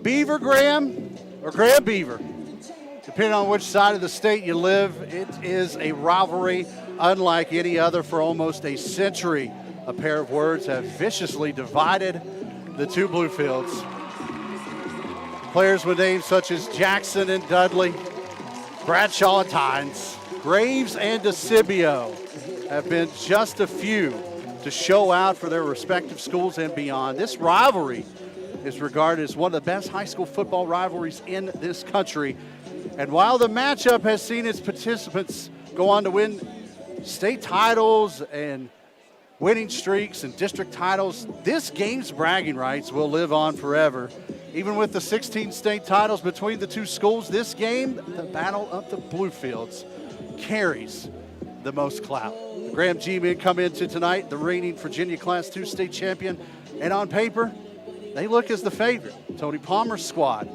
Beaver Graham or Graham Beaver, depending on which side of the state you live, it is a rivalry unlike any other for almost a century. A pair of words have viciously divided the two Bluefields. Players with names such as Jackson and Dudley, Bradshaw and Tynes, Graves and DeCibio have been just a few to show out for their respective schools and beyond. This rivalry is regarded as one of the best high school football rivalries in this country. And while the matchup has seen its participants go on to win state titles and winning streaks and district titles, this game's bragging rights will live on forever. Even with the 16 state titles between the two schools, this game, the Battle of the Bluefields, carries the most clout. The Graham G-men come into tonight, the reigning Virginia Class II state champion, and on paper, they look as the favorite. Tony Palmer's squad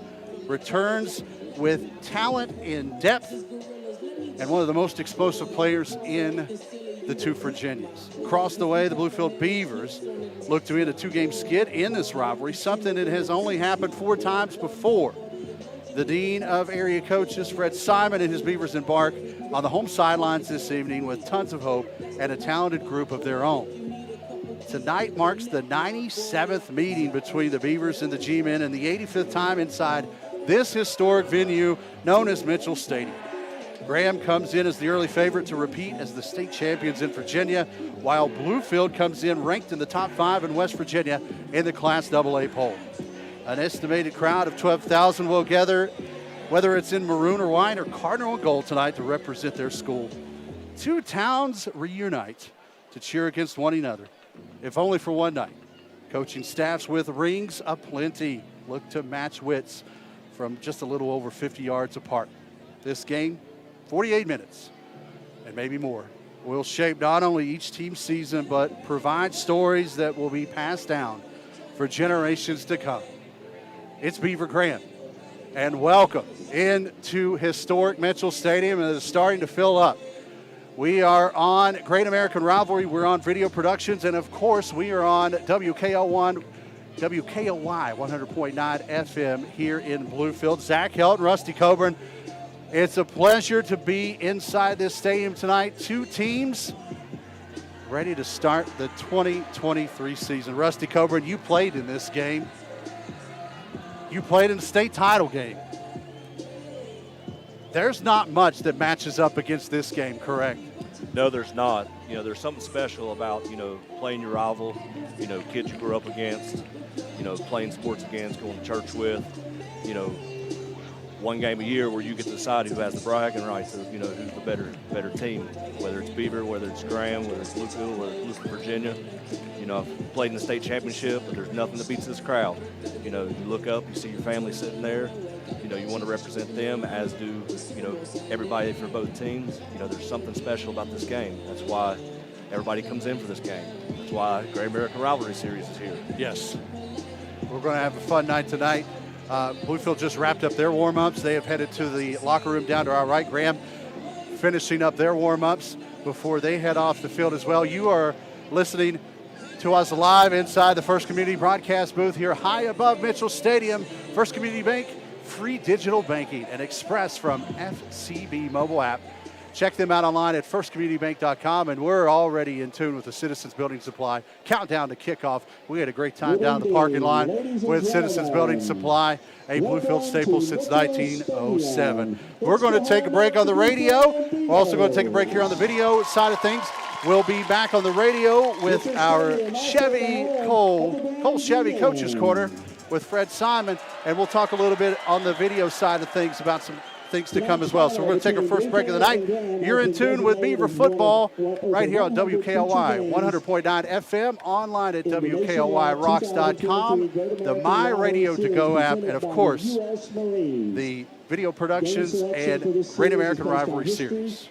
returns with talent in depth and one of the most explosive players in the two Virginias. Across the way, the Bluefield Beavers look to end a two-game skid in this rivalry, something that has only happened 4 times before. The Dean of Area Coaches, Fred Simon, and his Beavers embark on the home sidelines this evening with tons of hope and a talented group of their own. Tonight marks the 97th meeting between the Beavers and the G-men and the 85th time inside this historic venue known as Mitchell Stadium. Graham comes in as the early favorite to repeat as the state champions in Virginia, while Bluefield comes in ranked in the top 5 in West Virginia in the Class AA poll. An estimated crowd of 12,000 will gather, whether it's in maroon or white or cardinal and gold tonight to represent their school. Two towns reunite to cheer against one another, if only for one night. Coaching staffs with rings aplenty look to match wits from just a little over 50 yards apart. This game, 48 minutes and maybe more, will shape not only each team's season but provide stories that will be passed down for generations to come. It's Beaver Graham, and welcome into historic Mitchell Stadium, and it's starting to fill up. We are on Great American Rivalry, we're on Video Productions, and of course we are on WKOY 100.9 FM here in Bluefield. Zach Helt and Rusty Coburn, it's a pleasure to be inside this stadium tonight. Two teams ready to start the 2023 season. Rusty Coburn, you played in this game. You played in the state title game. There's not much that matches up against this game, correct? No, there's not. You know, there's something special about, playing your rival, kids you grew up against, playing sports against, going to church with, one game a year where you get to decide who has the bragging rights of, who's the better team, whether it's Beaver, whether it's Graham, whether it's Bluefield, whether it's Bluefield, Virginia. I've played in the state championship, but there's nothing that beats this crowd. You look up, you see your family sitting there. You want to represent them, as do, everybody for both teams. There's something special about this game. That's why everybody comes in for this game. That's why Great American Rivalry Series is here. Yes. We're going to have a fun night tonight. Bluefield just wrapped up their warm-ups. They have headed to the locker room down to our right. Graham finishing up their warm-ups before they head off the field as well. You are listening to us live inside the First Community Broadcast booth here high above Mitchell Stadium. First Community Bank, free digital banking and express from FCB mobile app. Check them out online at firstcommunitybank.com, and we're already in tune with the Citizens Building Supply. Countdown to kickoff. We had a great time down the parking lot with Citizens Building Supply, a Bluefield staple since 1907. We're going to take a break on the radio. We're also going to take a break here on the video side of things. We'll be back on the radio with our Cole Chevy Coaches Corner with Fred Simon, and we'll talk a little bit on the video side of things about some things to come as well. So we're going to take our first break of the night. You're in tune with Beaver football right here on WKOY 100.9 FM, online at WKOYRocks.com, the My Radio To Go app, and of course, the Video Productions and Great American Rivalry Series.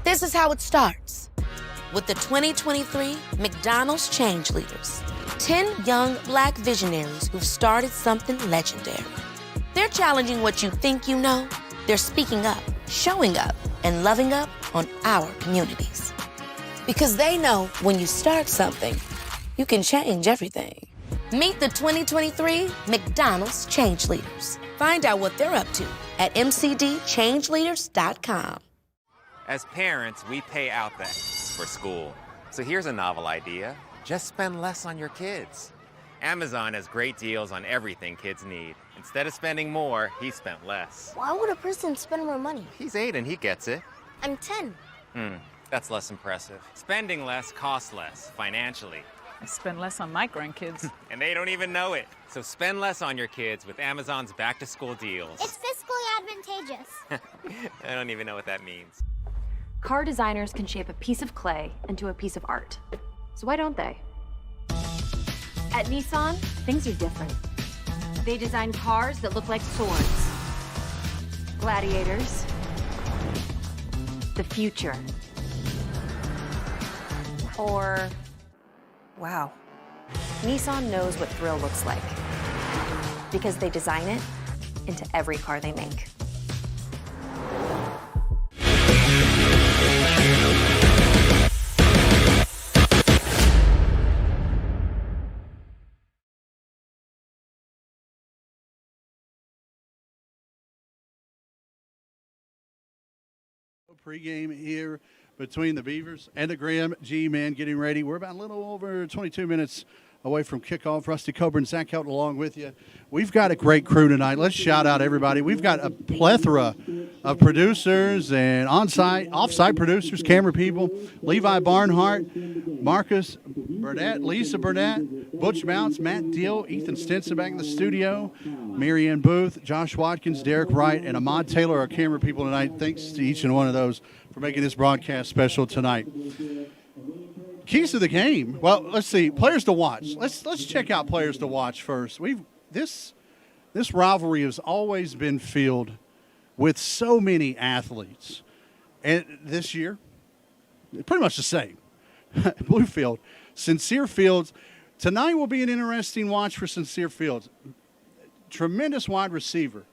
This is how it starts. With the 2023 McDonald's Change Leaders. 10 young Black visionaries who've started something legendary. They're challenging what you think you know, They're speaking up, showing up, and loving up on our communities. Because they know when you start something, you can change everything. Meet the 2023 McDonald's Change Leaders. Find out what they're up to at mcdchangeleaders.com. As parents, we pay Outback for school. So here's a novel idea. Just spend less on your kids. Amazon has great deals on everything kids need. Instead of spending more, he spent less. Why would a person spend more money? He's 8 and he gets it. I'm 10. That's less impressive. Spending less costs less, financially. I spend less on my grandkids. And they don't even know it. So spend less on your kids with Amazon's back-to-school deals. It's fiscally advantageous. I don't even know what that means. Car designers can shape a piece of clay into a piece of art. So why don't they? At Nissan, things are different. They design cars that look like swords. Gladiators. The future. Or, wow. Nissan knows what thrill looks like because they design it into every car they make. Pre-game here between the Beavers and the Graham G-Men getting ready. We're about a little over 22 minutes away from kickoff. Rusty Coburn, Zach Helton along with you. We've got a great crew tonight. Let's shout out everybody. We've got a plethora of producers and on-site, off-site producers, camera people. Levi Barnhart, Marcus Burnett, Lisa Burnett, Butch Mounts, Matt Deal, Ethan Stinson back in the studio, Marianne Booth, Josh Watkins, Derek Wright, and Ahmad Taylor, our camera people tonight. Thanks to each and one of those for making this broadcast special tonight. Keys to the game. Well, let's see. Players to watch. Let's check out players to watch first. This rivalry has always been filled with so many athletes, and this year, pretty much the same. Bluefield, Sincere Fields. Tonight will be an interesting watch for Sincere Fields. Tremendous wide receiver.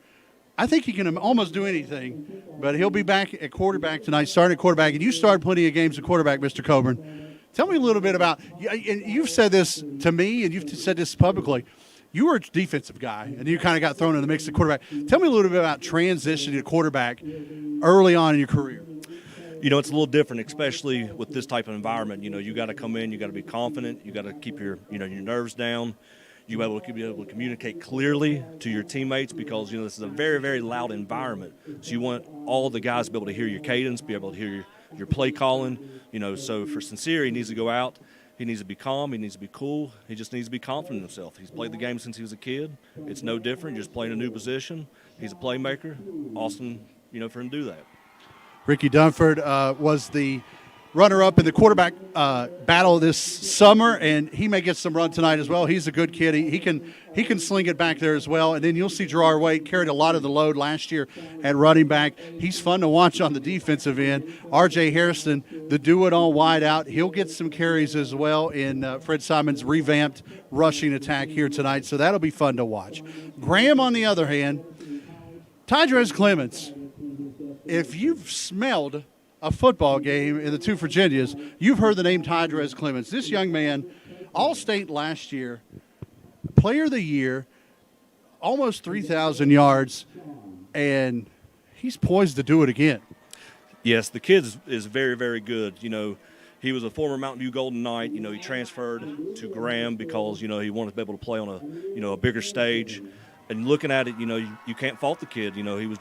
I think he can almost do anything, but he'll be back at quarterback tonight, starting at quarterback. And you started plenty of games at quarterback, Mr. Coburn. Tell me a little bit about, and you've said this to me, and you've said this publicly. You were a defensive guy, and you kind of got thrown in the mix of quarterback. Tell me a little bit about transitioning to quarterback early on in your career. You know, it's a little different, especially with this type of environment. You know, you got to come in, you got to be confident, you got to keep your nerves down. You be able to communicate clearly to your teammates because, this is a very, very loud environment. So you want all the guys to be able to hear your cadence, be able to hear your play calling. So for Sincere, he needs to go out. He needs to be calm. He needs to be cool. He just needs to be confident in himself. He's played the game since he was a kid. It's no different. You're just playing a new position. He's a playmaker. Awesome, for him to do that. Ricky Dunford was the runner-up in the quarterback battle this summer, and he may get some run tonight as well. He's a good kid. He can sling it back there as well. And then you'll see Gerard Waite carried a lot of the load last year at running back. He's fun to watch on the defensive end. R.J. Harrison, the do-it-all wide out. He'll get some carries as well in Fred Simon's revamped rushing attack here tonight, so that'll be fun to watch. Graham, on the other hand, Tydrez Clements, if you've smelled a football game in the two Virginias, you've heard the name Tydrez Clements. This young man, All-State last year, Player of the Year, almost 3,000 yards, and he's poised to do it again. Yes, the kid is very, very good. He was a former Mountain View Golden Knight. He transferred to Graham because, he wanted to be able to play on a bigger stage. And looking at it, you can't fault the kid. He was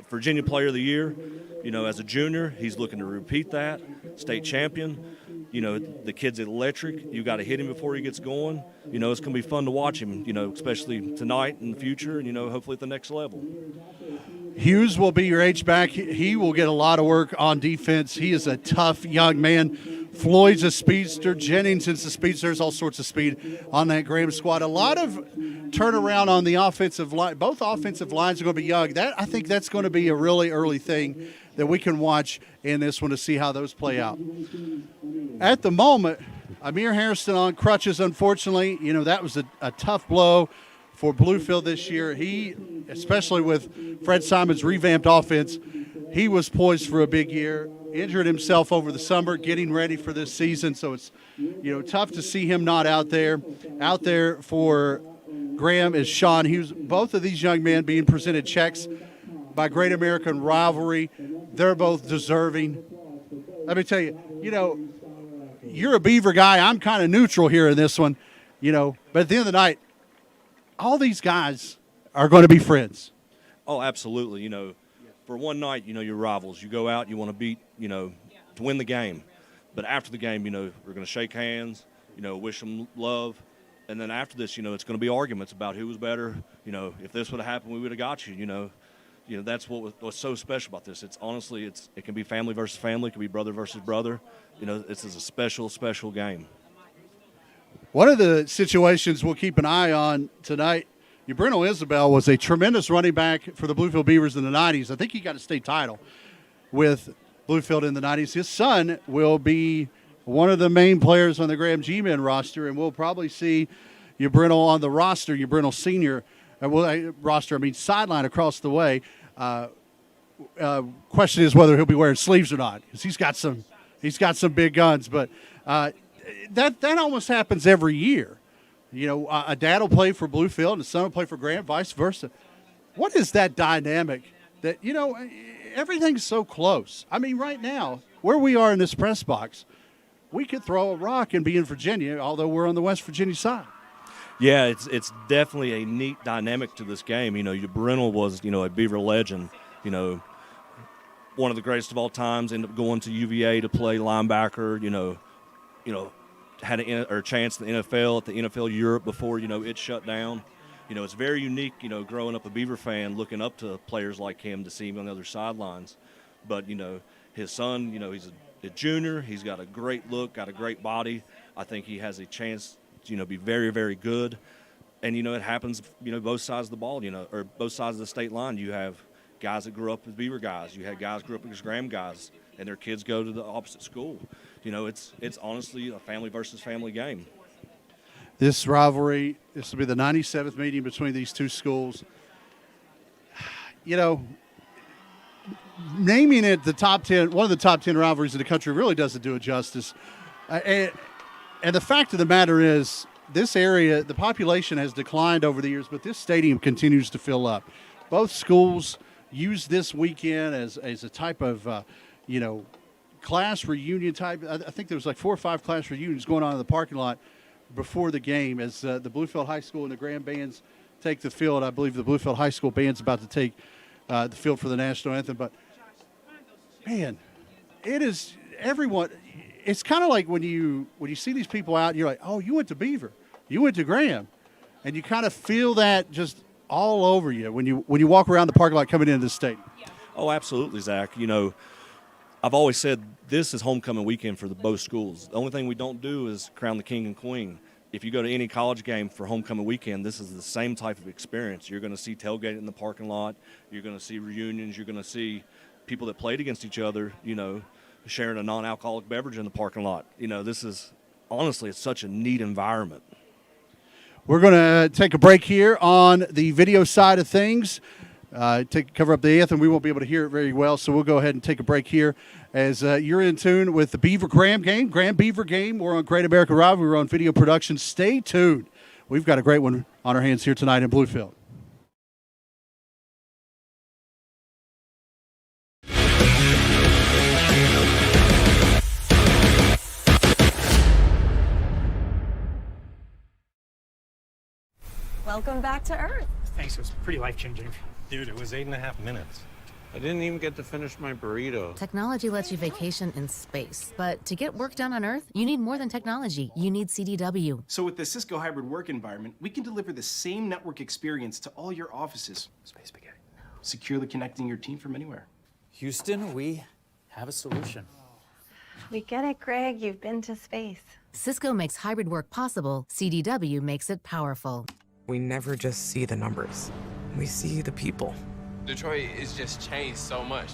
Virginia Player of the Year. As a junior, he's looking to repeat that. State champion. The kid's electric. You got to hit him before he gets going. It's going to be fun to watch him, especially tonight in the future and, hopefully at the next level. Hughes will be your H-back. He will get a lot of work on defense. He is a tough young man. Floyd's a speedster. Jennings is a speedster. There's all sorts of speed on that Graham squad. A lot of turnaround on the offensive line. Both offensive lines are going to be young. I think that's going to be a really early thing that we can watch in this one to see how those play out. At the moment, Amir Harrison on crutches, unfortunately. That was a tough blow for Bluefield this year. He, especially with Fred Simon's revamped offense, he was poised for a big year. Injured himself over the summer, getting ready for this season. So it's, tough to see him not out there. Out there for Graham is Sean Hughes. Both of these young men being presented checks by Great American Rivalry. They're both deserving. Let me tell you, you're a Beaver guy. I'm kind of neutral here in this one, But at the end of the night, all these guys are going to be friends. Oh, absolutely. For one night, you're rivals. You go out, you want to beat, to win the game. But after the game, we're going to shake hands, wish them love. And then after this, it's going to be arguments about who was better. If this would have happened, we would have got you, that's what's so special about this. It's honestly, it can be family versus family. It can be brother versus brother. This is a special, special game. One of the situations we'll keep an eye on tonight, Breno Isabel was a tremendous running back for the Bluefield Beavers in the 90s. I think he got a state title with Bluefield in the 90s. His son will be one of the main players on the Graham G-Men roster, and we'll probably see Breno on the roster, Breno Sr. Sideline across the way. Question is whether he'll be wearing sleeves or not, because he's got some big guns. But that almost happens every year. A dad will play for Bluefield and a son will play for Graham, vice versa. What is that dynamic that, everything's so close? I mean, right now, where we are in this press box, we could throw a rock and be in Virginia, although we're on the West Virginia side. Yeah, it's definitely a neat dynamic to this game. Breno was, a Beaver legend, one of the greatest of all times, ended up going to UVA to play linebacker, had a chance in the NFL at the NFL Europe before, it shut down. It's very unique, growing up a Beaver fan, looking up to players like him to see him on the other sidelines. But, his son, he's a junior. He's got a great look, got a great body. I think he has a chance to, be very, very good. And, it happens, both sides of the ball, or both sides of the state line. You have guys that grew up as Beaver guys. You had guys grew up as Graham guys, and their kids go to the opposite school. It's honestly a family versus family game. This rivalry, this will be the 97th meeting between these two schools. Naming it the top 10, one of the top 10 rivalries in the country really doesn't do it justice. And the fact of the matter is, this area, the population has declined over the years, but this stadium continues to fill up. Both schools use this weekend as a type of, class reunion type. I think there was like 4 or 5 class reunions going on in the parking lot before the game as the Bluefield High School and the Graham bands take the field. I believe the Bluefield High School band's about to take the field for the national anthem. But, man, it is everyone. It's kind of like when you see these people out, you're like, oh, you went to Beaver. You went to Graham. And you kind of feel that just all over you when you walk around the parking lot coming into the stadium. Oh, absolutely, Zach. I've always said this is homecoming weekend for both schools. The only thing we don't do is crown the king and queen. If you go to any college game for homecoming weekend, this is the same type of experience. You're going to see tailgating in the parking lot. You're going to see reunions. You're going to see people that played against each other, sharing a non-alcoholic beverage in the parking lot. This is, honestly, it's such a neat environment. We're going to take a break here on the video side of things. Cover up the anthem. We won't be able to hear it very well, so we'll go ahead and take a break here as you're in tune with the Beaver-Graham game, Graham-Beaver game. We're on Great American Rivalry. We're on video production. Stay tuned. We've got a great one on our hands here tonight in Bluefield. Welcome back to Earth. Thanks, it was pretty life-changing. Dude, it was 8.5 minutes. I didn't even get to finish my burrito. Technology lets you vacation in space, but to get work done on Earth, you need more than technology. You need CDW. So with the Cisco hybrid work environment, we can deliver the same network experience to all your offices. Space spaghetti. Securely connecting your team from anywhere. Houston, we have a solution. We get it, Greg. You've been to space. Cisco makes hybrid work possible. CDW makes it powerful. We never just see the numbers. We see the people. Detroit has just changed so much.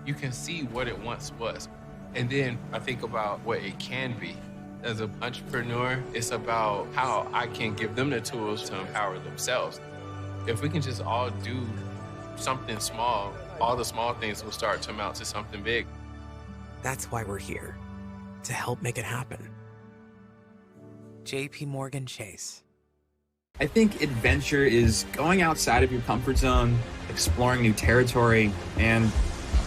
You can see what it once was. And then I think about what it can be. As an entrepreneur, it's about how I can give them the tools to empower themselves. If we can just all do something small, all the small things will start to amount to something big. That's why we're here, to help make it happen. J.P. Morgan Chase. I think adventure is going outside of your comfort zone, exploring new territory, and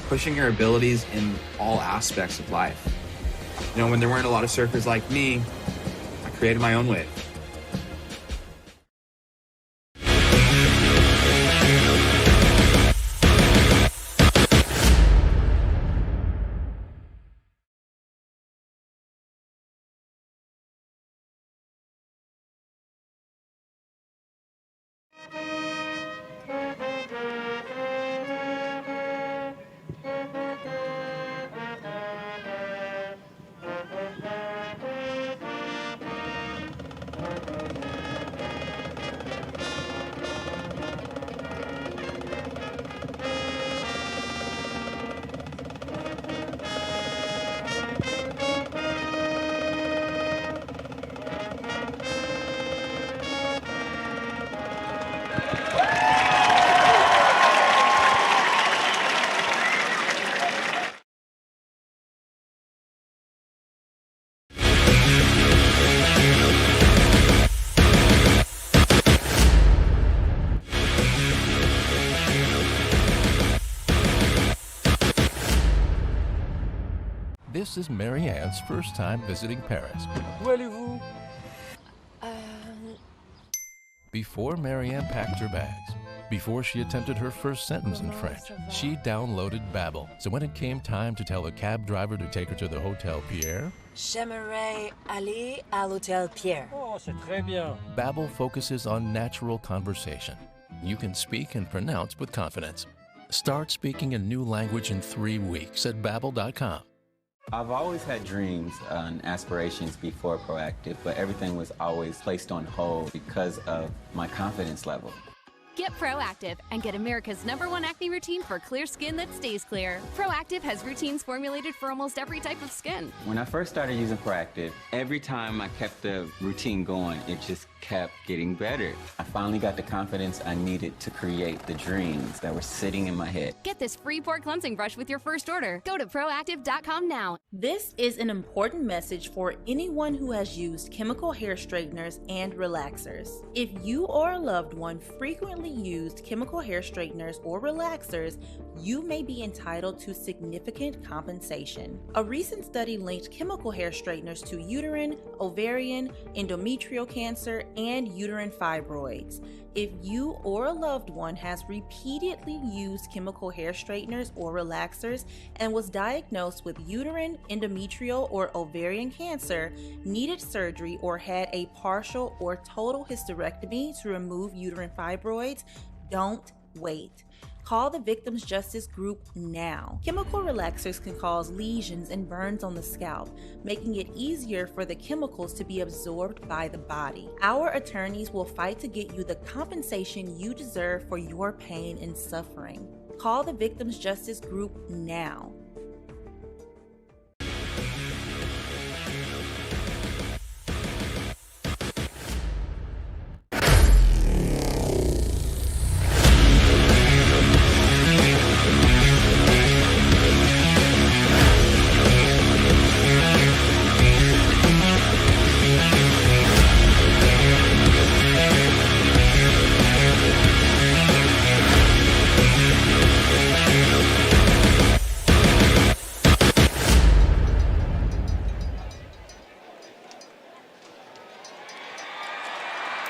pushing your abilities in all aspects of life. You know, when there weren't a lot of surfers like me, I created my own wave. This is Marianne's first time visiting Paris. Où allez-vous? Before Marianne packed her bags, before she attempted her first sentence in French, she downloaded Babbel. So when it came time to tell a cab driver to take her to the Hotel Pierre, J'aimerais aller à l'Hôtel Pierre. Oh, c'est très bien. Babbel focuses on natural conversation. You can speak and pronounce with confidence. Start speaking a new language in 3 weeks at Babbel.com. I've always had dreams and aspirations before Proactive, but everything was always placed on hold because of my confidence level. Get Proactive and get America's #1 acne routine for clear skin that stays clear. Proactive has routines formulated for almost every type of skin. When I first started using Proactive, every time I kept the routine going, it just kept getting better. I finally got the confidence I needed to create the dreams that were sitting in my head. Get this free pore cleansing brush with your first order. Go to Proactive.com now. This is an important message for anyone who has used chemical hair straighteners and relaxers. If you or a loved one frequently used chemical hair straighteners or relaxers, you may be entitled to significant compensation. A recent study linked chemical hair straighteners to uterine, ovarian, endometrial cancer, and uterine fibroids. If you or a loved one has repeatedly used chemical hair straighteners or relaxers and was diagnosed with uterine, endometrial, or ovarian cancer, needed surgery, or had a partial or total hysterectomy to remove uterine fibroids, don't wait. Call the Victims Justice Group now. Chemical relaxers can cause lesions and burns on the scalp, making it easier for the chemicals to be absorbed by the body. Our attorneys will fight to get you the compensation you deserve for your pain and suffering. Call the Victims Justice Group now.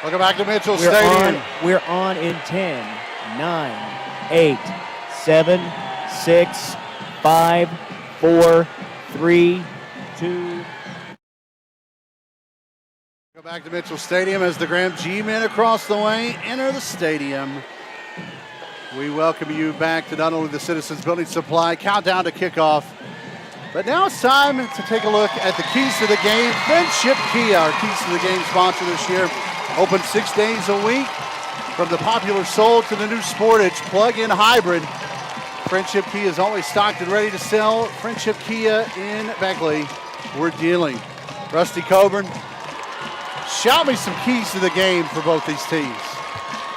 Welcome back to Mitchell Stadium. We're on in 10, 9, 8, 7, 6, 5, 4, 3, 2. Go back to Mitchell Stadium as the Graham G men across the way enter the stadium. We welcome you back to not only the Citizens Building Supply countdown to kickoff, but now it's time to take a look at the keys to the game. Friendship Kia, our keys to the game sponsor this year. Open 6 days a week. From the popular Soul to the new Sportage plug-in hybrid, Friendship Kia is always stocked and ready to sell. Friendship Kia in Beckley, we're dealing Rusty Coburn, shout me some keys to the game for both these teams.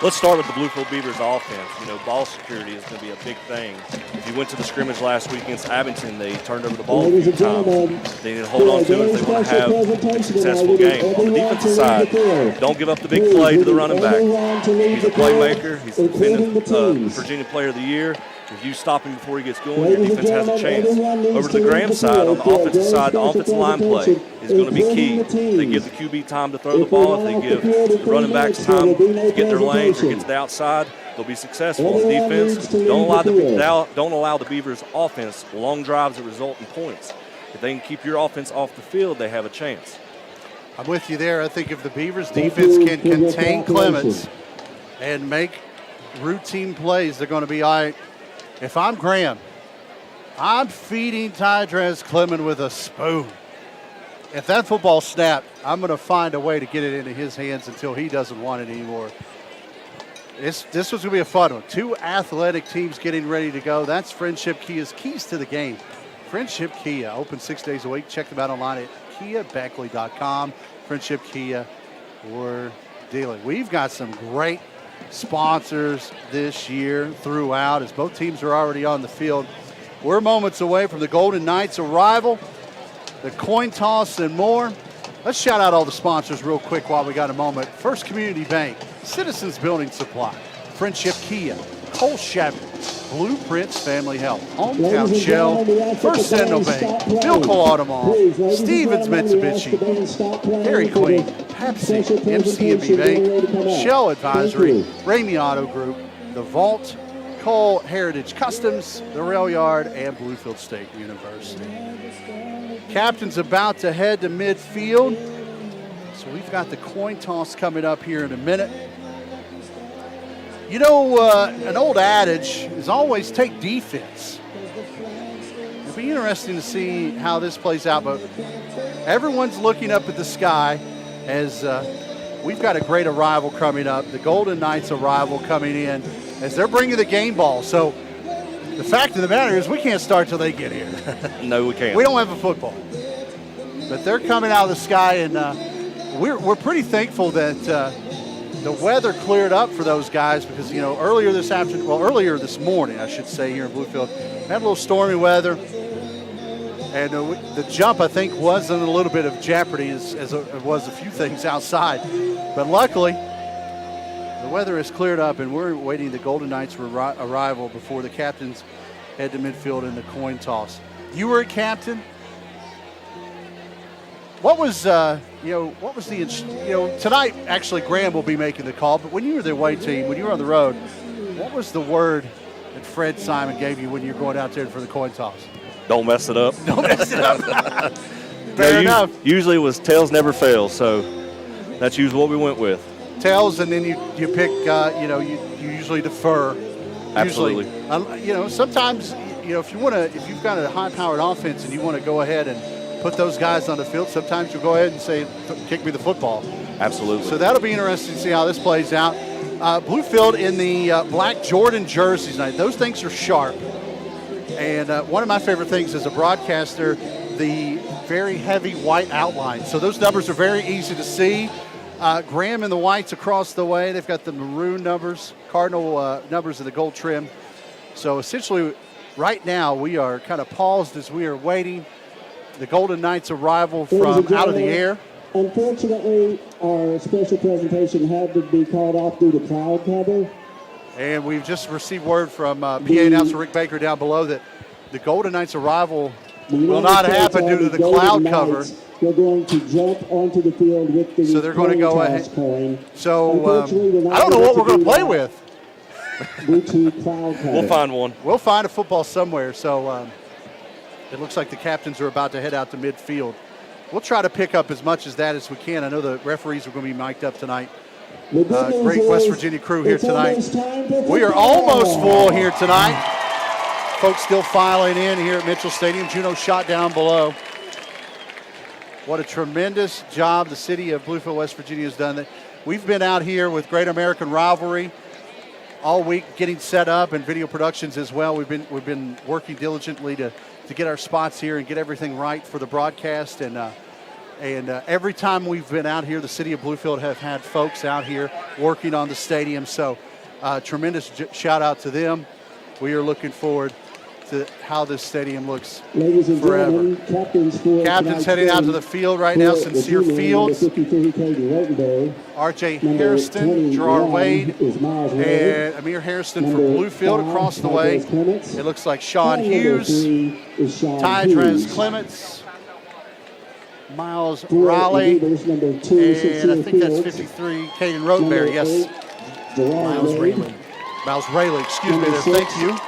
Let's start with the Bluefield Beavers offense. You know, ball security is going to be a big thing. If you went to the scrimmage last week against Abington, they turned over the ball a few times. They need to hold on to it if they want to have a successful game. On the defensive side, don't give up the big play to the running back. He's a playmaker. He's a defending Virginia Player of the Year. If you stop him before he gets going, your defense has a chance. Over to the Graham side, on the offensive side, the offensive line play is going to be key. They give the QB time to throw the ball. If they give the running backs time to get their lanes or get to the outside, they'll be successful. On defense, don't allow the Beavers' offense long drives that result in points. If they can keep your offense off the field, they have a chance. I'm with you there. I think if the Beavers' defense can contain Clements and make routine plays, they're going to be all right. If I'm Graham, I'm feeding Tydrez Clement with a spoon. If that football snapped, I'm going to find a way to get it into his hands until he doesn't want it anymore. This was going to be a fun one. Two athletic teams getting ready to go. That's Friendship Kia's keys to the game. Friendship Kia, open 6 days a week. Check them out online at KiaBeckley.com. Friendship Kia, we're dealing. We've got some great sponsors this year throughout as both teams are already on the field. We're moments away from the Golden Knights' arrival, the coin toss, and more. Let's shout out all the sponsors real quick while we got a moment. First Community Bank, Citizens Building Supply, Friendship Kia, Cole Chevy, Blueprints Family Health, Hometown Shell, First Sentinel Bank, Bilco Automall, Stevens Mitsubishi, Dairy Queen, Pepsi, MCMB Bank, Shell Advisory, Ramey Auto Group, The Vault, Cole Heritage Customs, The Rail Yard, and Bluefield State University. Captain's about to head to midfield, so we've got the coin toss coming up here in a minute. You know, an old adage is always take defense. It'll be interesting to see how this plays out, but everyone's looking up at the sky as we've got a great arrival coming up. The Golden Knights arrival coming in as they're bringing the game ball. So the fact of the matter is we can't start till they get here. No, we can't. We don't have a football. But they're coming out of the sky, and we're pretty thankful that the weather cleared up for those guys because, you know, earlier this morning, I should say, here in Bluefield, had a little stormy weather. And the jump, I think, was in a little bit of jeopardy as it was a few things outside. But luckily, the weather has cleared up, and we're waiting the Golden Knights' arrival before the captains head to midfield in the coin toss. You were a captain. What was, tonight, actually, Graham will be making the call, but when you were the away team, when you were on the road, what was the word that Fred Simon gave you when you were going out there for the coin toss? Don't mess it up. Don't mess it up. Fair enough. Usually it was tails never fail, so that's usually what we went with. Tails, and then you pick, you usually defer. Absolutely. Usually, sometimes, if you've got a high-powered offense and you want to go ahead and put those guys on the field, sometimes you'll go ahead and say, kick me the football. Absolutely. So that'll be interesting to see how this plays out. Bluefield in the black Jordan jerseys tonight. Those things are sharp. And one of my favorite things as a broadcaster, the very heavy white outline. So those numbers are very easy to see. Graham and the whites across the way. They've got the maroon numbers, cardinal numbers of the gold trim. So essentially, right now, we are kind of paused as we are waiting. The Golden Knights' arrival from out of the air. Unfortunately, our special presentation had to be called off due to cloud cover. And we've just received word from PA announcer Rick Baker down below that the Golden Knights' arrival will not happen due to the cloud cover. They're going to jump onto the field with the so they're going to go ahead. Coin. So I don't know what we're going to play with. Due to cloud cover. We'll find one. We'll find a football somewhere. So it looks like the captains are about to head out to midfield. We'll try to pick up as much as that as we can. I know the referees are going to be mic'd up tonight. Great West Virginia crew here tonight. We are almost full here tonight. Folks still filing in here at Mitchell Stadium. Juno shot down below. What a tremendous job the city of Bluefield, West Virginia has done. We've been out here with Great American Rivalry all week getting set up and video productions as well. We've been working diligently to get our spots here and get everything right for the broadcast. And And every time we've been out here, the city of Bluefield have had folks out here working on the stadium. So tremendous shout out to them. We are looking forward to how this stadium looks Ladies and forever. gentlemen, Captain's heading out to the field right now. Sincere Fields, R.J. Hairston, Gerard Wade, and Amir Hairston for Bluefield across the way. It looks like Sean Hughes, Tydras Clements, Miles Raleigh, and I think that's 53, Caden Rotenberry. Yes, Miles Rayleigh, excuse me there, thank you.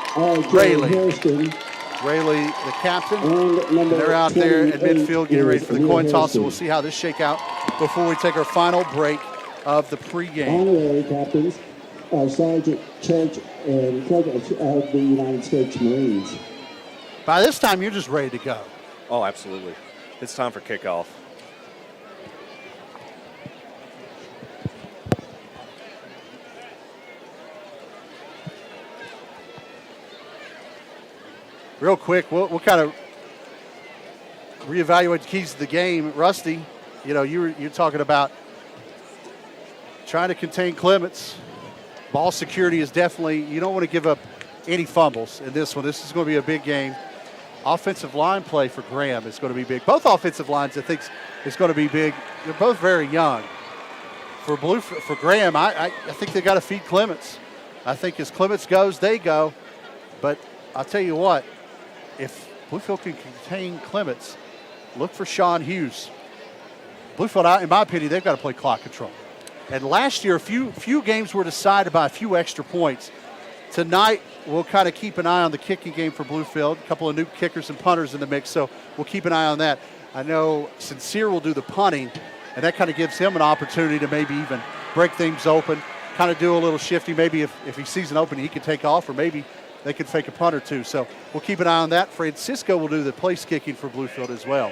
Rayleigh, the captain. And they're out there at midfield getting ready for the coin toss, so we'll see how this shake out before we take our final break of the pregame. Honorary captains are Sergeant Church and Clerk of the United States Marines. By this time, you're just ready to go. Oh, absolutely. It's time for kickoff. Real quick, we'll kind of reevaluate the keys to the game. Rusty, you know, you're talking about trying to contain Clements. Ball security is definitely, you don't want to give up any fumbles in this one. This is going to be a big game. Offensive line play for Graham is going to be big. Both offensive lines, I think, is going to be big. They're both very young. For Graham, I think they got to feed Clements. I think as Clements goes, they go. But I'll tell you what, if Bluefield can contain Clements, look for Sean Hughes. Bluefield, in my opinion, they've got to play clock control. And last year, a few games were decided by a few extra points. Tonight, we'll kind of keep an eye on the kicking game for Bluefield. A couple of new kickers and punters in the mix, so we'll keep an eye on that. I know Sincere will do the punting, and that kind of gives him an opportunity to maybe even break things open, kind of do a little shifty. Maybe if he sees an opening, he can take off, or maybe they could fake a punt or two. So we'll keep an eye on that. Francisco will do the place kicking for Bluefield as well.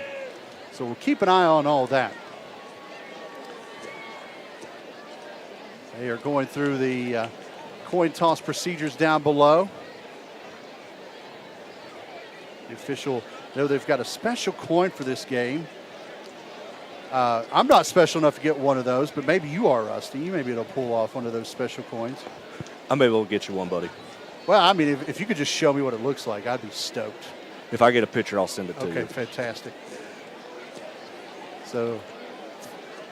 So we'll keep an eye on all that. They are going through the coin toss procedures down below. The official, know they've got a special coin for this game. I'm not special enough to get one of those, but maybe you are, Rusty. You may be able to pull off one of those special coins. I'm able to get you one, buddy. Well, I mean, if you could just show me what it looks like, I'd be stoked. If I get a picture, I'll send it to you. Okay, fantastic. So,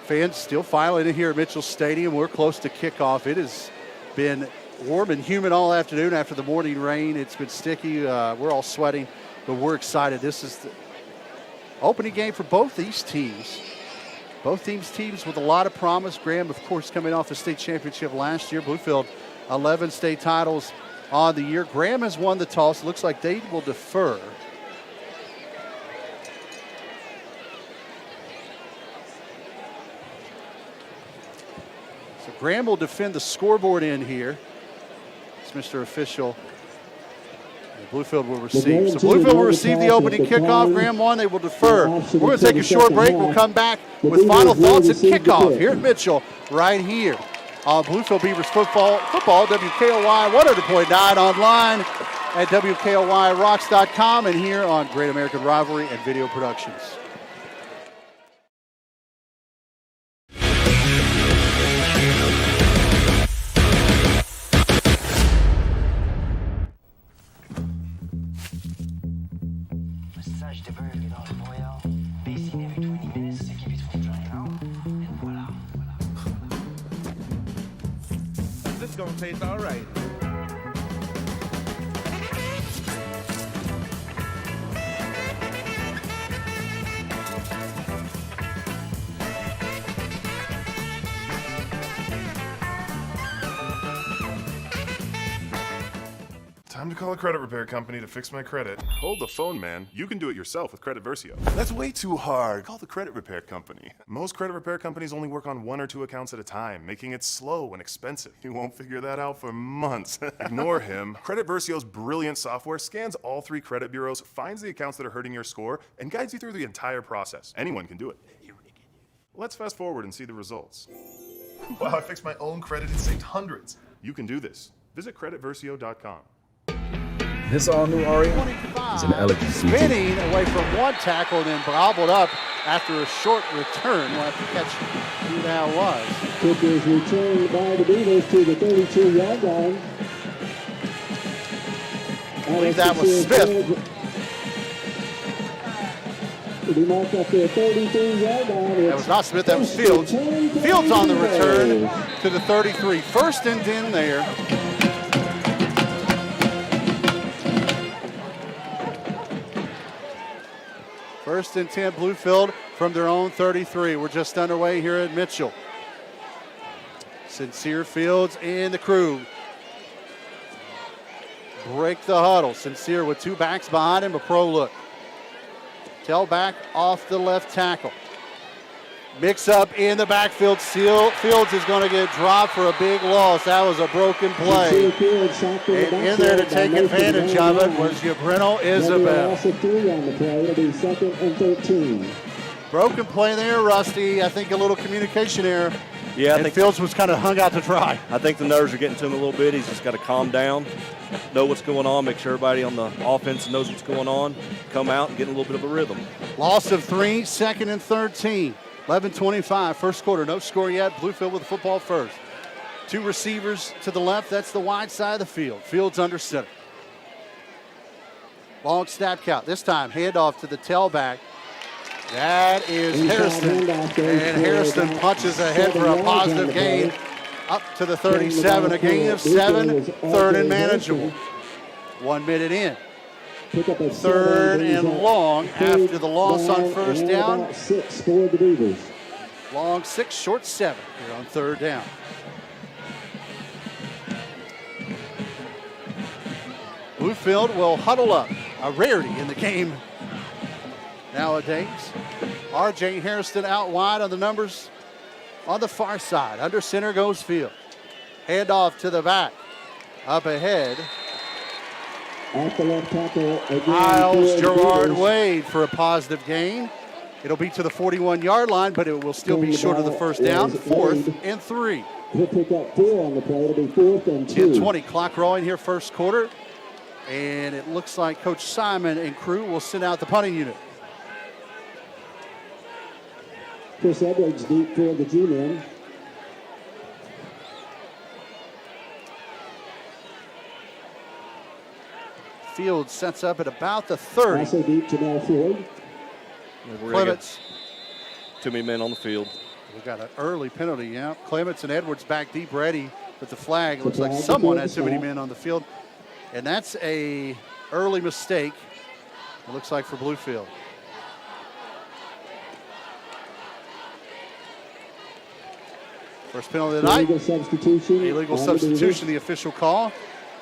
fans still filing in here at Mitchell Stadium. We're close to kickoff. It has been warm and humid all afternoon after the morning rain. It's been sticky. We're all sweating, but we're excited. This is the opening game for both these teams. Both teams with a lot of promise. Graham, of course, coming off the state championship last year. Bluefield, 11 state titles on the year. Graham has won the toss. Looks like they will defer. So Graham will defend the scoreboard in here. It's Mr. Official. And Bluefield will receive. So Bluefield will receive the opening kickoff. Graham won. They will defer. We're going to take a short break. We'll come back with final thoughts and kickoff here at Mitchell right here on Bluefield Beavers football, WKOY 100.9 online at WKOYRocks.com and here on Great American Rivalry and Video Productions. This is gonna taste all right. Time to call a credit repair company to fix my credit. Hold the phone, man. You can do it yourself with Credit Versio. That's way too hard. Call the credit repair company. Most credit repair companies only work on 1 or 2 accounts at a time, making it slow and expensive. You won't figure that out for months. Ignore him. Credit Versio's brilliant software scans all 3 credit bureaus, finds the accounts that are hurting your score, and guides you through the entire process. Anyone can do it. Let's fast forward and see the results. Wow, I fixed my own credit and saved hundreds. You can do this. Visit creditversio.com. This all-new Aria is an elegant feature. Spinning away from one tackle, then gobbled up after a short return. We'll have to catch who that was. Kick is returned by the Beavers to the 32-yard line. I believe that was Smith. To be marked up to the 33-yard line. That was not Smith, that was Fields. Fields on the return to the 33. First and 10 there. First and 10, Bluefield from their own 33. We're just underway here at Mitchell. Sincere, Fields, and the crew break the huddle. Sincere with two backs behind him, a pro look. Tailback off the left tackle. Mix up in the backfield. Fields is going to get dropped for a big loss. That was a broken play. And in there to take advantage of it was Yabrino Isabel. It'll be 2nd and 13. Broken play there, Rusty. I think a little communication error. Yeah, I and think Fields was kind of hung out to dry. I think the nerves are getting to him a little bit. He's just got to calm down, know what's going on, make sure everybody on the offense knows what's going on, come out and get in a little bit of a rhythm. Loss of 3, 2nd and 13. 11:25, first quarter, no score yet. Bluefield with the football first. Two receivers to the left, that's the wide side of the field. Fields under center. Long snap count. This time, handoff to the tailback. That is Harrison. And Harrison punches ahead for a positive gain up to the 37. A gain of 7, third and manageable. 1 minute in. Third and long after the loss on first down. 6 for the Beavers. Long 6, short 7 here on third down. Bluefield will huddle up. A rarity in the game nowadays. R.J. Harrison out wide on the numbers on the far side. Under center goes Field. Handoff to the back. Up ahead. At the left tackle, Miles Gerard Wade for a positive gain. It'll be to the 41-yard line, but it will still be short of the first down. 4th and 3. He'll pick up 4 on the play. It'll be 4th and 2. 10-20 clock rolling here first quarter. And it looks like Coach Simon and crew will send out the punting unit. Chris Edwards deep for the G-men. Field sets up at about the 30. Also deep to Mel Floyd. Clements. Too many men on the field. We've got an early penalty, yeah. Clements and Edwards back deep ready with the flag. It looks like someone had too many men on the field. And that's a early mistake, it looks like, for Bluefield. First penalty of the night. Illegal substitution. Illegal substitution, the official call.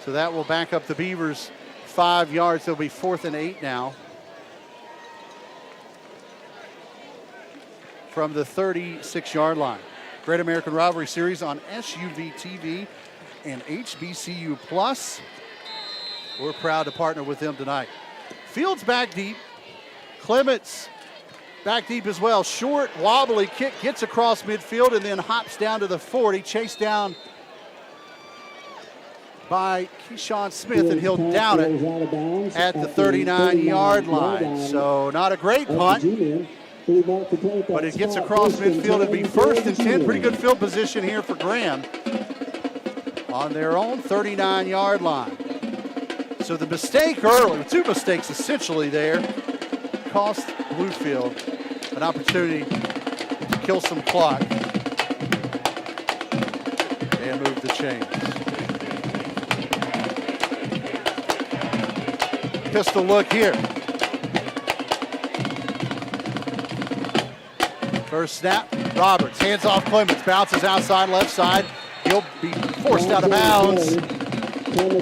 So that will back up the Beavers 5 yards. They'll be 4th and 8 now. From the 36-yard line. Great American Rivalry Series on SUVtv and HBCU Plus. We're proud to partner with them tonight. Fields back deep. Clements back deep as well. Short, wobbly kick, gets across midfield and then hops down to the 40. Chased down by Keyshawn Smith, and he'll down it at the 39-yard line. So not a great punt, but it gets across midfield and be 1st and 10. Pretty good field position here for Graham on their own 39-yard line. So the mistake early, 2 mistakes essentially there, cost Bluefield an opportunity to kill some clock and move the chains. Pistol look here. First snap, Roberts, hands off Clements, bounces outside left side. He'll be forced out of bounds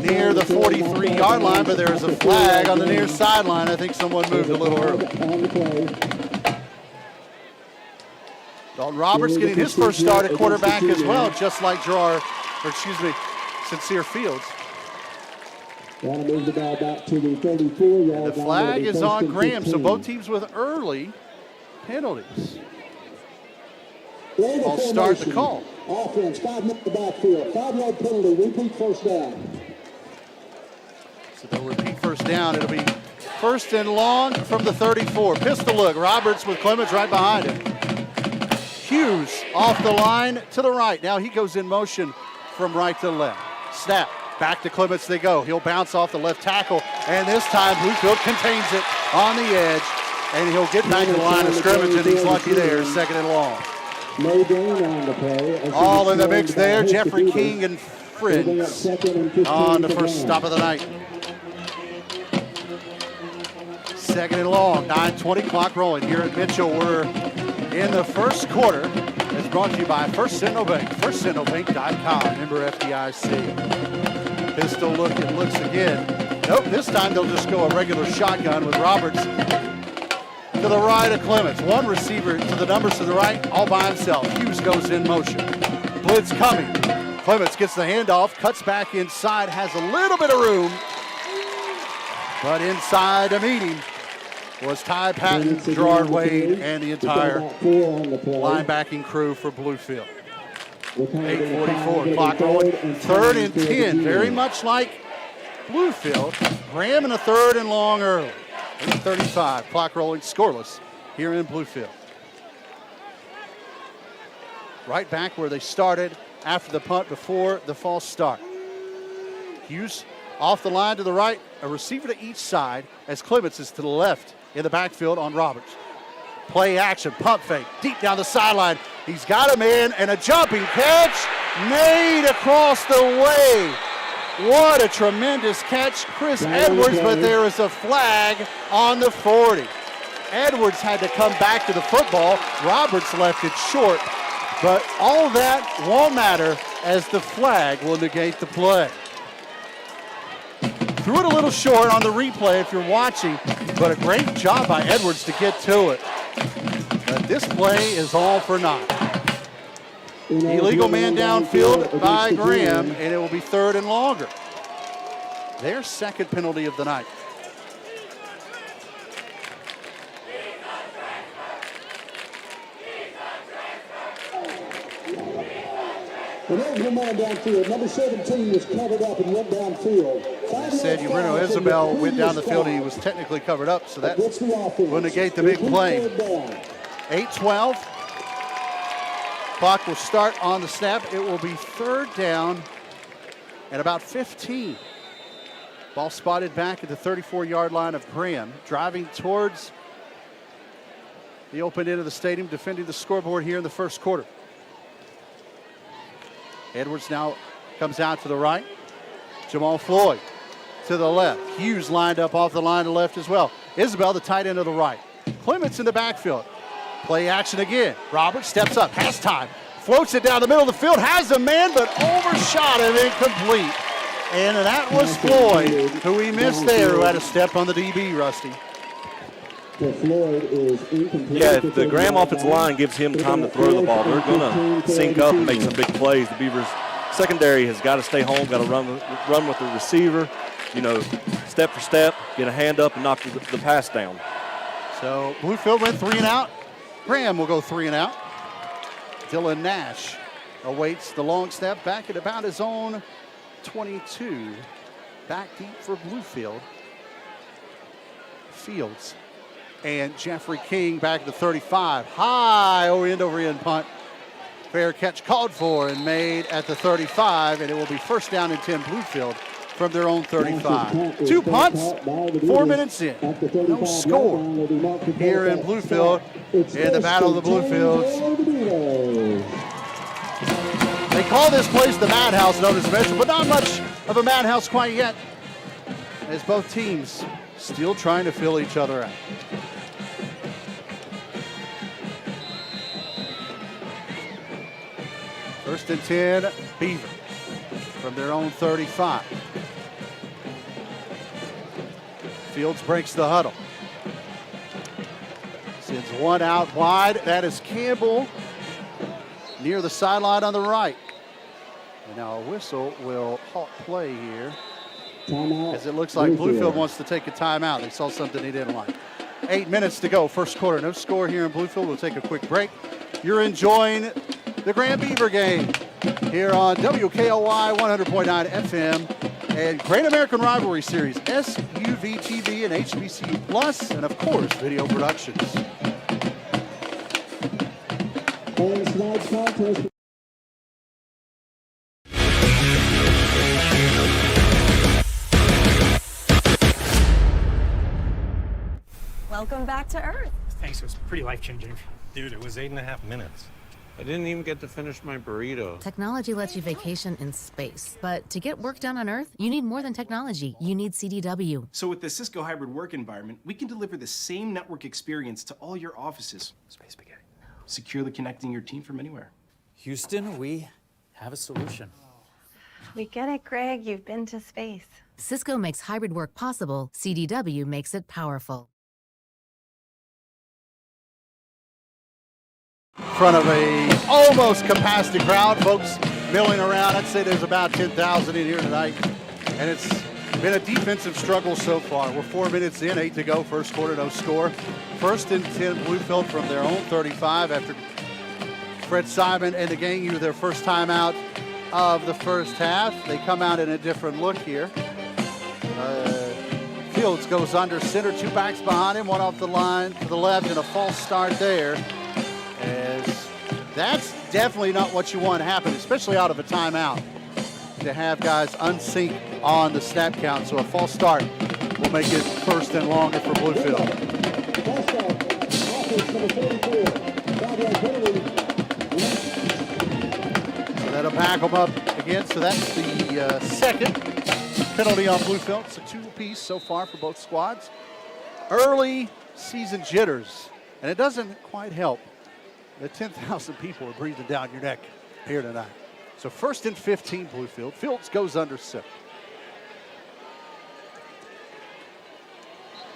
near the 43-yard line, but there's a flag on the near sideline. I think someone moved a little early. Dalton Roberts getting his first start at quarterback as well, just like Sincere Fields. Want to move the ball back to the 34-yard line. The flag is on Graham, so both teams with early penalties. I'll start the call. Offense, 5 minutes backfield. 5-yard penalty, repeat first down. So they'll repeat first down. It'll be first and long from the 34. Pistol look. Roberts with Clements right behind him. Hughes off the line to the right. Now he goes in motion from right to left. Snap. Back to Clements they go. He'll bounce off the left tackle, and this time Bluefield contains it on the edge, and he'll get back to the line of scrimmage, and he's lucky there, second and long. No gain on the play. All in the mix there, Jeffrey King and Friends on the first stop of the night. Second and long, 9:20 clock rolling here at Mitchell. We're in the first quarter. It's brought to you by First Sentinel Bank, firstsentinelbank.com, member FDIC. Pistol look, it looks again. Nope, this time they'll just go a regular shotgun with Roberts to the right of Clements. One receiver to the numbers to the right, all by himself. Hughes goes in motion. Blitz coming. Clements gets the handoff, cuts back inside, has a little bit of room, but inside to meet him was Ty Patton, Gerard Wade, and the entire linebacking crew for Bluefield. 8:44, clock rolling. Third and 10, very much like Bluefield. Graham in a third and long early. 8:35, clock rolling, scoreless here in Bluefield. Right back where they started after the punt before the false start. Hughes off the line to the right, a receiver to each side as Clements is to the left in the backfield on Roberts. Play action, pump fake, deep down the sideline. He's got a man and a jumping catch made across the way. What a tremendous catch, Chris Edwards, but there is a flag on the 40. Edwards had to come back to the football. Roberts left it short, but all that won't matter as the flag will negate the play. Threw it a little short on the replay if you're watching, but a great job by Edwards to get to it. But this play is all for naught. Illegal man downfield by Graham, and it will be third and longer. Their second penalty of the night. Illegal man downfield. Number 17 was covered up and went downfield. I said Ureno Isabel went down the field and he was technically covered up, so that will negate the big play. 8:12. Clock will start on the snap. It will be third down at about 15. Ball spotted back at the 34-yard line of Graham, driving towards the open end of the stadium, defending the scoreboard here in the first quarter. Edwards now comes out to the right. Jamal Floyd to the left. Hughes lined up off the line to the left as well. Isabel, the tight end to the right. Clements in the backfield. Play action again. Roberts steps up, has time, floats it down the middle of the field, has a man, but overshot him, incomplete. And that was Floyd, who we missed there, who had a step on the DB, Rusty. Yeah, if the Graham offensive line gives him time to throw the ball, they're going to sync up and make some big plays. The Beavers secondary has got to stay home, got to run with the receiver, you know, step for step, get a hand up and knock the pass down. So Bluefield went 3 and out. Graham will go 3 and out. Dylan Nash awaits the long snap back at about his own 22. Back deep for Bluefield. Fields and Jeffrey King back at the 35. High over end punt. Fair catch called for and made at the 35, and it will be first down and 10 Bluefield from their own 35. 2 punts, 4 minutes in. No score here in Bluefield in the Battle of the Bluefields. They call this place the Madhouse, known as Metro, but not much of a madhouse quite yet, as both teams still trying to fill each other out. First and 10, Beaver from their own 35. Fields breaks the huddle. Sends one out wide. That is Campbell near the sideline on the right. And now a whistle will halt play here. Timeout. As it looks like Bluefield wants to take a timeout. They saw something they didn't like. 8 minutes to go, first quarter. No score here in Bluefield. We'll take a quick break. You're enjoying the Grand Beaver game here on WKOY 100.9 FM and Great American Rivalry Series, SUVtv and HBCU Plus, and of course, video productions. And tonight's contest. Welcome back to Earth. Thanks, it was pretty life-changing. Dude, it was 8.5 minutes. I didn't even get to finish my burrito. Technology lets you vacation in space, but to get work done on Earth, you need more than technology. You need CDW. So with the Cisco hybrid work environment, we can deliver the same network experience to all your offices. Space spaghetti. Securely connecting your team from anywhere. Houston, we have a solution. We get it, Greg. You've been to space. Cisco makes hybrid work possible. CDW makes it powerful. In front of a almost capacity crowd, folks milling around. I'd say there's about 10,000 in here tonight, and it's been a defensive struggle so far. We're 4 minutes in, 8 to go, first quarter, no score. First and 10, Bluefield from their own 35 after Fred Simon and the gang use their first time out of the first half. They come out in a different look here. Fields goes under center, two backs behind him, one off the line to the left, and a false start there. As that's definitely not what you want to happen, especially out of a timeout, to have guys unsync on the snap count. So a false start will make it first and longer for Bluefield. So that'll pack them up again. So that's the second penalty on Bluefield. It's a two-piece so far for both squads. Early season jitters, and it doesn't quite help. The 10,000 people are breathing down your neck here tonight. So first and 15, Bluefield. Fields goes under center.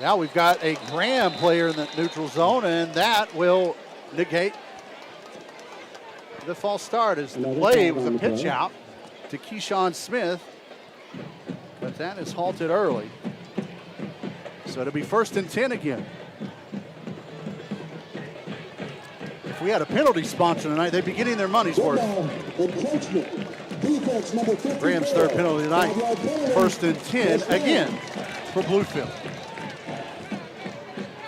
Now we've got a Graham player in the neutral zone, and that will negate the false start as the play was a pitch out to Keyshawn Smith, but that is halted early. So it'll be first and 10 again. If we had a penalty sponsor tonight, they'd be getting their money's worth. Graham's third penalty tonight. First and 10 again for Bluefield.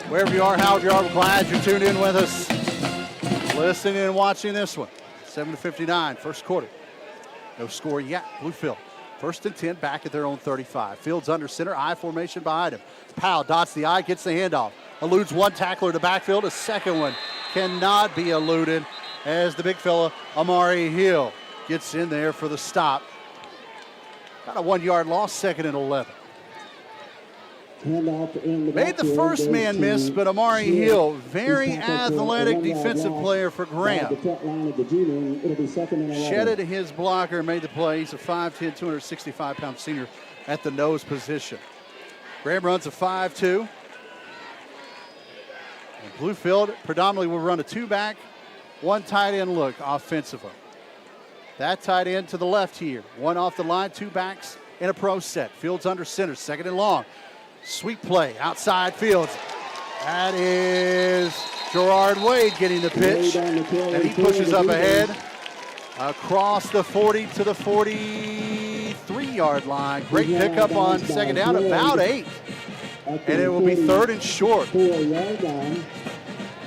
Wherever you are, however you are, we're glad you're tuned in with us. Listening and watching this one. 7:59, first quarter. No score yet. Bluefield. First and 10, back at their own 35. Fields under center, I formation behind him. Powell dots the I, gets the handoff. Eludes one tackler to backfield. A second one cannot be eluded as the big fella, Amari Hill, gets in there for the stop. Got a 1 yard loss, second and 11. Made the first man miss, but Amari Hill, very athletic defensive player for Graham. Shedded his blocker, made the play. He's a 5'10", 265-pound senior at the nose position. Graham runs a 5-2. And Bluefield predominantly will run a two-back, one tight end look offensively. That tight end to the left here. One off the line, two backs in a pro set. Fields under center, second and long. Sweep play, outside Fields. That is Gerard Wade getting the pitch. And he pushes up ahead across the 40 to the 43-yard line. Great pickup on second down, about 8. And it will be third and short.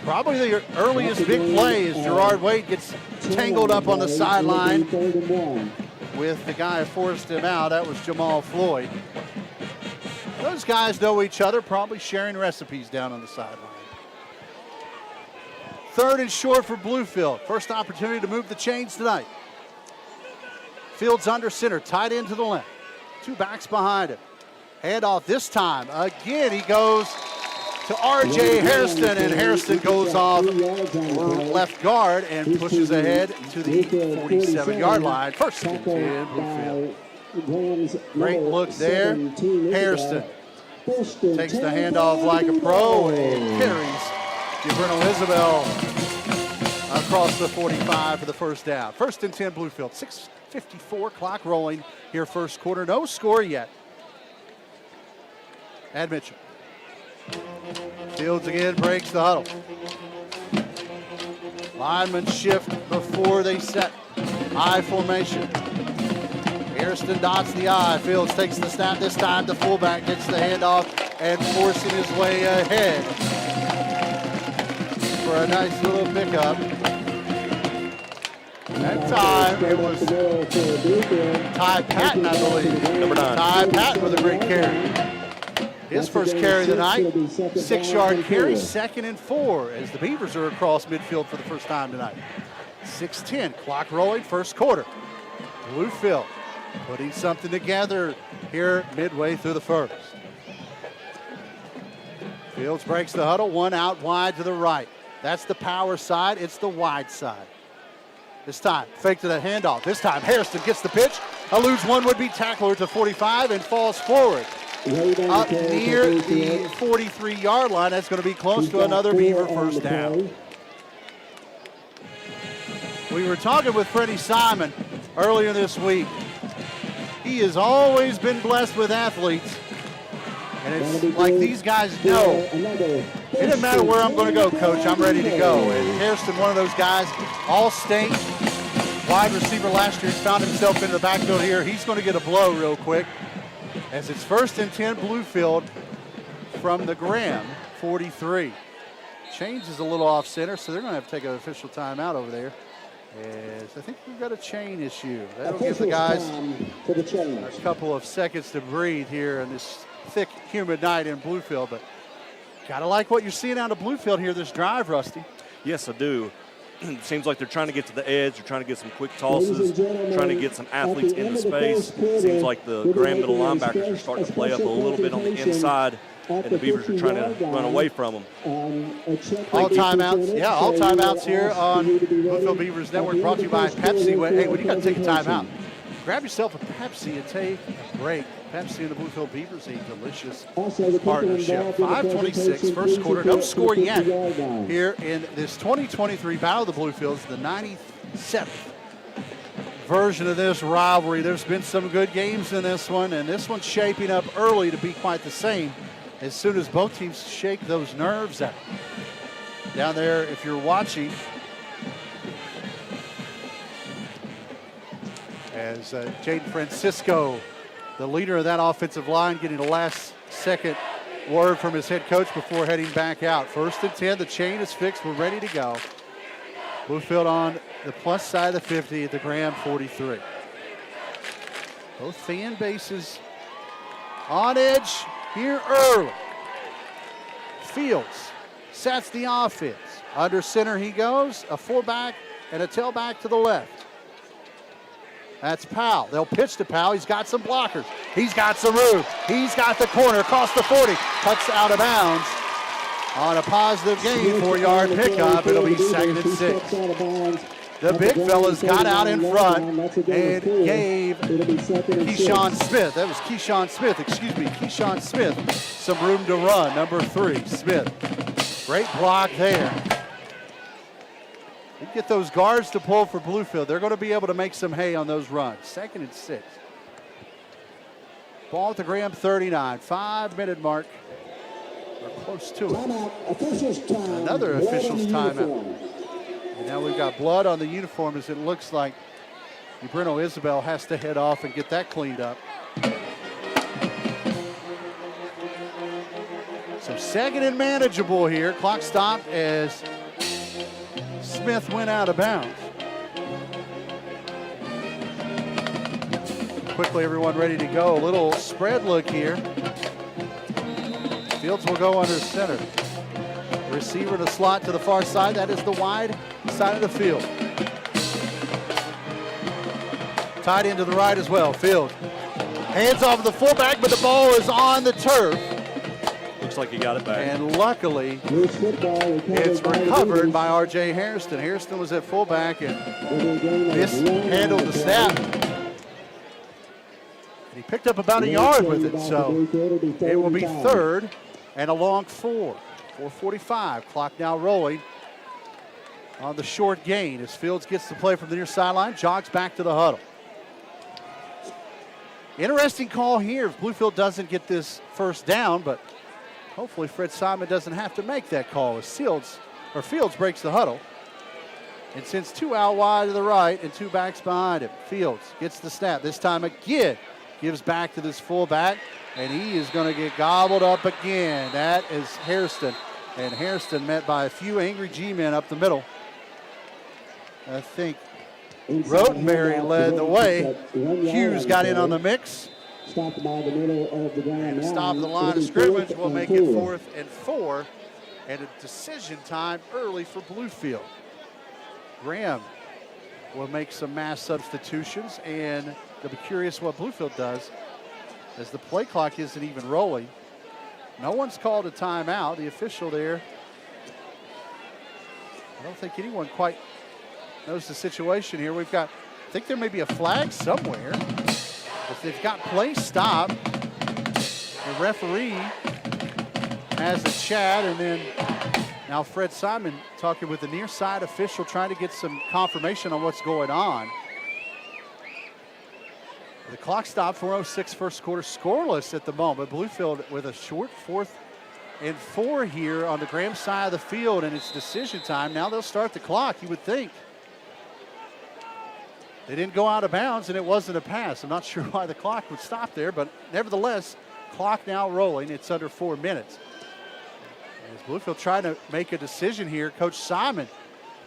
Probably the earliest big play as Gerard Wade gets tangled up on the sideline with the guy who forced him out. That was Jamal Floyd. Those guys know each other, probably sharing recipes down on the sideline. Third and short for Bluefield. First opportunity to move the chains tonight. Fields under center, tight end to the left. Two backs behind him. Handoff this time. Again, he goes to R.J. Hairston, and Hairston goes off left guard and pushes ahead to the 47-yard line. First and 10, Bluefield. Great look there. Hairston takes the handoff like a pro and carries Gibrino Isabel across the 45 for the first down. First and 10, Bluefield. 6:54, clock rolling here first quarter. No score yet. Ad Mitchell. Fields again breaks the huddle. Linemen shift before they set. I formation. We Hairston dots the I. Fields takes the snap this time. The fullback gets the handoff and forcing his way ahead for a nice little pickup. That time it was Ty Patton, I believe. Number 9. Ty Patton with a great carry. His first carry of the night, 6-yard carry, 2nd and 4 as the Beavers are across midfield for the first time tonight. 6:10, clock rolling, first quarter. Bluefield putting something together here midway through the first. Fields breaks the huddle, one out wide to the right. That's the power side, it's the wide side. This time, fake to the handoff. This time, Hairston gets the pitch, eludes one would-be tackler to 45 and falls forward. Up near the 43-yard line, that's going to be close to another Beaver first down. We were talking with Freddie Simon earlier this week. He has always been blessed with athletes. And it's like these guys know, it doesn't matter where I'm going to go, coach, I'm ready to go. And Hairston, one of those guys, all-state wide receiver last year, found himself in the backfield here. He's going to get a blow real quick as it's 1st and 10 Bluefield from the Graham 43. Change is a little off center, so they're going to have to take an official timeout over there. As I think we've got a chain issue. That'll give the guys a couple of seconds to breathe here in this thick, humid night in Bluefield. But gotta like what you're seeing out of Bluefield here this drive, Rusty. Yes, I do. It seems like they're trying to get to the edge. They're trying to get some quick tosses, trying to get some athletes into space. Seems like the Graham middle linebackers are starting to play up a little bit on the inside, and the Beavers are trying to run away from them. All timeouts. Yeah, all timeouts here on Bluefield Beavers Network, brought to you by Pepsi. Hey, when you got to take a timeout, grab yourself a Pepsi and take a break. Pepsi and the Bluefield Beavers, a delicious partnership. 5:26, first quarter, no score yet here in this 2023 Battle of the Bluefields, the 97th version of this rivalry. There's been some good games in this one, and this one's shaping up early to be quite the same as soon as both teams shake those nerves out. Down there, if you're watching, as Jaden Francisco, the leader of that offensive line, getting a last-second word from his head coach before heading back out. 1st and 10, the chain is fixed, we're ready to go. Bluefield on the plus side of the 50 at the Graham 43. Both fan bases on edge here early. Fields sets the offense. Under center he goes, a fullback and a tailback to the left. That's Powell. They'll pitch to Powell. He's got some blockers. He's got some room. He's got the corner across the 40. Cuts out of bounds on a positive gain, 4-yard pickup. It'll be 2nd and 6. The big fellas got out in front and gave Keyshawn Smith, Keyshawn Smith, some room to run. Number 3, Smith. Great block there. You get those guards to pull for Bluefield. They're going to be able to make some hay on those runs. 2nd and 6. Ball at the Graham 39. 5-minute mark. We're close to it. Another official's timeout. And now we've got blood on the uniform as it looks like Bruno Isabel has to head off and get that cleaned up. So 2nd and manageable here. Clock stopped as Smith went out of bounds. Quickly, everyone ready to go. A little spread look here. Fields will go under center. Receiver to slot to the far side. That is the wide side of the field. Tied into the right as well. Field hands off of the fullback, but the ball is on the turf. Looks like he got it back. And luckily, it's recovered by R.J. Hairston. Hairston was at fullback and mishandled the snap. And he picked up about a yard with it, so it will be 3rd and a long 4. 4:45, clock now rolling on the short gain as Fields gets the play from the near sideline, jogs back to the huddle. Interesting call here if Bluefield doesn't get this first down, but hopefully Fred Simon doesn't have to make that call as Fields breaks the huddle. and sends 2 out wide to the right and 2 backs behind him. Fields gets the snap. This time again, gives back to this fullback, and he is going to get gobbled up again. That is Hairston, and Hairston met by a few angry G-men up the middle. I think Rotenberry led the way. Hughes got in on the mix. Stopped by the middle of the ground. Stop the line of scrimmage. We'll make it 4th and 4, and a decision time early for Bluefield. Graham will make some mass substitutions, and they'll be curious what Bluefield does as the play clock isn't even rolling. No one's called a timeout. The official there, I don't think anyone quite knows the situation here. We've got, I think there may be a flag somewhere. If they've got play stop, the referee has a chat, and then now Fred Simon talking with the near side official, trying to get some confirmation on what's going on. The clock stopped, 4:06 first quarter, scoreless at the moment. Bluefield with a short 4th and 4 here on the Graham side of the field, and it's decision time. Now they'll start the clock, you would think. They didn't go out of bounds, and it wasn't a pass. I'm not sure why the clock would stop there, but nevertheless, clock now rolling. It's under 4 minutes. As Bluefield trying to make a decision here, Coach Simon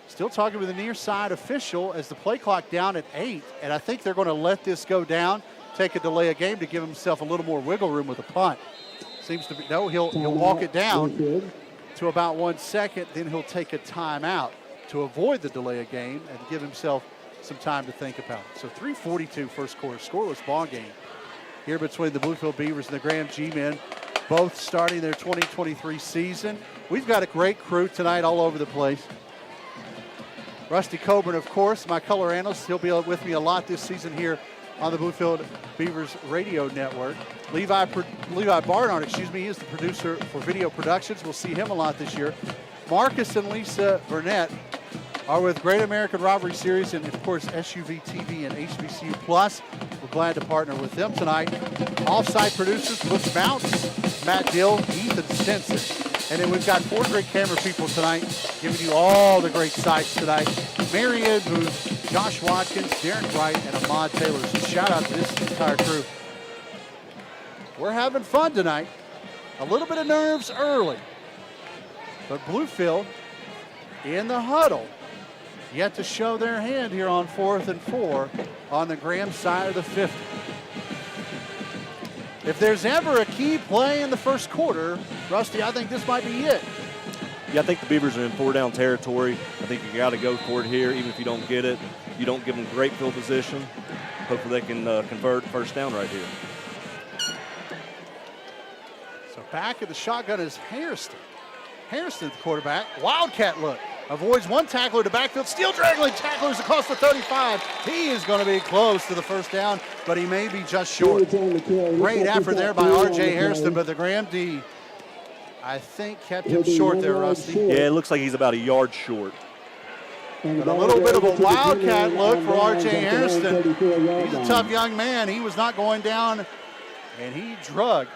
still talking with the near side official as the play clock down at 8, and I think they're going to let this go down, take a delay of game to give himself a little more wiggle room with a punt. Seems to be, no, he'll walk it down to about 1 second, then he'll take a timeout to avoid the delay of game and give himself some time to think about it. So 3:42 first quarter, scoreless ball game here between the Bluefield Beavers and the Graham G-men, both starting their 2023 season. We've got a great crew tonight all over the place. Rusty Coburn, of course, my color analyst. He'll be with me a lot this season here on the Bluefield Beavers radio network. Levi Barnard, he is the producer for video productions. We'll see him a lot this year. Marcus and Lisa Burnett are with Great American Rivalry Series and, of course, SUVtv and HBCU Plus. We're glad to partner with them tonight. Off-site producers, Bush Mounts, Matt Dill, Ethan Stinson. And then we've got 4 great camera people tonight, giving you all the great sights tonight. Marianne Booth, Josh Watkins, Derek Wright, and Ahmad Taylor. So shout out to this entire crew. We're having fun tonight. A little bit of nerves early. But Bluefield in the huddle, yet to show their hand here on 4th and 4 on the Graham side of the 50. If there's ever a key play in the first quarter, Rusty, I think this might be it. Yeah, I think the Beavers are in 4-down territory. I think you got to go for it here, even if you don't get it. You don't give them great field position. Hopefully they can convert first down right here. So back at the shotgun is Hairston. Hairston, the quarterback. Wildcat look. Avoids one tackler to backfield. Steel draggling tacklers across the 35. He is going to be close to the first down, but he may be just short. Great effort there by R.J. Hairston, but the Graham D, I think, kept him short there, Rusty. Yeah, it looks like he's about a yard short. But a little bit of a wildcat look for R.J. Hairston. He's a tough young man. He was not going down, and he drug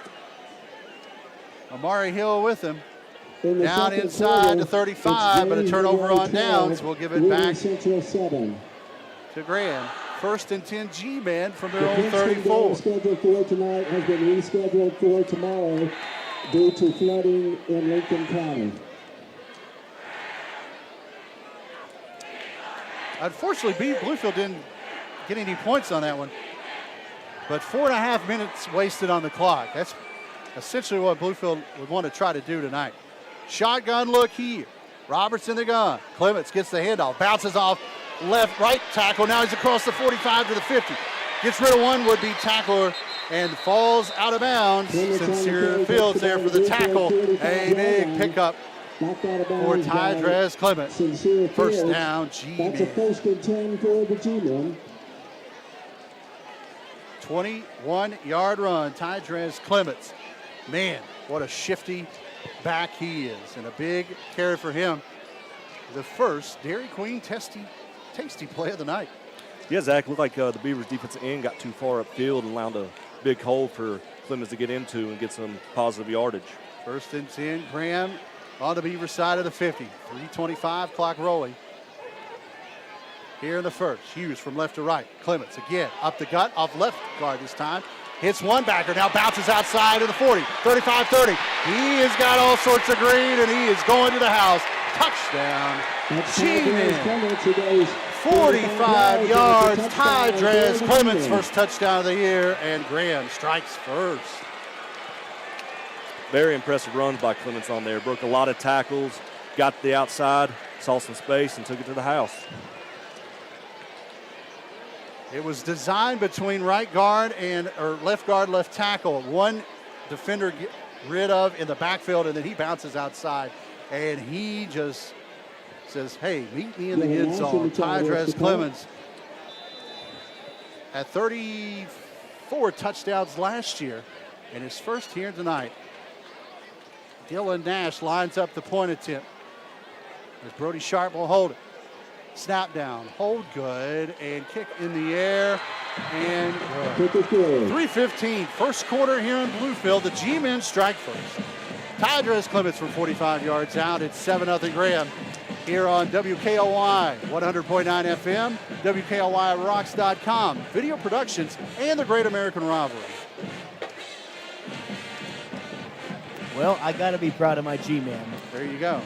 Amari Hill with him. Down inside to 35, but a turnover on downs. We'll give it back to Graham. 1st and 10 G-men from their own 34. Scheduled for tonight has been rescheduled for tomorrow due to flooding in Lincoln County. Unfortunately, Bluefield didn't get any points on that one. But 4.5 minutes wasted on the clock. That's essentially what Bluefield would want to try to do tonight. Shotgun look here. Roberts in the gun. Clements gets the handoff. Bounces off right tackle. Now he's across the 45 to the 50. Gets rid of one would-be tackler and falls out of bounds. Sincere Fields there for the tackle. A big pickup for Tydrez Clements. First down, G-men. That's a 1st and 10 for the G-men. 21-yard run, Tydrez Clements. Man, what a shifty back he is, and a big carry for him. The first Dairy Queen tasty play of the night. Yeah, Zach, looked like the Beavers defensive end got too far upfield and allowed a big hole for Clemens to get into and get some positive yardage. 1st and 10, Graham on the Beaver side of the 50. 3:25 clock rolling. here in the first. Hughes from left to right. Clements again up the gut, off left guard this time. Hits one backer, now bounces outside of the 40, 35-30. He has got all sorts of green, and he is going to the house. Touchdown, G-Man. 45 yards, Tydres Clements' first touchdown of the year, and Graham strikes first. Very impressive runs by Clements on there. Broke a lot of tackles, got to the outside, saw some space, and took it to the house. It was designed between right guard or left guard, left tackle. One defender get rid of in the backfield, and then he bounces outside, and he just says, hey, meet me in the end zone. Tydres Clements at 34 touchdowns last year, and his first here tonight. Dylan Nash lines up the point attempt. As Brody Sharp will hold it. Snap down, hold good, and kick in the air, and good. 3:15, first quarter here in Bluefield. The G-men strike first. Tydres Clements from 45 yards out. It's 7-0 Graham here on WKOY 100.9 FM, WKOYRocks.com, video productions, and the Great American Rivalry. Well, I got to be proud of my G-man. There you go.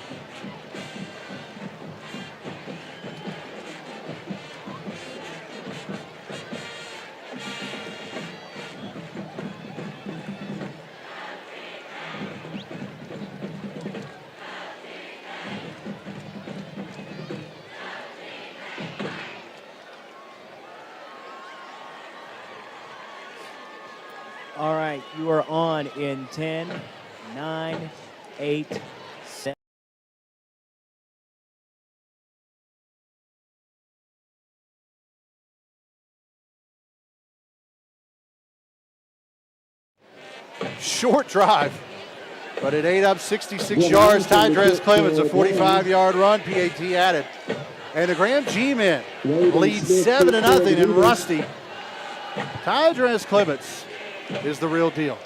All right, you are on in 10, 9, 8, 7. Short drive, but it ate up 66 yards. Tydres Clements, a 45-yard run, PAT added. And the Graham G-men lead 7-0 in Rusty. Tydres Clements is the real deal.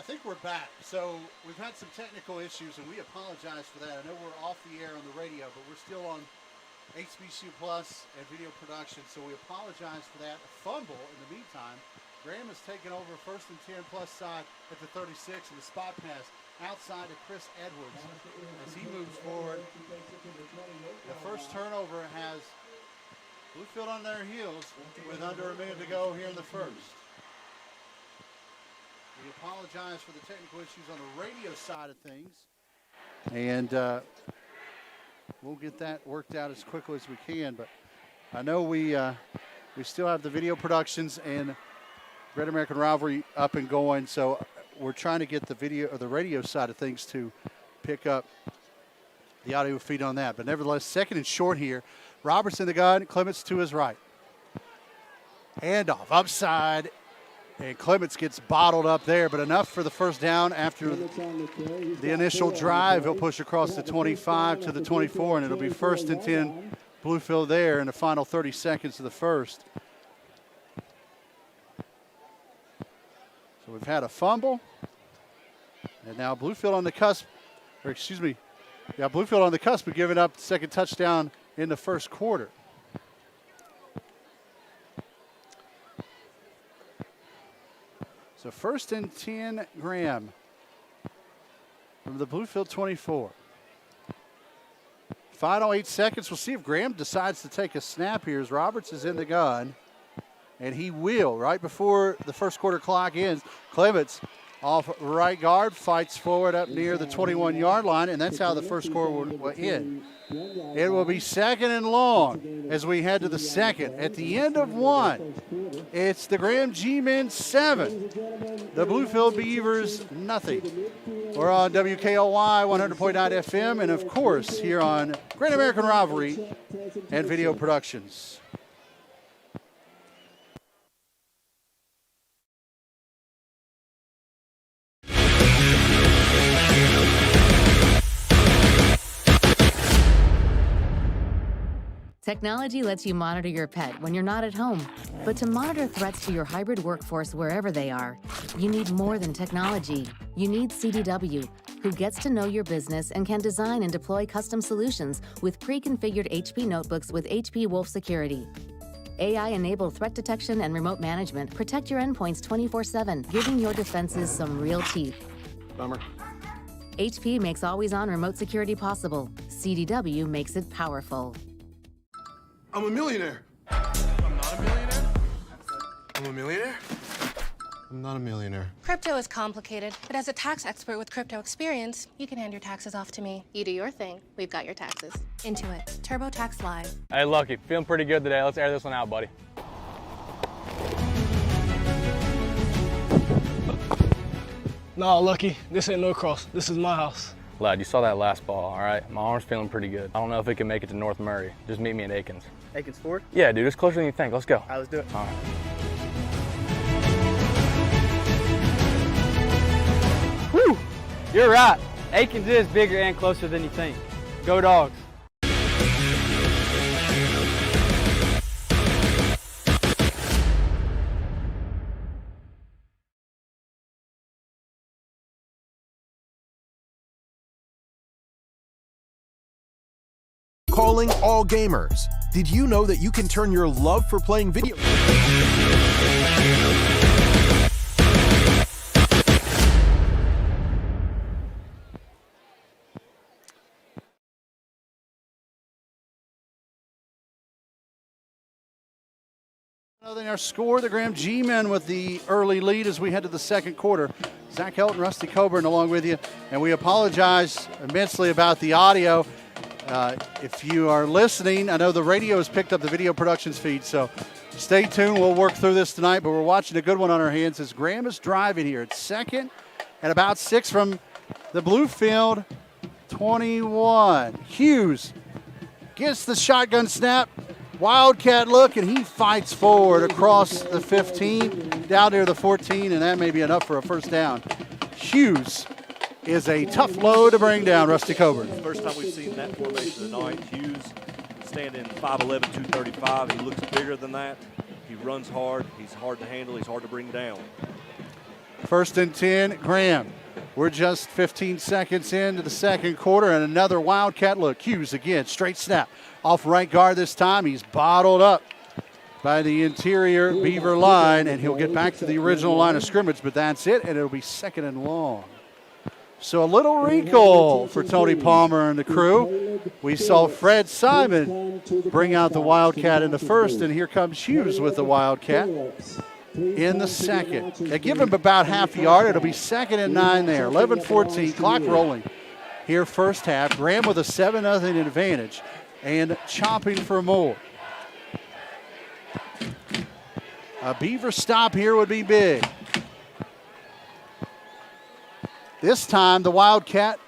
think we're back. So we've had some technical issues, and we apologize for that. I know we're off the air on the radio, but we're still on HBCU Plus and video production, so we apologize for that. A fumble in the meantime. Graham has taken over first and 10 plus side at the 36, and the spot pass outside to Chris Edwards as he moves forward. The first turnover has Bluefield on their heels with under a minute to go here in the first. We apologize for the technical issues on the radio side of things, and we'll get that worked out as quickly as we can. But I know we still have the video productions and Great American Rivalry up and going, so we're trying to get the video or the radio side of things to pick up the audio feed on that. But nevertheless, second and short here. Roberts in the gun, Clements to his right. Handoff upside, and Clements gets bottled up there, but enough for the first down after the initial drive. He'll push across the 25 to the 24, and it'll be first and 10 Bluefield there in the final 30 seconds of the first. So we've had a fumble, and now Bluefield on the cusp, or excuse me, Bluefield on the cusp of giving up the second touchdown in the first quarter. So first and 10, Graham from the Bluefield 24. Final 8 seconds. We'll see if Graham decides to take a snap here as Roberts is in the gun. And he will, right before the first quarter clock ends. Clements off right guard, fights forward up near the 21-yard line, and that's how the first quarter will end. It will be second and long as we head to the second. At the end of one, it's the Graham G-Men 7, the Bluefield Beavers nothing. We're on WKLY 100.9 FM, and of course here on Great American Rivalry and Video Productions. Technology lets you monitor your pet when you're not at home. But to monitor threats to your hybrid workforce wherever they are, you need more than technology. You need CDW, who gets to know your business and can design and deploy custom solutions with pre-configured HP notebooks with HP Wolf Security. AI-enabled threat detection and remote management protect your endpoints 24/7, giving your defenses some real teeth. Bummer. HP makes always-on remote security possible. CDW makes it powerful. I'm a millionaire. I'm not a millionaire? I'm a millionaire? I'm not a millionaire. Crypto is complicated, but as a tax expert with crypto experience, you can hand your taxes off to me. You do your thing, we've got your taxes. Intuit, TurboTax Live. Hey, Lucky, feeling pretty good today. Let's air this one out, buddy. Nah, Lucky, this ain't no cross. This is my house. Lad, you saw that last ball, all right? My arm's feeling pretty good. I don't know if it can make it to North Murray. Just meet me at Aikens. Aikens Ford? Yeah, dude, it's closer than you think. Let's go. All right, let's do it. All right. Whew! You're right. Aikens is bigger and closer than you think. Go Dogs. Calling all gamers. Did you know that you can turn your love for playing video Than our score, the Graham G-Men with the early lead as we head to the second quarter. Zach Helton, Rusty Coburn along with you, and we apologize immensely about the audio. If you are listening, I know the radio has picked up the video productions feed, so stay tuned. We'll work through this tonight, but we're watching a good one on our hands as Graham is driving here. It's second and about 6 from the Bluefield 21. Hughes gets the shotgun snap. Wildcat look, and he fights forward across the 15, down near the 14, and that may be enough for a first down. Hughes is a tough load to bring down, Rusty Coburn. First time we've seen that formation tonight. Hughes standing 5'11", 235. He looks bigger than that. He runs hard. He's hard to handle. He's hard to bring down. First and 10, Graham. We're just 15 seconds into the second quarter, and another Wildcat look. Hughes again, straight snap. Off right guard this time. He's bottled up by the interior Beaver line, and he'll get back to the original line of scrimmage, but that's it, and it'll be second and long. So a little wrinkle for Tony Palmer and the crew. We saw Fred Simon bring out the Wildcat in the first, and here comes Hughes with the Wildcat in the second. They give him about half a yard. It'll be second and 9 there. 11-14, clock rolling here first half. Graham with a 7-0 advantage and chopping for more. A Beaver stop here would be big. This time the Wildcat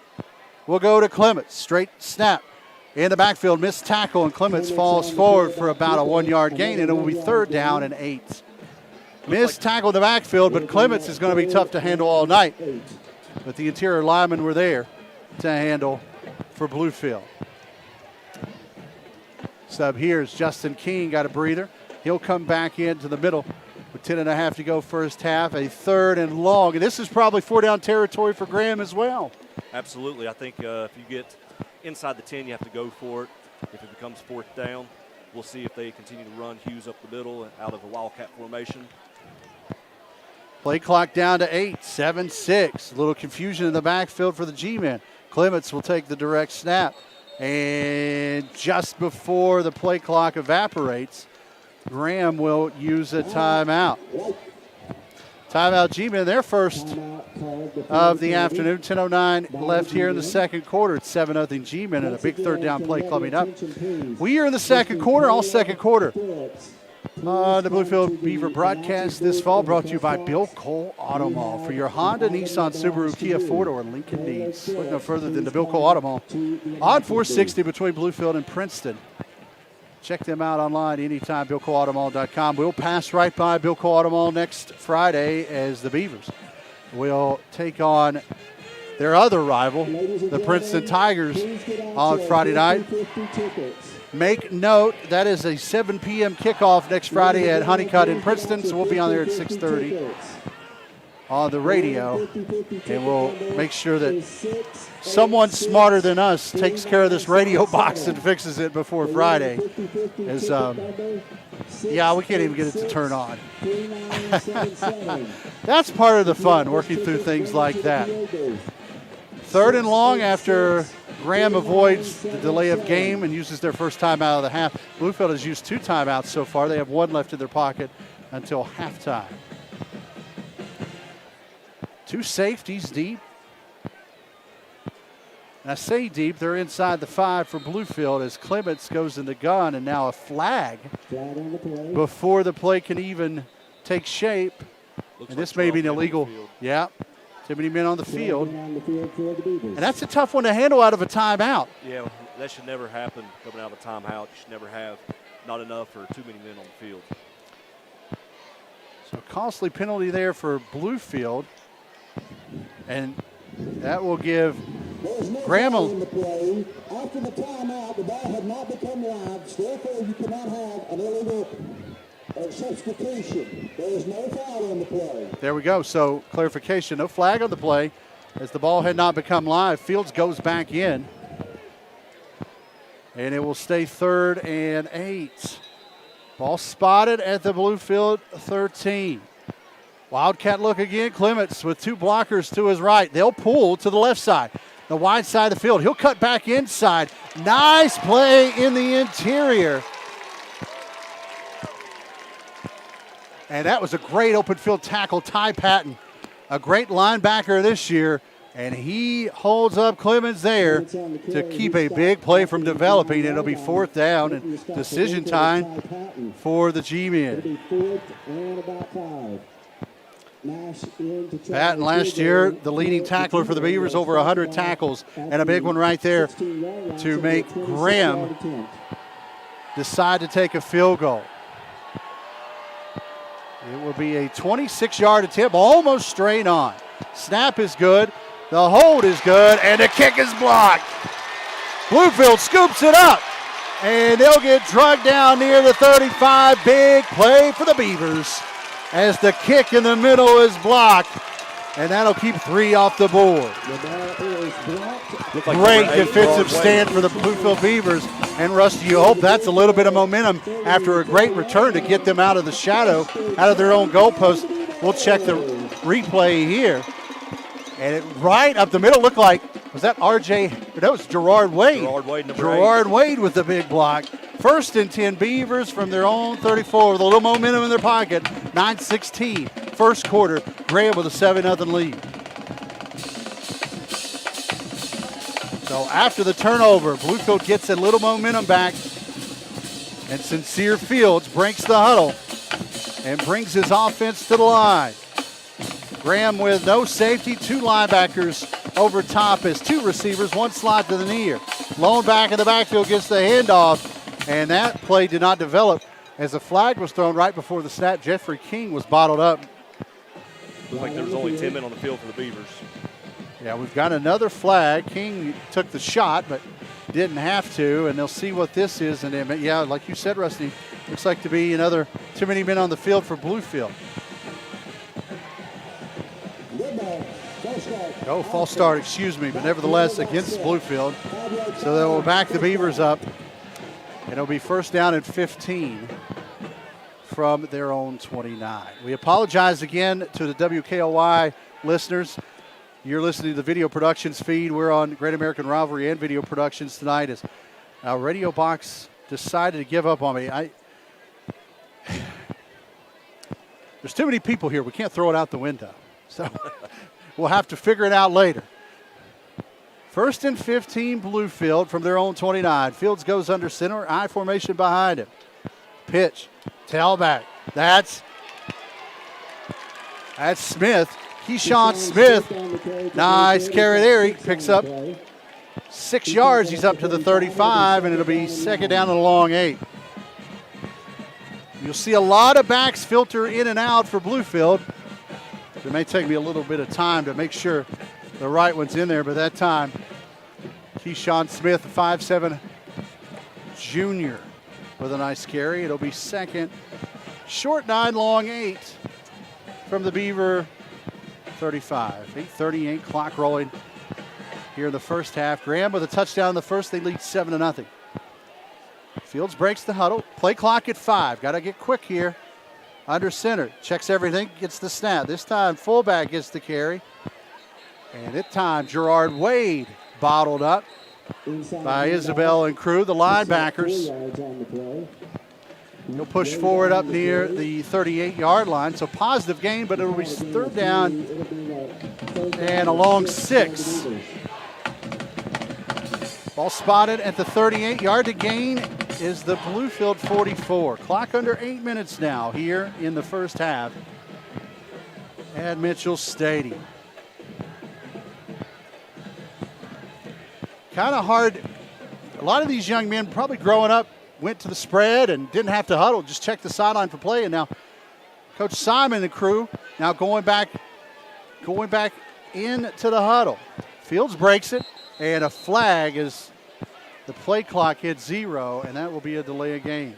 will go to Clements. Straight snap in the backfield. Missed tackle, and Clements falls forward for about a 1-yard gain, and it will be third down and 8. Missed tackle in the backfield, but Clements is going to be tough to handle all night. But the interior linemen were there to handle for Bluefield. Sub here is Justin King, got a breather. He'll come back into the middle with 10.5 to go first half, a third and long. And this is probably 4-down territory for Graham as well. Absolutely. I think if you get inside the 10, you have to go for it. If it becomes fourth down, we'll see if they continue to run Hughes up the middle out of a Wildcat formation. Play clock down to 8, 7-6. A little confusion in the backfield for the G-men. Clements will take the direct snap. And just before the play clock evaporates, Graham will use a timeout. Timeout G-men, their first of the afternoon. 10:09 left here in the second quarter. It's 7-0 G-men and a big third down play coming up. We are in the second quarter, all second quarter. The Bluefield Beaver broadcast this fall brought to you by Bill Cole Auto Mall. For your Honda, Nissan, Subaru, Kia, Ford, or Lincoln needs, look no further than the Bill Cole Auto Mall on 460 between Bluefield and Princeton. Check them out online anytime, BillColeAutomall.com. We'll pass right by Bill Cole Auto Mall next Friday as the Beavers will take on their other rival, the Princeton Tigers, on Friday night. Make note, that is a 7 p.m. kickoff next Friday at Honeycutt in Princeton, so we'll be on there at 6:30 on the radio, and we'll make sure that someone smarter than us takes care of this radio box and fixes it before Friday. As, yeah, we can't even get it to turn on. That's part of the fun, working through things like that. Third and long after Graham avoids the delay of game and uses their first timeout of the half. Bluefield has used 2 timeouts so far. They have 1 left in their pocket until halftime. 2 safeties deep. And I say deep, they're inside the 5 for Bluefield as Clements goes in the gun, and now a flag before the play can even take shape. And this may be an illegal. Yeah. Too many men on the field. And that's a tough one to handle out of a timeout. Yeah, that should never happen coming out of a timeout. You should never have not enough or too many men on the field. So costly penalty there for Bluefield. And that will give Graham After the timeout, the ball had not become live. Therefore, you cannot have an illegal substitution. There is no foul on the play. There we go. So clarification, no flag on the play as the ball had not become live. Fields goes back in. And it will stay 3rd and 8. Ball spotted at the Bluefield 13. Wildcat look again. Clements with 2 blockers to his right. They'll pull to the left side, the wide side of the field. He'll cut back inside. Nice play in the interior. And that was a great open field tackle. Ty Patton, a great linebacker this year, and he holds up Clements there to keep a big play from developing. It'll be 4th down and decision time for the G-men. Patton last year, the leading tackler for the Beavers, over 100 tackles, and a big one right there to make Graham decide to take a field goal. It will be a 26-yard attempt, almost straight on. Snap is good, the hold is good, and the kick is blocked. Bluefield scoops it up, and they'll get drugged down near the 35. Big play for the Beavers as the kick in the middle is blocked. and that'll keep 3 off the board. Great defensive stand for the Bluefield Beavers. And Rusty, you hope that's a little bit of momentum after a great return to get them out of the shadow, out of their own goalpost. We'll check the replay here. And it right up the middle looked like, was that RJ? That was Gerard Wade. Gerard Wade with the big block. 1st and 10 Beavers from their own 34 with a little momentum in their pocket. 9-16. First quarter, Graham with a 7-0 lead. So after the turnover, Bluefield gets a little momentum back. And Sincere Fields breaks the huddle and brings his offense to the line. Graham with no safety, 2 linebackers over top as 2 receivers, 1 slot to the near. Lone back in the backfield gets the handoff, and that play did not develop as a flag was thrown right before the snap. Jeffrey King was bottled up. Looked like there was only 10 men on the field for the Beavers. Yeah, we've got another flag. King took the shot, but didn't have to, and they'll see what this is. And then, yeah, like you said, Rusty, looks like to be another too many men on the field for Bluefield. Oh, false start, excuse me, but nevertheless against Bluefield. So they will back the Beavers up. And it'll be 1st down and 15 from their own 29. We apologize again to the WKOY listeners. You're listening to the video productions feed. We're on Great American Rivalry and video productions tonight as our radio box decided to give up on me. There's too many people here. We can't throw it out the window. So we'll have to figure it out later. 1st and 15 Bluefield from their own 29. Fields goes under center, I formation behind him. Pitch, tailback. That's Smith. Keyshawn Smith. Nice carry there. He picks up 6 yards. He's up to the 35, and it'll be 2nd down and a long 8. You'll see a lot of backs filter in and out for Bluefield. It may take me a little bit of time to make sure the right one's in there, but that time, Keyshawn Smith, 5'7" junior, with a nice carry. It'll be 2nd, short 9, long 8 from the Beaver 35. 8:38, clock rolling here in the first half. Graham with a touchdown in the first. They lead 7-0. Fields breaks the huddle. Play clock at 5. Got to get quick here. Under center, checks everything, gets the snap. This time, fullback gets the carry. And this time, Gerard Wade bottled up by Isabel and crew, the linebackers. He'll push forward up near the 38-yard line. So positive gain, but it'll be 3rd down and a long 6. Ball spotted at the 38-yard to gain is the Bluefield 44. Clock under 8 minutes now here in the first half at Mitchell Stadium. Kind of hard. A lot of these young men probably growing up went to the spread and didn't have to huddle, just check the sideline for play. And now Coach Simon and crew now going back into the huddle. Fields breaks it, and a flag is the play clock hits 0, and that will be a delay of game.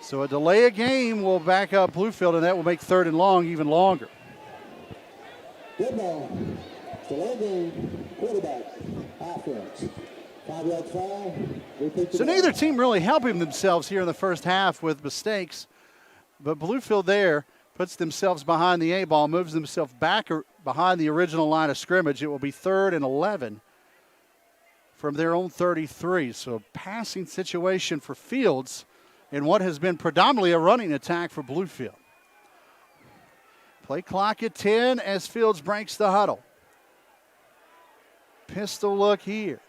So a delay of game will back up Bluefield, and that will make 3rd and long even longer. Good ball. Delay game, quarterback, offense. 5-yard foul. So neither team really helping themselves here in the first half with mistakes, but Bluefield there puts themselves behind the 8-ball, moves themselves back behind the original line of scrimmage. It will be 3rd and 11 from their own 33. So passing situation for Fields in what has been predominantly a running attack for Bluefield. Play clock at 10 as Fields breaks the huddle. Pistol look here.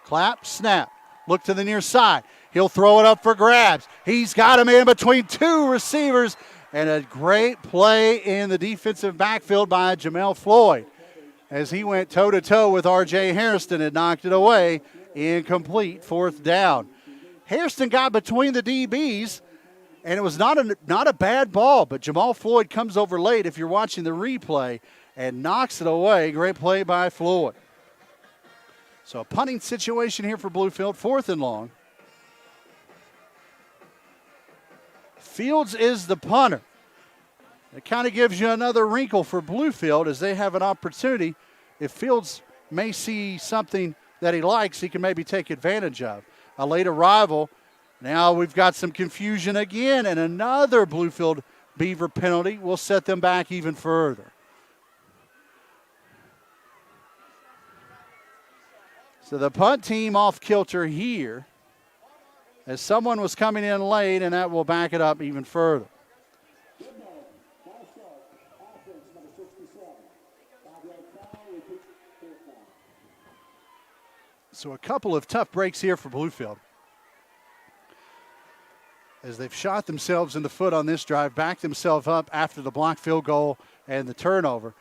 Clap, snap. Look to the near side. He'll throw it up for grabs. He's got him in between 2 receivers. And a great play in the defensive backfield by Jamel Floyd as he went toe-to-toe with R.J. Hairston and knocked it away. Incomplete, 4th down. Hairston got between the DBs, and it was not a bad ball, but Jamal Floyd comes over late if you're watching the replay and knocks it away. Great play by Floyd. So a punting situation here for Bluefield, 4th and long. Fields is the punter. It kind of gives you another wrinkle for Bluefield as they have an opportunity. If Fields may see something that he likes, he can maybe take advantage of. A late arrival. Now we've got some confusion again, and another Bluefield Beaver penalty will set them back even further. So the punt team off kilter here as someone was coming in late, and that will back it up even further. So a couple of tough breaks here for Bluefield, as they've shot themselves in the foot on this drive, backed themselves up after the blocked field goal and the turnover.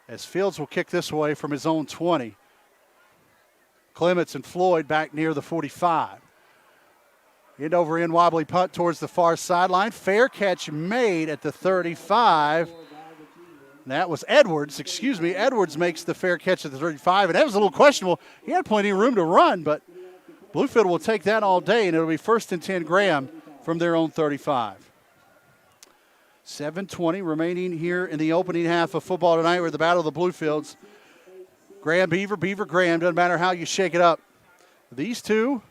As Fields will kick this away from his own 20. Clements and Floyd back near the 45. End over end wobbly punt towards the far sideline. Fair catch made at the 35. That was Edwards, Edwards makes the fair catch at the 35, and that was a little questionable. He had plenty of room to run, but Bluefield will take that all day, and it'll be 1st and 10 Graham from their own 35. 7:20 remaining here in the opening half of football tonight. We're at the Battle of the Bluefields. Graham Beaver, Beaver Graham, doesn't matter how you shake it up. These two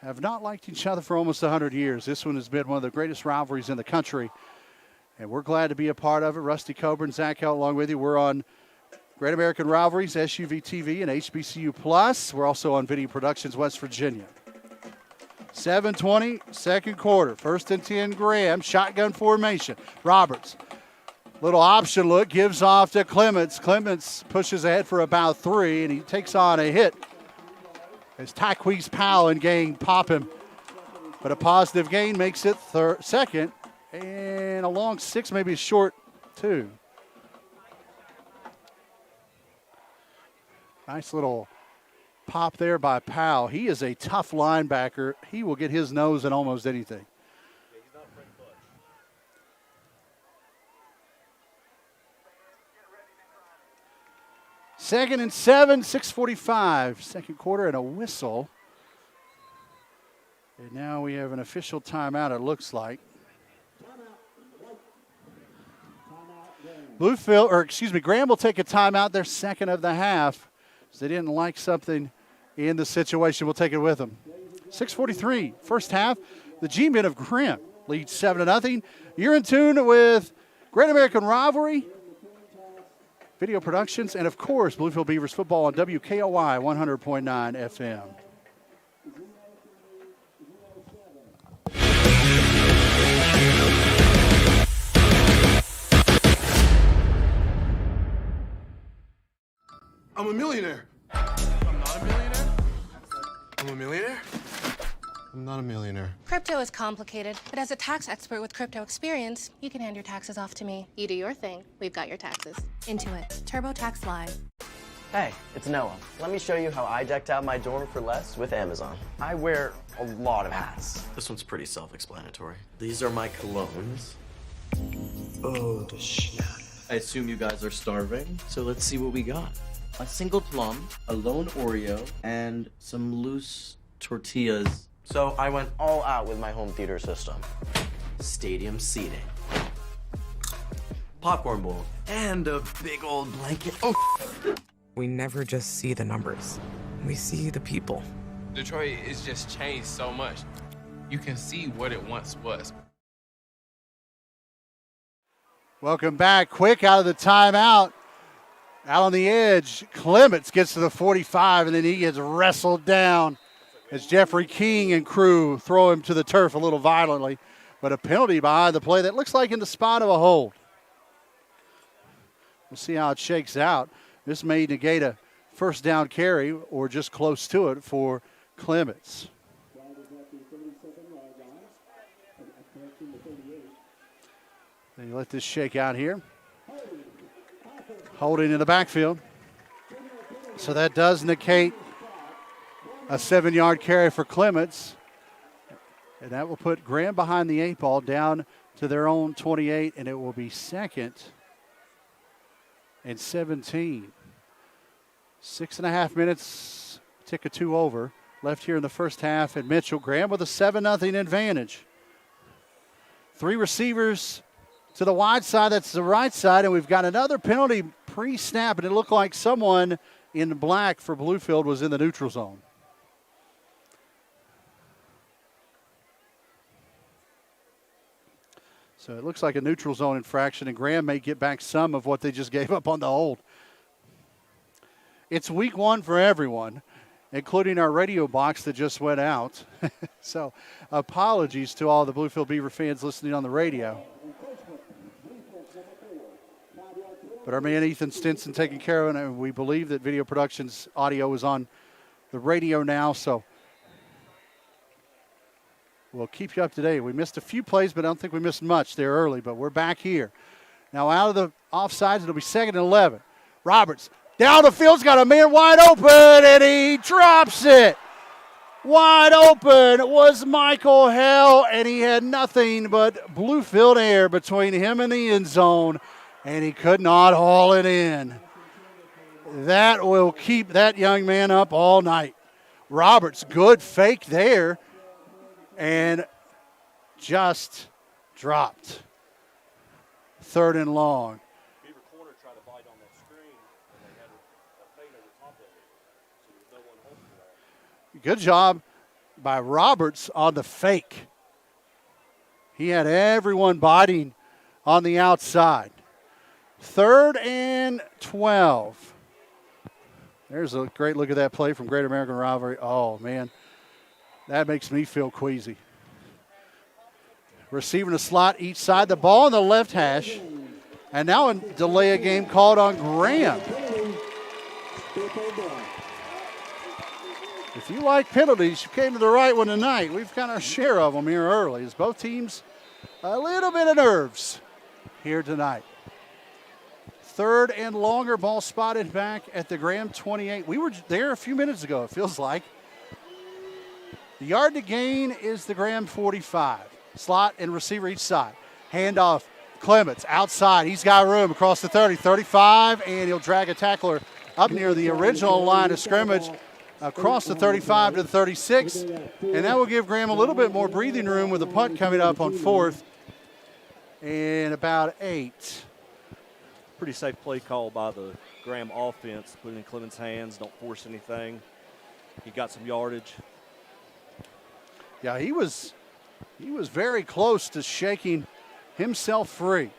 have not liked each other for almost 100 years. This one has been one of the greatest rivalries in the country, and we're glad to be a part of it. Rusty Coburn, Zach Hell along with you. We're on Great American Rivalries, SUVtv, and HBCU Plus. We're also on Video Productions, West Virginia. 7:20, second quarter. 1st and 10 Graham, shotgun formation. Roberts, little option look, gives off to Clements. Clements pushes ahead for about 3, and he takes on a hit as Tyquise Powell and gang pop him. But a positive gain makes it second, and a long 6, maybe a short 2. Nice little pop there by Powell. He is a tough linebacker. He will get his nose in almost anything. Second and 7, 6:45. Second quarter and a whistle. And now we have an official timeout, it looks like. Graham will take a timeout, their second of the half. So they didn't like something in the situation. We'll take it with them. 6:43, first half. The G-Men of Graham lead 7-0. You're in tune with Great American Rivalry, Video Productions, and of course, Bluefield Beavers football on WKOI 100.9 FM. I'm a millionaire. I'm not a millionaire. I'm a millionaire. I'm not a millionaire. Crypto is complicated, but as a tax expert with crypto experience, you can hand your taxes off to me. You do your thing, we've got your taxes. Intuit, TurboTax Live. Hey, it's Noah. Let me show you how I decked out my dorm for less with Amazon. I wear a lot of hats. This one's pretty self-explanatory. These are my colognes. Oh, the snap. I assume you guys are starving, so let's see what we got. A single plum, a lone Oreo, and some loose tortillas. So I went all out with my home theater system. Stadium seating. Popcorn bowl. And a big old blanket. Oh! We never just see the numbers. We see the people. Detroit has just changed so much. You can see what it once was. Welcome back. Quick out of the timeout. Out on the edge, Clements gets to the 45, and then he gets wrestled down as Jeffrey King and crew throw him to the turf a little violently. But a penalty behind the play that looks like in the spot of a hold. We'll see how it shakes out. This may negate a first down carry or just close to it for Clements. Then you let this shake out here. Holding in the backfield. So that does negate a 7-yard carry for Clements. And that will put Graham behind the 8 ball down to their own 28, and it will be 2nd and 17. 6.5 minutes, tick of 2 over left here in the first half, and Mitchell. Graham with a 7-0 advantage. 3 receivers to the wide side. That's the right side. And we've got another penalty pre-snap. And it looked like someone in black for Bluefield was in the neutral zone. So it looks like a neutral zone infraction, and Graham may get back some of what they just gave up on the hold. It's week 1 for everyone, including our radio box that just went out. So apologies to all the Bluefield Beaver fans listening on the radio. But our man Ethan Stinson taking care of it, and we believe that Video Productions audio is on the radio now, so we'll keep you up to date. We missed a few plays, but I don't think we missed much there early, but we're back here. Now out of the offsides, it'll be 2nd and 11. Roberts down the field's got a man wide open, and he drops it. Wide open was Michael Hell, and he had nothing but Bluefield air between him and the end zone, and he could not haul it in. That will keep that young man up all night. Roberts, good fake there, and just dropped. 3rd and long. Beaver corner tried to bite on that screen, and they had a fade over top of it, so there's no one holding that. Good job by Roberts on the fake. He had everyone biting on the outside. 3rd and 12. There's a great look at that play from Great American Rivalry. Oh, man. That makes me feel queasy. Receiving a slot each side. The ball on the left hash. And now a delay of game called on Graham. If you like penalties, you came to the right one tonight. We've got our share of them here early. As both teams a little bit of nerves here tonight. 3rd and longer, ball spotted back at the Graham 28. We were there a few minutes ago, it feels like. The yard to gain is the Graham 45. Slot and receiver each side. Handoff, Clements outside. He's got room across the 30, 35, and he'll drag a tackler up near the original line of scrimmage across the 35 to the 36. And that will give Graham a little bit more breathing room with a punt coming up on 4th and about 8. Pretty safe play call by the Graham offense, put it in Clemens' hands, don't force anything. He got some yardage. Yeah, he was very close to shaking himself free.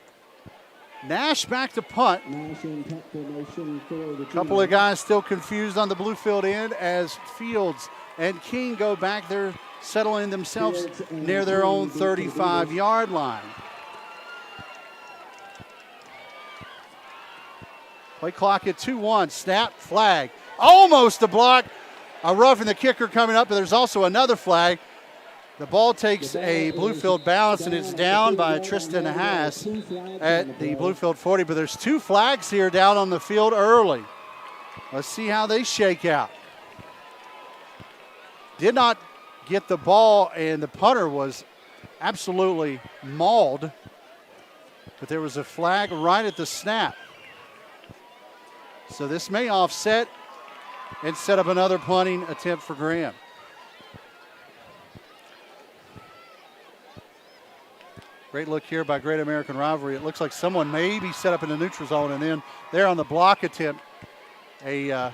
Nash back to punt. A couple of guys still confused on the Bluefield end as Fields and King go back. They're settling themselves near their own 35-yard line. Play clock at 2-1. Snap, flag. Almost a block. A roughing the kicker coming up, but there's also another flag. The ball takes a Bluefield bounce, and it's down by Tristan Haas at the Bluefield 40. But there's 2 flags here down on the field early. Let's see how they shake out. Did not get the ball, and the punter was absolutely mauled. But there was a flag right at the snap. So this may offset and set up another punting attempt for Graham. Great look here by Great American Rivalry. It looks like someone maybe set up in the neutral zone, and then there on the block attempt, a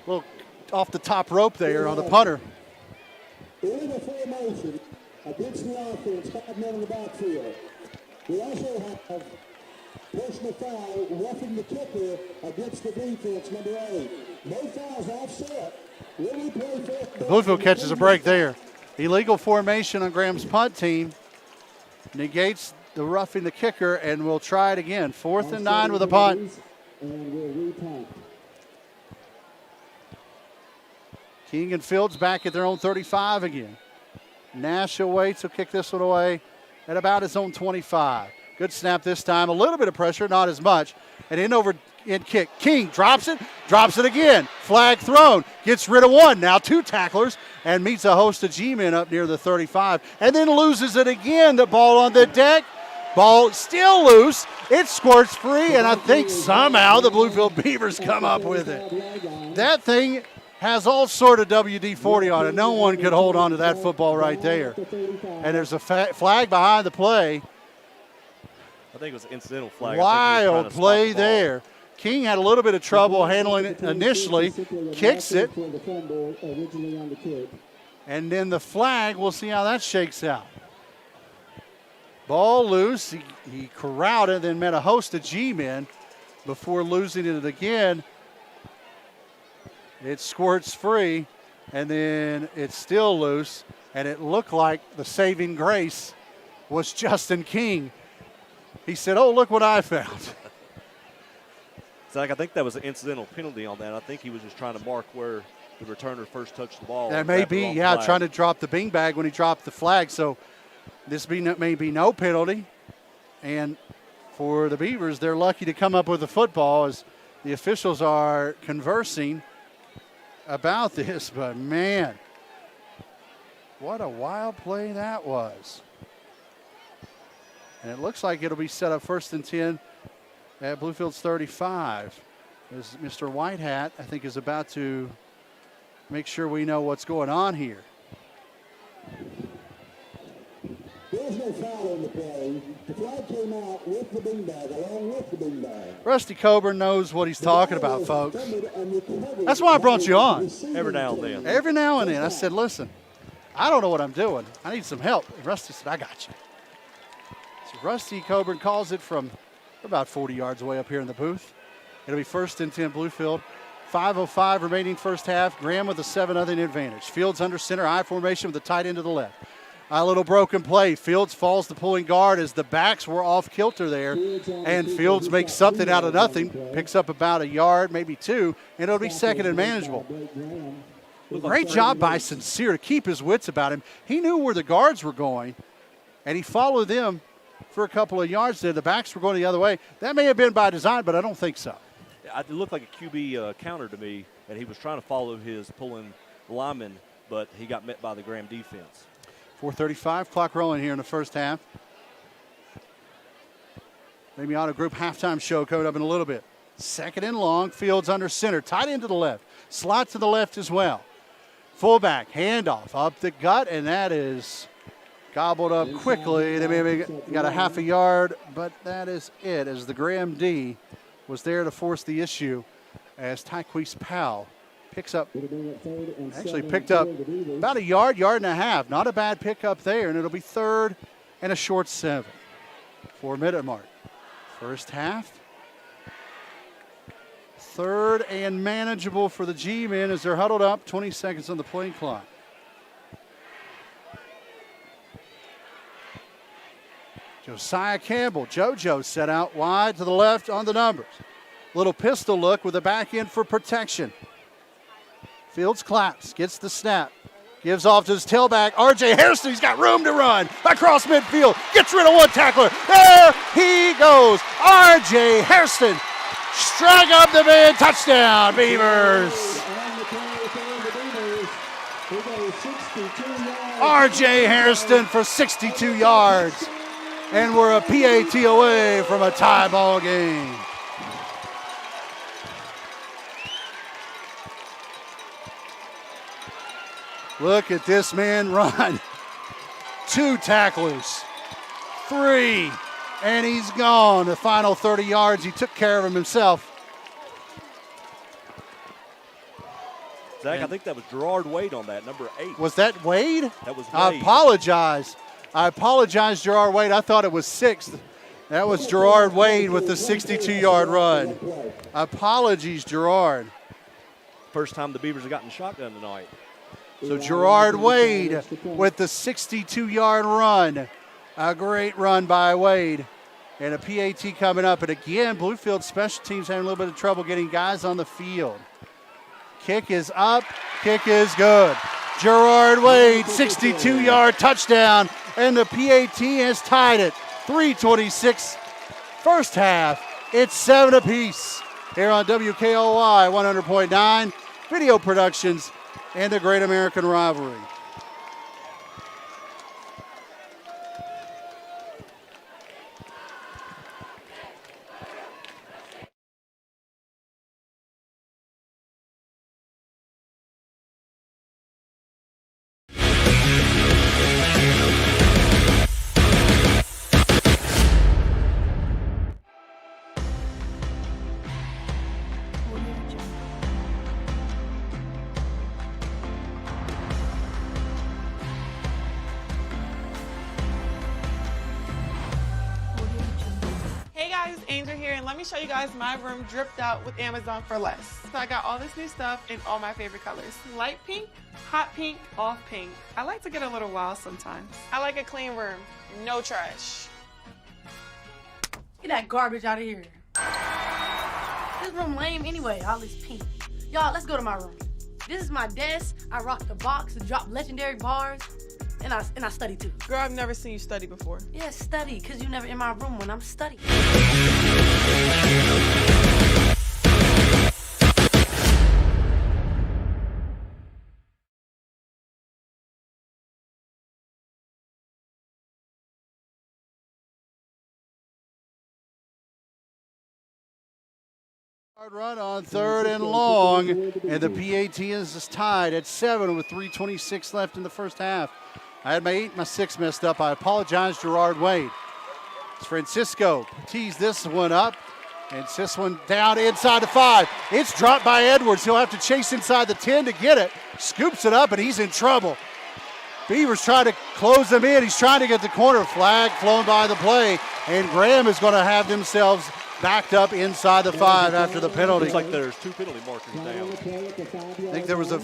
little off the top rope there on the punter. In the formation against the offense, 5 men in the backfield. We also have personal foul roughing the kicker against the defense, number 8. No fouls offset. The Bluefield catches a break there. Illegal formation on Graham's punt team. Negates the roughing the kicker, and we'll try it again. 4th and 9 with a punt. King and Fields back at their own 35 again. Nash awaits. He'll kick this one away at about his own 25. Good snap this time. A little bit of pressure, not as much. And in kick. King drops it again. Flag thrown. Gets rid of 1. Now 2 tacklers and meets a host of G-men up near the 35. And then loses it again. The ball on the deck. Ball still loose. It squirts free, and I think somehow the Bluefield Beavers come up with it. That thing has all sort of WD-40 on it. No one could hold on to that football right there. And there's a flag behind the play. I think it was an incidental flag. Wild play there. King had a little bit of trouble handling it initially, kicks it, and then the flag, we'll see how that shakes out. Ball loose, he corralled it, then met a host of G-men before losing it again. It squirts free, and then it's still loose, and it looked like the saving grace was Justin King. He said, "Oh, look what I found." Zach, I think that was an incidental penalty on that. I think he was just trying to mark where the returner first touched the ball. That may be, yeah, trying to drop the beanbag when he dropped the flag. So this may be no penalty. And for the Beavers, they're lucky to come up with the football as the officials are conversing about this. But, man, what a wild play that was. And it looks like it'll be set up 1st and 10 at Bluefield's 35. As Mr. Whitehat, I think, is about to make sure we know what's going on here. There's no foul on the play. The flag came out with the beanbag, along with the beanbag. Rusty Coburn knows what he's talking about, folks. That's why I brought you on. Every now and then. Every now and then. I said, listen, I don't know what I'm doing. I need some help. And Rusty said, I got you. So Rusty Coburn calls it from about 40 yards away up here in the booth. It'll be 1st and 10 Bluefield. 5:05 remaining first half. Graham with a 7-0 advantage. Fields under center, I formation with the tight end to the left. A little broken play. Fields falls the pulling guard as the backs were off kilter there. And Fields makes something out of nothing. Picks up about a yard, maybe 2, and it'll be 2nd and manageable. Great job by Sincere to keep his wits about him. He knew where the guards were going, and he followed them for a couple of yards there. The backs were going the other way. That may have been by design, but I don't think so. It looked like a QB counter to me, and he was trying to follow his pulling lineman, but he got met by the Graham defense. 4:35, clock rolling here in the first half. Maybe auto group halftime show coming up in a little bit. 2nd and long, Fields under center, tight end to the left, slot to the left as well. Fullback, handoff up the gut, and that is gobbled up quickly. They maybe got a half a yard, but that is it, as the Graham D was there to force the issue as Tyquise Powell picked up about a yard and a half. Not a bad pickup there, and it'll be 3rd and a short 7. 4-minute mark. First half. 3rd and manageable for the G-men as they're huddled up. 20 seconds on the playing clock. Josiah Campbell, JoJo set out wide to the left on the numbers. Little pistol look with a back end for protection. Fields claps, gets the snap, gives off to his tailback. R.J. Hairston, he's got room to run across midfield, gets rid of one tackler. There he goes. R.J. Hairston, strike up the man, touchdown, Beavers. R.J. Hairston for 62 yards. And we're a PAT away from a tie ball game. Look at this man run. 2 tacklers, 3, and he's gone. The final 30 yards, he took care of him himself. Zach, I think that was Gerard Wade on that, number 8. Was that Wade? That was Wade. I apologize, Gerard Wade. I thought it was 6th. That was Gerard Wade with the 62-yard run. Apologies, Gerard. First time the Beavers have gotten shotgun tonight. So Gerard Wade with the 62-yard run. A great run by Wade. And a PAT coming up. And again, Bluefield special teams having a little bit of trouble getting guys on the field. Kick is up. Kick is good. Gerard Wade, 62-yard touchdown. And the PAT has tied it. 3:26 first half. It's 7 apiece here on WKOY 100.9 Video Productions and the Great American Rivalry. guys, Angel here, and let me show you guys my room dripped out with Amazon for less. So I got all this new stuff in all my favorite colors. Light pink, hot pink, off pink. I like to get a little wild sometimes. I like a clean room, no trash. Get that garbage out of here. This room lame anyway, all this pink. Y'all, let's go to my room. This is my desk. I rock the box and drop legendary bars. And I study too. Girl, I've never seen you study before. Yeah, study, because you never in my room when I'm studying. Hard run on 3rd and long, and the PAT is tied at 7 with 3:26 left in the first half. I had my 8 and my 6 messed up. I apologize, Gerard Wade. It's Francisco tees this one up, and this one down inside the 5. It's dropped by Edwards. He'll have to chase inside the 10 to get it. Scoops it up, and he's in trouble. Beavers trying to close them in. He's trying to get the corner. Flag flown by the play, and Graham is going to have themselves backed up inside the 5 after the penalty. Looks like there's 2 penalty markers down. I think there was a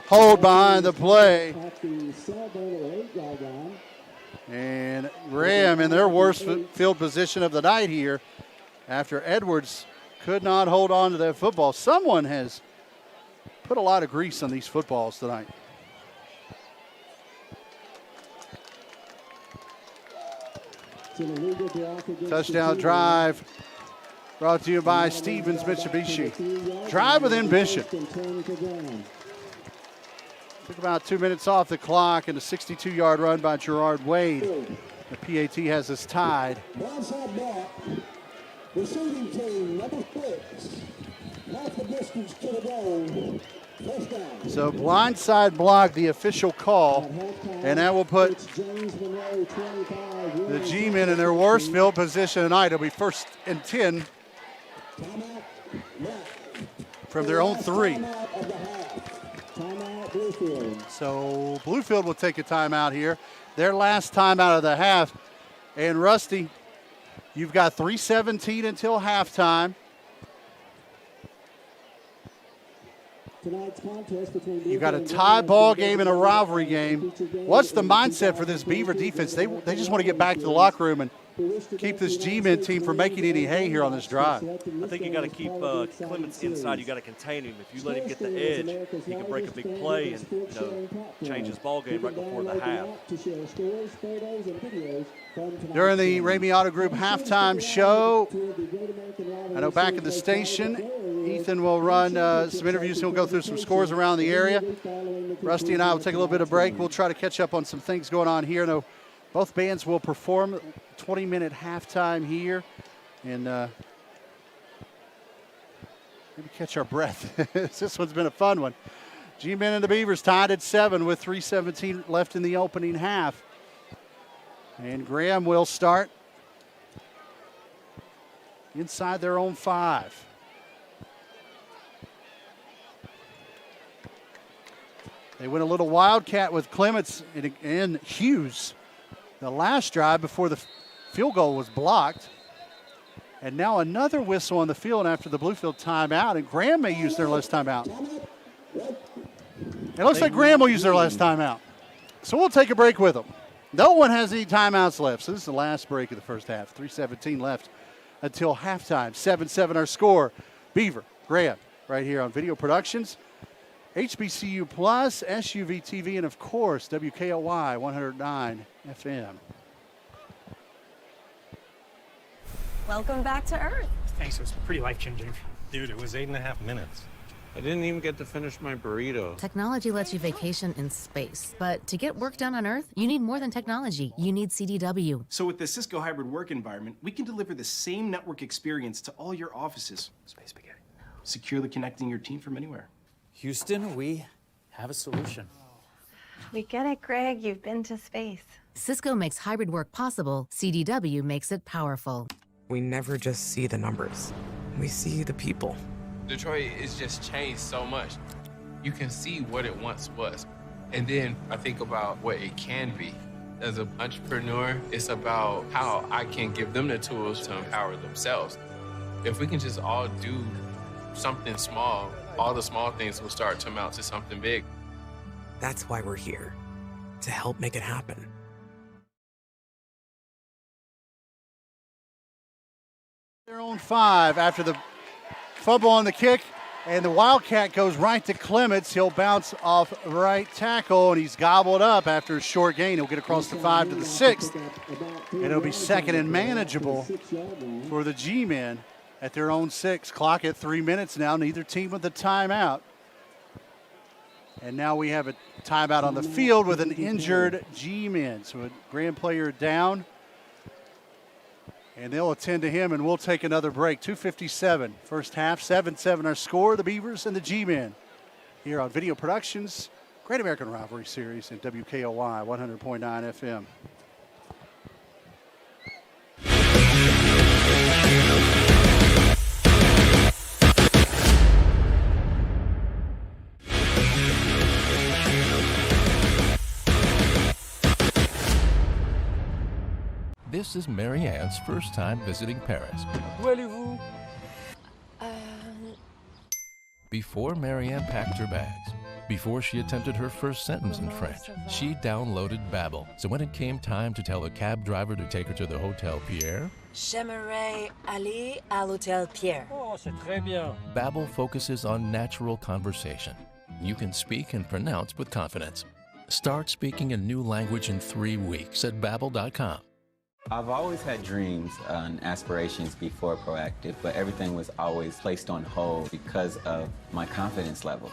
hold behind the play. And Graham in their worst field position of the night here after Edwards could not hold on to that football. Someone has put a lot of grease on these footballs tonight. Touchdown drive brought to you by Stevens Mitsubishi. Drive with ambition. Took about 2 minutes off the clock and a 62-yard run by Gerard Wade. The PAT has us tied. Receiving team, number 6. Half the distance to the goal. First down. So blindside block, the official call, and that will put the G-men in their worst field position tonight. It'll be 1st and 10 from their own 3. So Bluefield will take a timeout here. Their last timeout of the half. And Rusty, you've got 3:17 until halftime. You've got a tie ball game and a rivalry game. What's the mindset for this Beaver defense? They just want to get back to the locker room and keep this G-men team from making any hay here on this drive. I think you got to keep Clements inside. You got to contain him. If you let him get the edge, he can break a big play and change his ball game right before the half. During the Ramey Auto Group halftime show, I know back at the station, Ethan will run some interviews. He'll go through some scores around the area. Rusty and I will take a little bit of break. We'll try to catch up on some things going on here. No, both bands will perform 20-minute halftime here. And maybe catch our breath. This one's been a fun one. G-men and the Beavers tied at 7 with 3:17 left in the opening half. And Graham will start inside their own 5. They went a little wildcat with Clements and Hughes the last drive before the field goal was blocked. And now another whistle on the field after the Bluefield timeout, and Graham may use their last timeout. It looks like Graham will use their last timeout. So we'll take a break with them. No one has any timeouts left, so this is the last break of the first half. 3:17 left until halftime. 7-7 our score. Beaver, Graham, right here on Video Productions. HBCU Plus, SUVtv, and of course, WKLY 109 FM. Welcome back to Earth. Thanks, it was pretty life-changing. Dude, it was 8.5 minutes. I didn't even get to finish my burrito. Technology lets you vacation in space, but to get work done on Earth, you need more than technology. You need CDW. So with the Cisco hybrid work environment, we can deliver the same network experience to all your offices. Space spaghetti. Securely connecting your team from anywhere. Houston, we have a solution. We get it, Greg. You've been to space. Cisco makes hybrid work possible. CDW makes it powerful. We never just see the numbers. We see the people. Detroit has just changed so much. You can see what it once was. And then I think about what it can be. As an entrepreneur, it's about how I can give them the tools to empower themselves. If we can just all do something small, all the small things will start to amount to something big. That's why we're here, to help make it happen. Their own 5 after the fumble on the kick, and the Wildcat goes right to Clements. He'll bounce off right tackle, and he's gobbled up after a short gain. He'll get across the 5 to the 6, and it'll be second and manageable for the G-men at their own 6. Clock at 3 minutes now, neither team with a timeout. And now we have a timeout on the field with an injured G-men. So a grand player down, and they'll attend to him, and we'll take another break. 2:57 first half, 7-7 our score, the Beavers and the G-men here on Video Productions, Great American Rivalry Series and WKOY 100.9 FM. This is Mary Ann's first time visiting Paris. Où allez-vous? Before Mary Ann packed her bags, before she attempted her first sentence in French, she downloaded Babbel. So when it came time to tell a cab driver to take her to the Hotel Pierre, J'aimerais aller à l'Hôtel Pierre. Oh, c'est très bien. Babbel focuses on natural conversation. You can speak and pronounce with confidence. Start speaking a new language in 3 weeks at Babbel.com. I've always had dreams and aspirations before Proactive, but everything was always placed on hold because of my confidence level.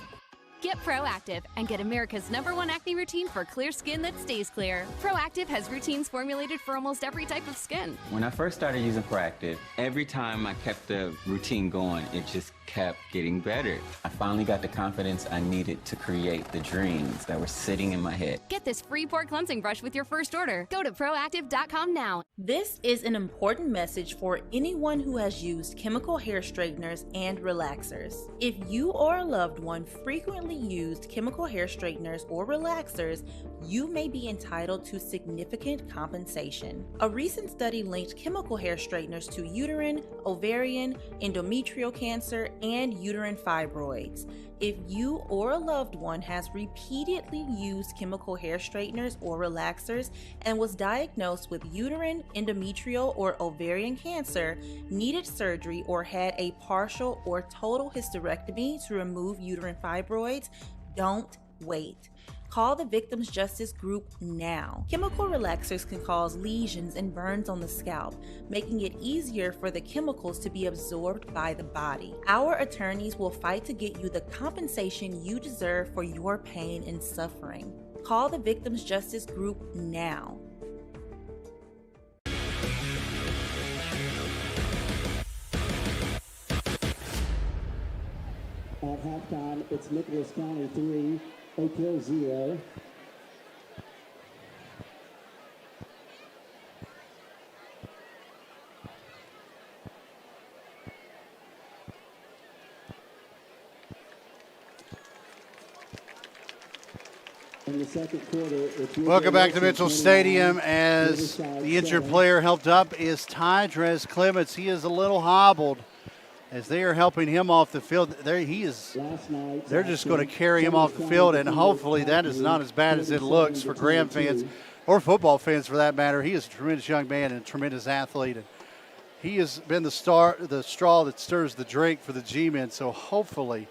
Get Proactive and get America's #1 acne routine for clear skin that stays clear. Proactive has routines formulated for almost every type of skin. When I first started using Proactive, every time I kept the routine going, it just kept getting better. I finally got the confidence I needed to create the dreams that were sitting in my head. Get this free pore cleansing brush with your first order. Go to proactive.com now. This is an important message for anyone who has used chemical hair straighteners and relaxers. If you or a loved one frequently used chemical hair straighteners or relaxers, you may be entitled to significant compensation. A recent study linked chemical hair straighteners to uterine, ovarian, endometrial cancer, and uterine fibroids. If you or a loved one has repeatedly used chemical hair straighteners or relaxers and was diagnosed with uterine, endometrial, or ovarian cancer, needed surgery, or had a partial or total hysterectomy to remove uterine fibroids, don't wait. Call the Victims Justice Group now. Chemical relaxers can cause lesions and burns on the scalp, making it easier for the chemicals to be absorbed by the body. Our attorneys will fight to get you the compensation you deserve for your pain and suffering. Call the Victims Justice Group now. At halftime, it's Nicholas County 3, Oak Hill 0. In the second quarter, welcome back to Mitchell Stadium. As the injured player helped up is Tydrez Clements. He is a little hobbled as they are helping him off the field. They're just going to carry him off the field, and hopefully that is not as bad as it looks for Graham fans or football fans for that matter. He is a tremendous young man and a tremendous athlete, and he has been the straw that stirs the drink for the G-men. So hopefully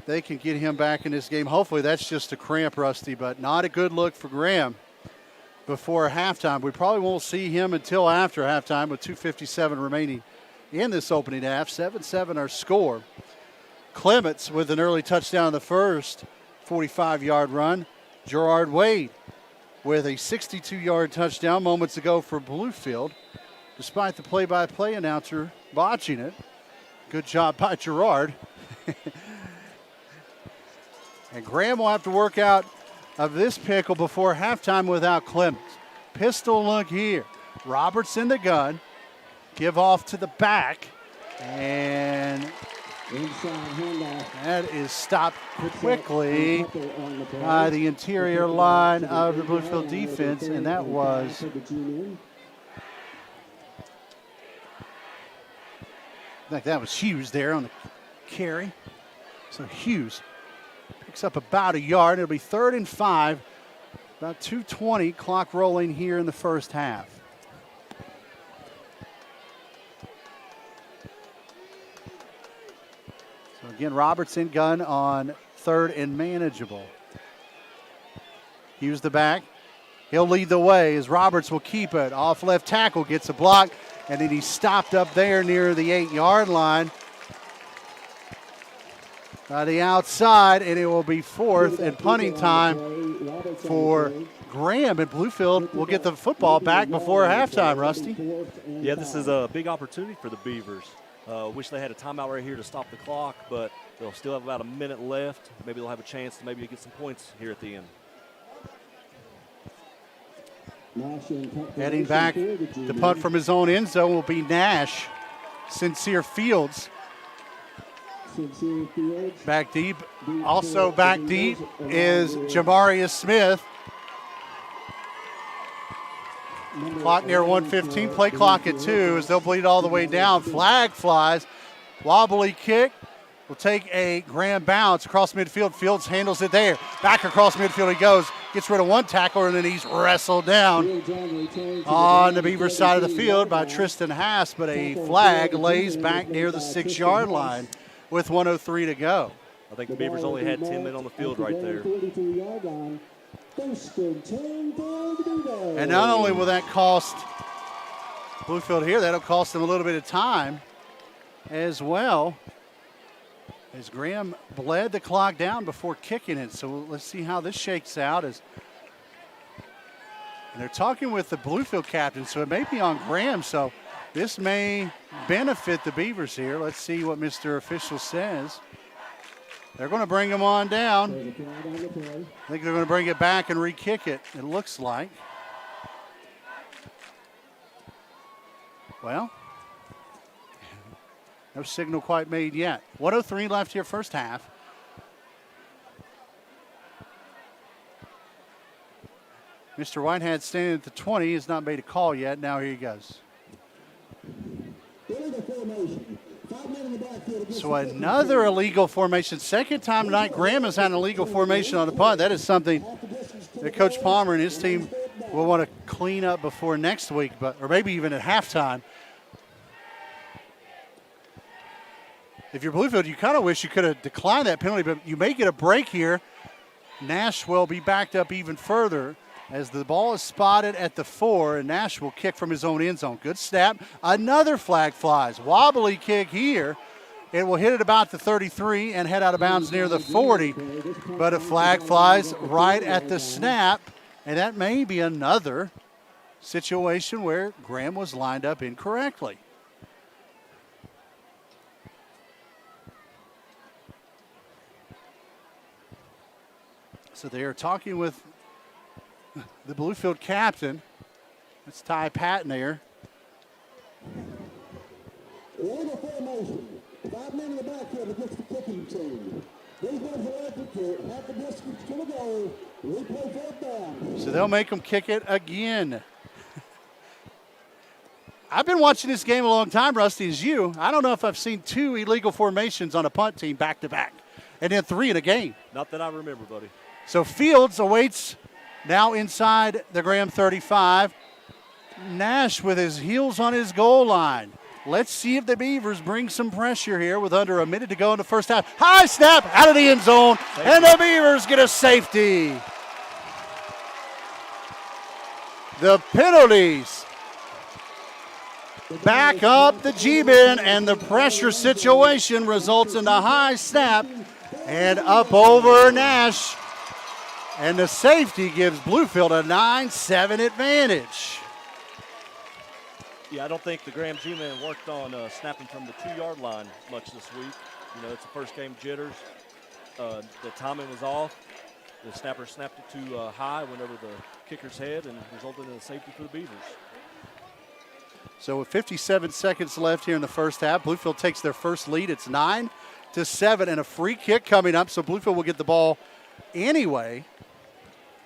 they can get him back in this game. Hopefully that's just a cramp, Rusty, but not a good look for Graham before halftime. We probably won't see him until after halftime with 2:57 remaining in this opening half. 7-7 our score. Clements with an early touchdown in the first, 45-yard run. Gerard Wade with a 62-yard touchdown moments ago for Bluefield, despite the play-by-play announcer botching it. Good job by Gerard. And Graham will have to work out of this pickle before halftime without Clements. Pistol look here. Roberts in the gun. Give off to the back. And That is stopped quickly by the interior line of the Bluefield defense, and that was Hughes there on the carry. So Hughes picks up about a yard. It'll be 3rd and 5. About 2:20 clock rolling here in the first half. So again, Robertson gun on 3rd and manageable. Hughes the back. He'll lead the way as Roberts will keep it. Off left tackle, gets a block, and then he's stopped up there near the 8-yard line. By the outside, and it will be 4th and punting time for Graham, and Bluefield will get the football back before halftime, Rusty. Yeah, this is a big opportunity for the Beavers. Wish they had a timeout right here to stop the clock, but they'll still have about a minute left. Maybe they'll have a chance to maybe get some points here at the end. Heading back, the punt from his own end zone will be Nash. Sincere Fields. Back deep. Also back deep is Jamarius Smith. Clock near 1:15. Play clock at 2 as they'll bleed all the way down. Flag flies. Wobbly kick. Will take a Graham bounce across midfield. Fields handles it there. Back across midfield he goes. Gets rid of one tackler, and then he's wrestled down on the Beavers side of the field by Tristan Haas, but a flag lays back near the 6-yard line with 1:03 to go. I think the Beavers only had 10 men on the field right there. And not only will that cost Bluefield here, that'll cost them a little bit of time as well, as Graham bled the clock down before kicking it. So let's see how this shakes out. And they're talking with the Bluefield captain, so it may be on Graham. So this may benefit the Beavers here. Let's see what Mr. Official says. They're going to bring him on down. I think they're going to bring it back and re-kick it, it looks like. Well, no signal quite made yet. 1:03 left here, first half. Mr. Whitehead standing at the 20 has not made a call yet. Now here he goes. So another illegal formation. Second time tonight, Graham has had an illegal formation on the punt. That is something that Coach Palmer and his team will want to clean up before next week, or maybe even at halftime. If you're Bluefield, you kind of wish you could have declined that penalty, but you may get a break here. Nash will be backed up even further as the ball is spotted at the 4, and Nash will kick from his own end zone. Good snap. Another flag flies. Wobbly kick here. It will hit at about the 33 and head out of bounds near the 40, but a flag flies right at the snap, and that may be another situation where Graham was lined up incorrectly. So they are talking with the Bluefield captain. That's Ty Patton there. 5 men in the backfield against the kicking team. These guys are elected to half the distance to the goal. Replay fourth down. So they'll make them kick it again. I've been watching this game a long time, Rusty, as you. I don't know if I've seen 2 illegal formations on a punt team back to back, and then 3 in a game. Not that I remember, buddy. So Fields awaits now inside the Graham 35. Nash with his heels on his goal line. Let's see if the Beavers bring some pressure here with under a minute to go in the first half. High snap out of the end zone, and the Beavers get a safety. The penalties back up the G-bin, and the pressure situation results in the high snap and up over Nash. And the safety gives Bluefield a 9-7 advantage. Yeah, I don't think the Graham G-men worked on snapping from the 2-yard line much this week. You know, it's the first game jitters. The timing was off. The snapper snapped it too high, went over the kicker's head, and resulted in a safety for the Beavers. So with 57 seconds left here in the first half, Bluefield takes their first lead. It's 9-7 8-7, and a free kick coming up, so Bluefield will get the ball anyway.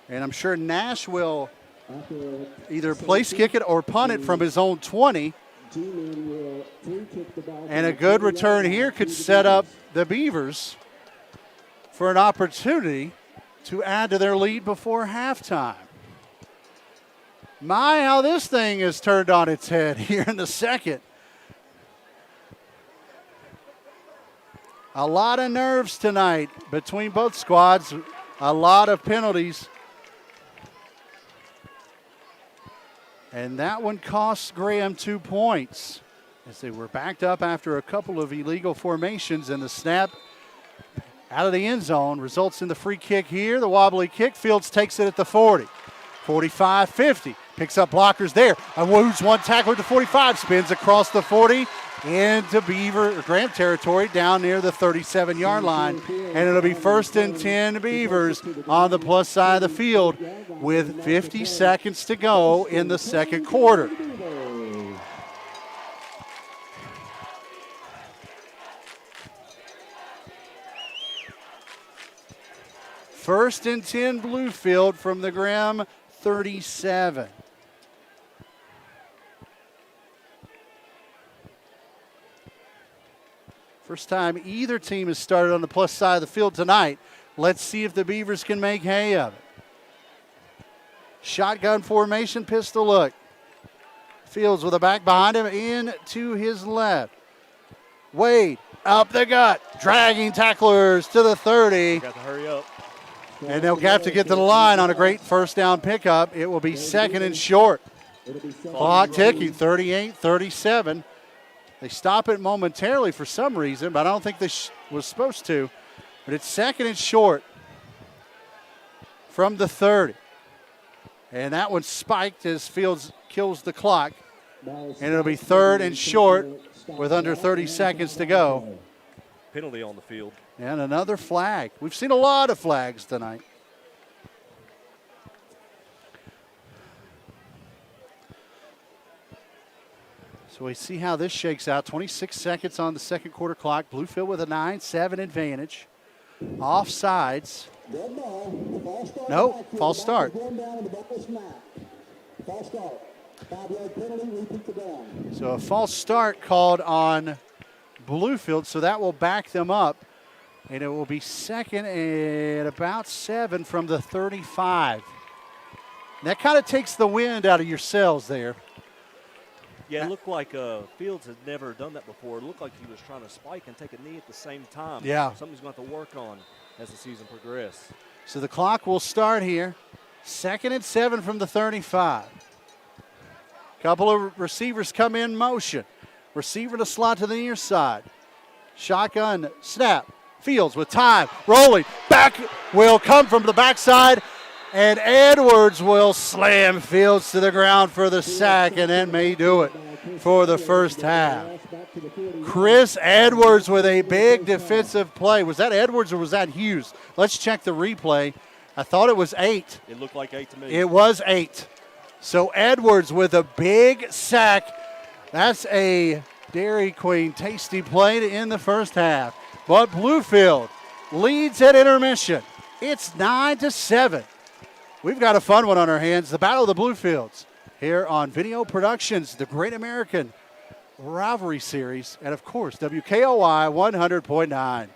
And I'm sure Nash will either place kick it or punt it from his own 20. And a good return here could set up the Beavers for an opportunity to add to their lead before halftime. My, how this thing is turned on its head here in the second. A lot of nerves tonight between both squads, a lot of penalties. And that one costs Graham 2 points as they were backed up after a couple of illegal formations, and the snap out of the end zone results in the free kick here. The wobbly kick. Fields takes it at the 40. 45-50. Picks up blockers there. And woos one tackler at the 45. Spins across the 40 into Beaver or Graham territory down near the 37-yard line. And it'll be 1st and 10 Beavers on the plus side of the field with 50 seconds to go in the second quarter. First and 10 Bluefield from the Graham 37. First time either team has started on the plus side of the field tonight. Let's see if the Beavers can make hay of it. Shotgun formation, pistol look. Fields with a back behind him, in to his left. Wade up the gut, dragging tacklers to the 30. Got to hurry up. And they'll have to get to the line on a great first down pickup. It will be 2nd and short. Clock ticking, 38-37. They stop it momentarily for some reason, but I don't think they was supposed to. But it's 2nd and short from the 30. And that one spiked as Fields kills the clock. And it'll be 3rd and short with under 30 seconds to go. Penalty on the field. And another flag. We've seen a lot of flags tonight. So we see how this shakes out. 26 seconds on the second quarter clock. Bluefield with a 9-7 advantage. Offsides. No, false start. So a false start called on Bluefield, so that will back them up. And it will be 2nd and about 7 from the 35. And that kind of takes the wind out of your sails there. Yeah, it looked like Fields had never done that before. It looked like he was trying to spike and take a knee at the same time. Yeah. Something's going to have to work on as the season progresses. So the clock will start here. 2nd and 7 from the 35. Couple of receivers come in motion. Receiver to slot to the near side. Shotgun snap. Fields with time. Rolling. Back will come from the backside. And Edwards will slam Fields to the ground for the sack, and that may do it for the first half. Chris Edwards with a big defensive play. Was that Edwards or was that Hughes? Let's check the replay. I thought it was 8. It looked like 8 to me. It was 8. So Edwards with a big sack. That's a Dairy Queen tasty play to end the first half. But Bluefield leads at intermission. It's 9-7. We've got a fun one on our hands. The Battle of the Bluefields here on Video Productions, the Great American Rivalry Series, and of course, WKOI 100.9.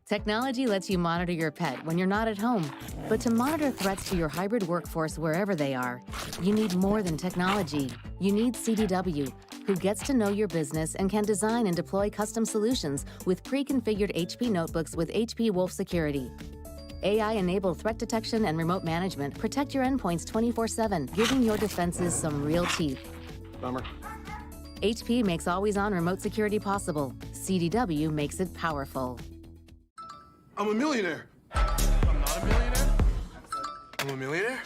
Technology lets you monitor your pet when you're not at home. But to monitor threats to your hybrid workforce wherever they are, you need more than technology. You need CDW, who gets to know your business and can design and deploy custom solutions with pre-configured HP notebooks with HP Wolf Security. AI-enabled threat detection and remote management protect your endpoints 24/7, giving your defenses some real teeth. Bummer. HP makes always-on remote security possible. CDW makes it powerful. I'm a millionaire. I'm not a millionaire. I'm a millionaire.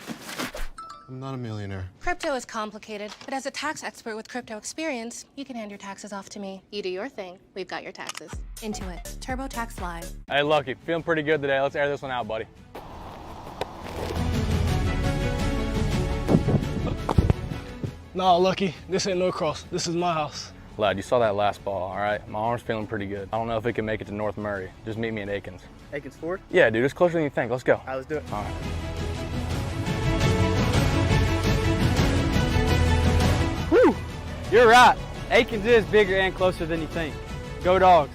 I'm not a millionaire. Crypto is complicated, but as a tax expert with crypto experience, you can hand your taxes off to me. You do your thing, we've got your taxes. Intuit, TurboTax Live. Hey, Lucky, feeling pretty good today. Let's air this one out, buddy. Nah, Lucky, this ain't no cross. This is my house. Lad, you saw that last ball, all right? My arm's feeling pretty good. I don't know if it can make it to North Murray. Just meet me at Aikens. Aikens Ford? Yeah, dude, it's closer than you think. Let's go. All right, let's do it. All right. Whew! You're right. Aikens is bigger and closer than you think. Go Dogs.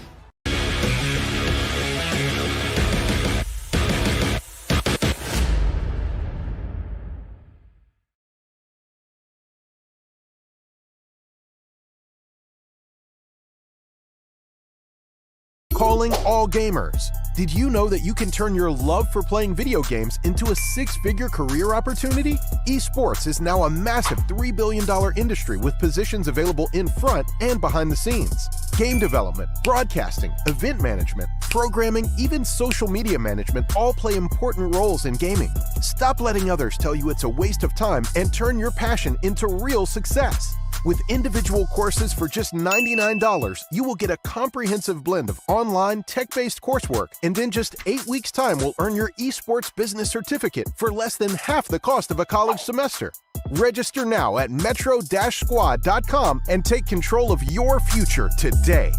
Calling all gamers. Did you know that you can turn your love for playing video games into a six-figure career opportunity? Esports is now a massive $3 billion industry with positions available in front and behind the scenes. Game development, broadcasting, event management, programming, even social media management all play important roles in gaming. Stop letting others tell you it's a waste of time and turn your passion into real success. With individual courses for just $99, you will get a comprehensive blend of online, tech-based coursework, and in just 8 weeks' time will earn your esports business certificate for less than half the cost of a college semester. Register now at metro-squad.com and take control of your future today.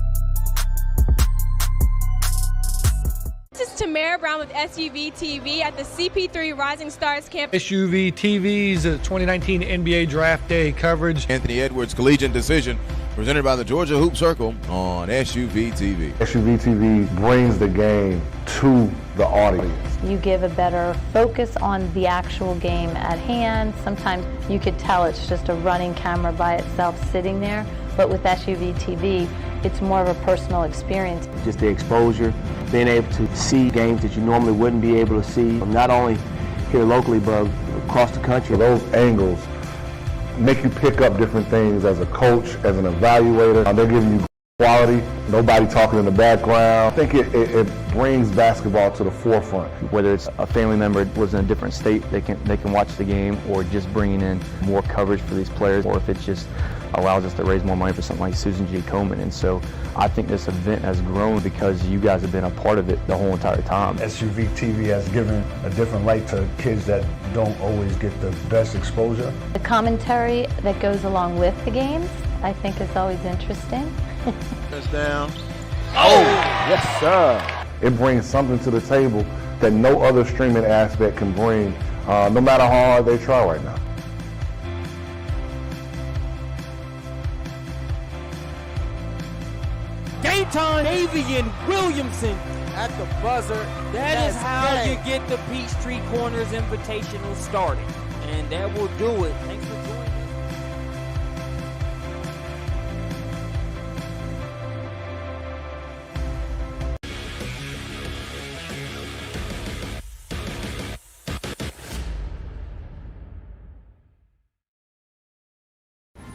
This is Tamara Brown with SUVtv at the CP3 Rising Stars Camp. SUVtv's 2019 NBA Draft Day coverage. Anthony Edwards Collegiate Decision, presented by the Georgia Hoop Circle on SUVtv. SUVtv brings the game to the audience. You give a better focus on the actual game at hand. Sometimes you could tell it's just a running camera by itself sitting there, but with SUVtv, it's more of a personal experience. Just the exposure, being able to see games that you normally wouldn't be able to see, not only here locally, but across the country. Those angles make you pick up different things as a coach, as an evaluator. They're giving you quality, nobody talking in the background. I think it brings basketball to the forefront. Whether it's a family member lives in a different state, they can watch the game, or just bringing in more coverage for these players, or if it just allows us to raise more money for something like Susan G. Komen. And so I think this event has grown because you guys have been a part of it the whole entire time. SUVtv has given a different light to kids that don't always get the best exposure. The commentary that goes along with the games, I think is always interesting. Touchdown. Oh, yes, sir. It brings something to the table that no other streaming aspect can bring, no matter how hard they try right now. Dayton Avian Williamson at the buzzer. That is how you get the Peachtree Corners Invitational started. And that will do it. Thanks for joining us.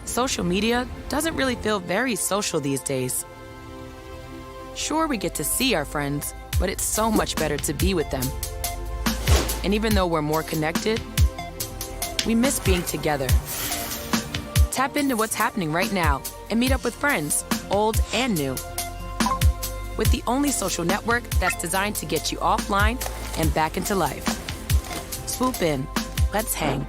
Social media doesn't really feel very social these days. Sure, we get to see our friends, but it's so much better to be with them. And even though we're more connected, we miss being together. Tap into what's happening right now and meet up with friends, old and new. With the only social network that's designed to get you offline and back into life. Swoop in. Let's hang.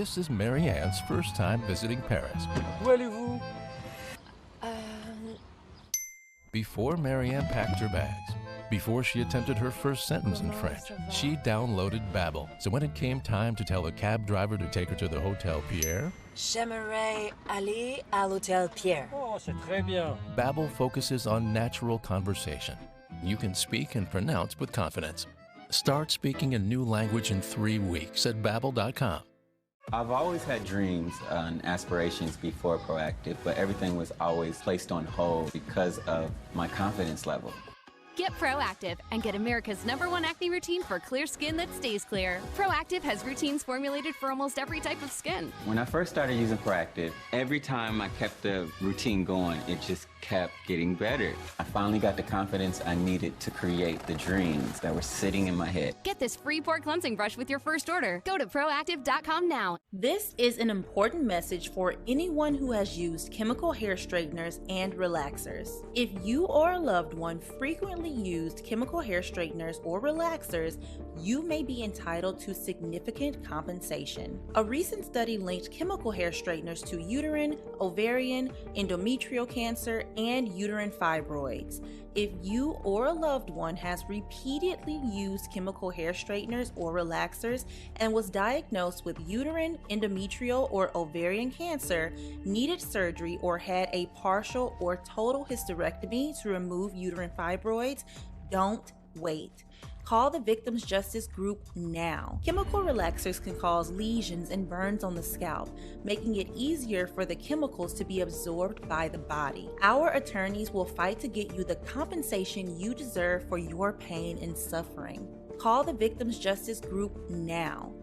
This is Marianne's first time visiting Paris. Où allez-vous? Before Marianne packed her bags, before she attempted her first sentence in French, she downloaded Babbel. So when it came time to tell a cab driver to take her to the Hotel Pierre, J'aimerais aller à l'Hôtel Pierre. Oh, c'est très bien. Babbel focuses on natural conversation. You can speak and pronounce with confidence. Start speaking a new language in 3 weeks at Babbel.com. I've always had dreams and aspirations before Proactive, but everything was always placed on hold because of my confidence level. Get Proactive and get America's #1 acne routine for clear skin that stays clear. Proactive has routines formulated for almost every type of skin. When I first started using Proactive, every time I kept the routine going, it just kept getting better. I finally got the confidence I needed to create the dreams that were sitting in my head. Get this free pore cleansing brush with your first order. Go to Proactive.com now. This is an important message for anyone who has used chemical hair straighteners and relaxers. If you or a loved one frequently used chemical hair straighteners or relaxers, you may be entitled to significant compensation. A recent study linked chemical hair straighteners to uterine, ovarian, endometrial cancer, and uterine fibroids. If you or a loved one has repeatedly used chemical hair straighteners or relaxers and was diagnosed with uterine, endometrial, or ovarian cancer, needed surgery, or had a partial or total hysterectomy to remove uterine fibroids, don't wait. Call the Victims Justice Group now. Chemical relaxers can cause lesions and burns on the scalp, making it easier for the chemicals to be absorbed by the body. Our attorneys will fight to get you the compensation you deserve for your pain and suffering. Call the Victims Justice Group now.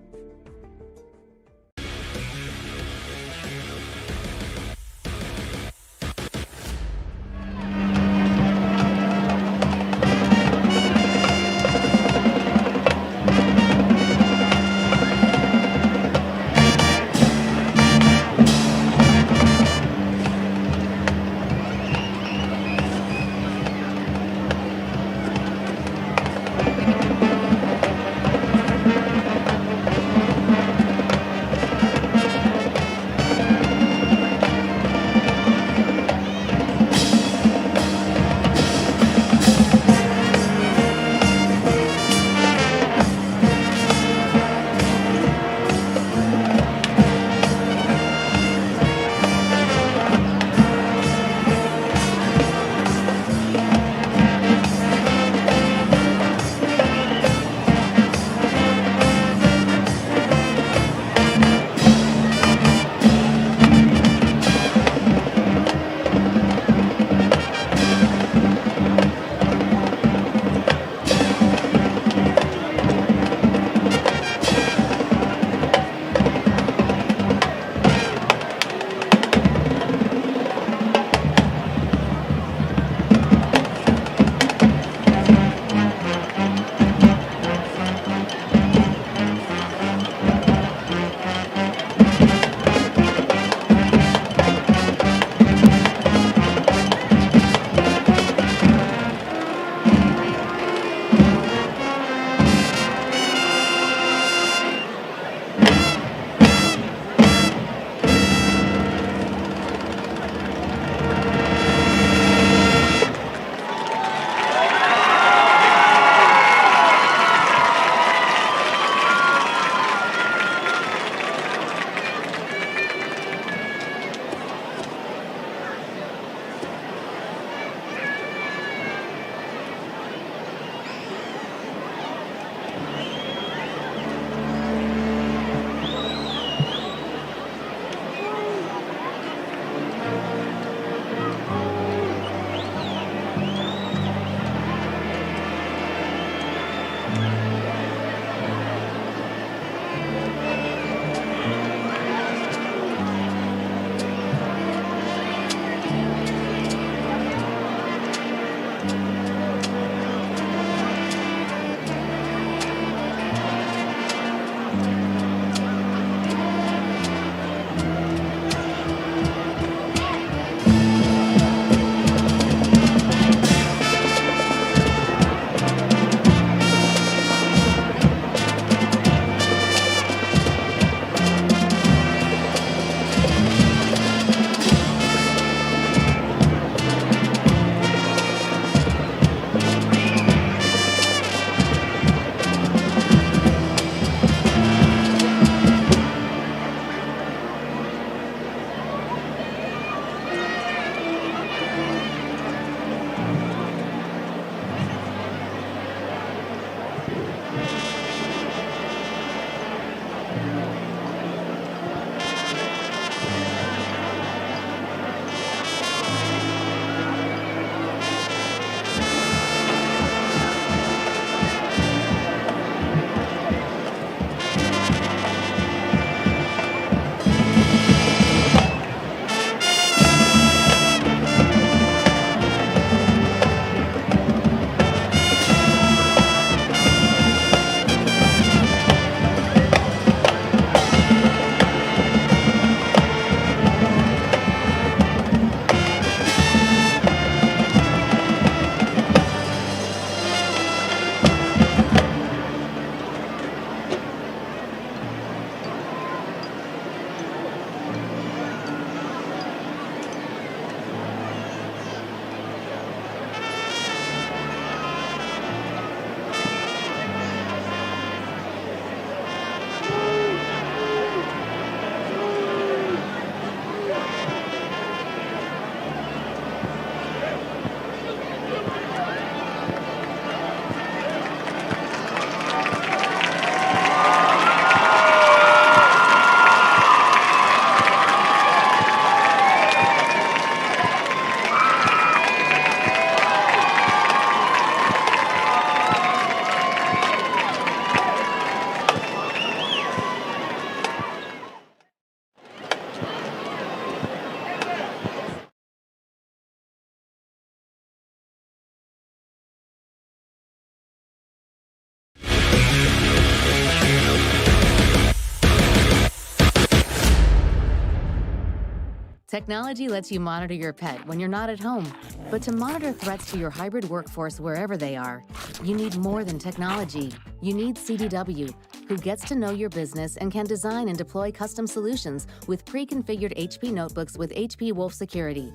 Technology lets you monitor your pet when you're not at home. But to monitor threats to your hybrid workforce wherever they are, you need more than technology. You need CDW, who gets to know your business and can design and deploy custom solutions with pre-configured HP notebooks with HP Wolf Security.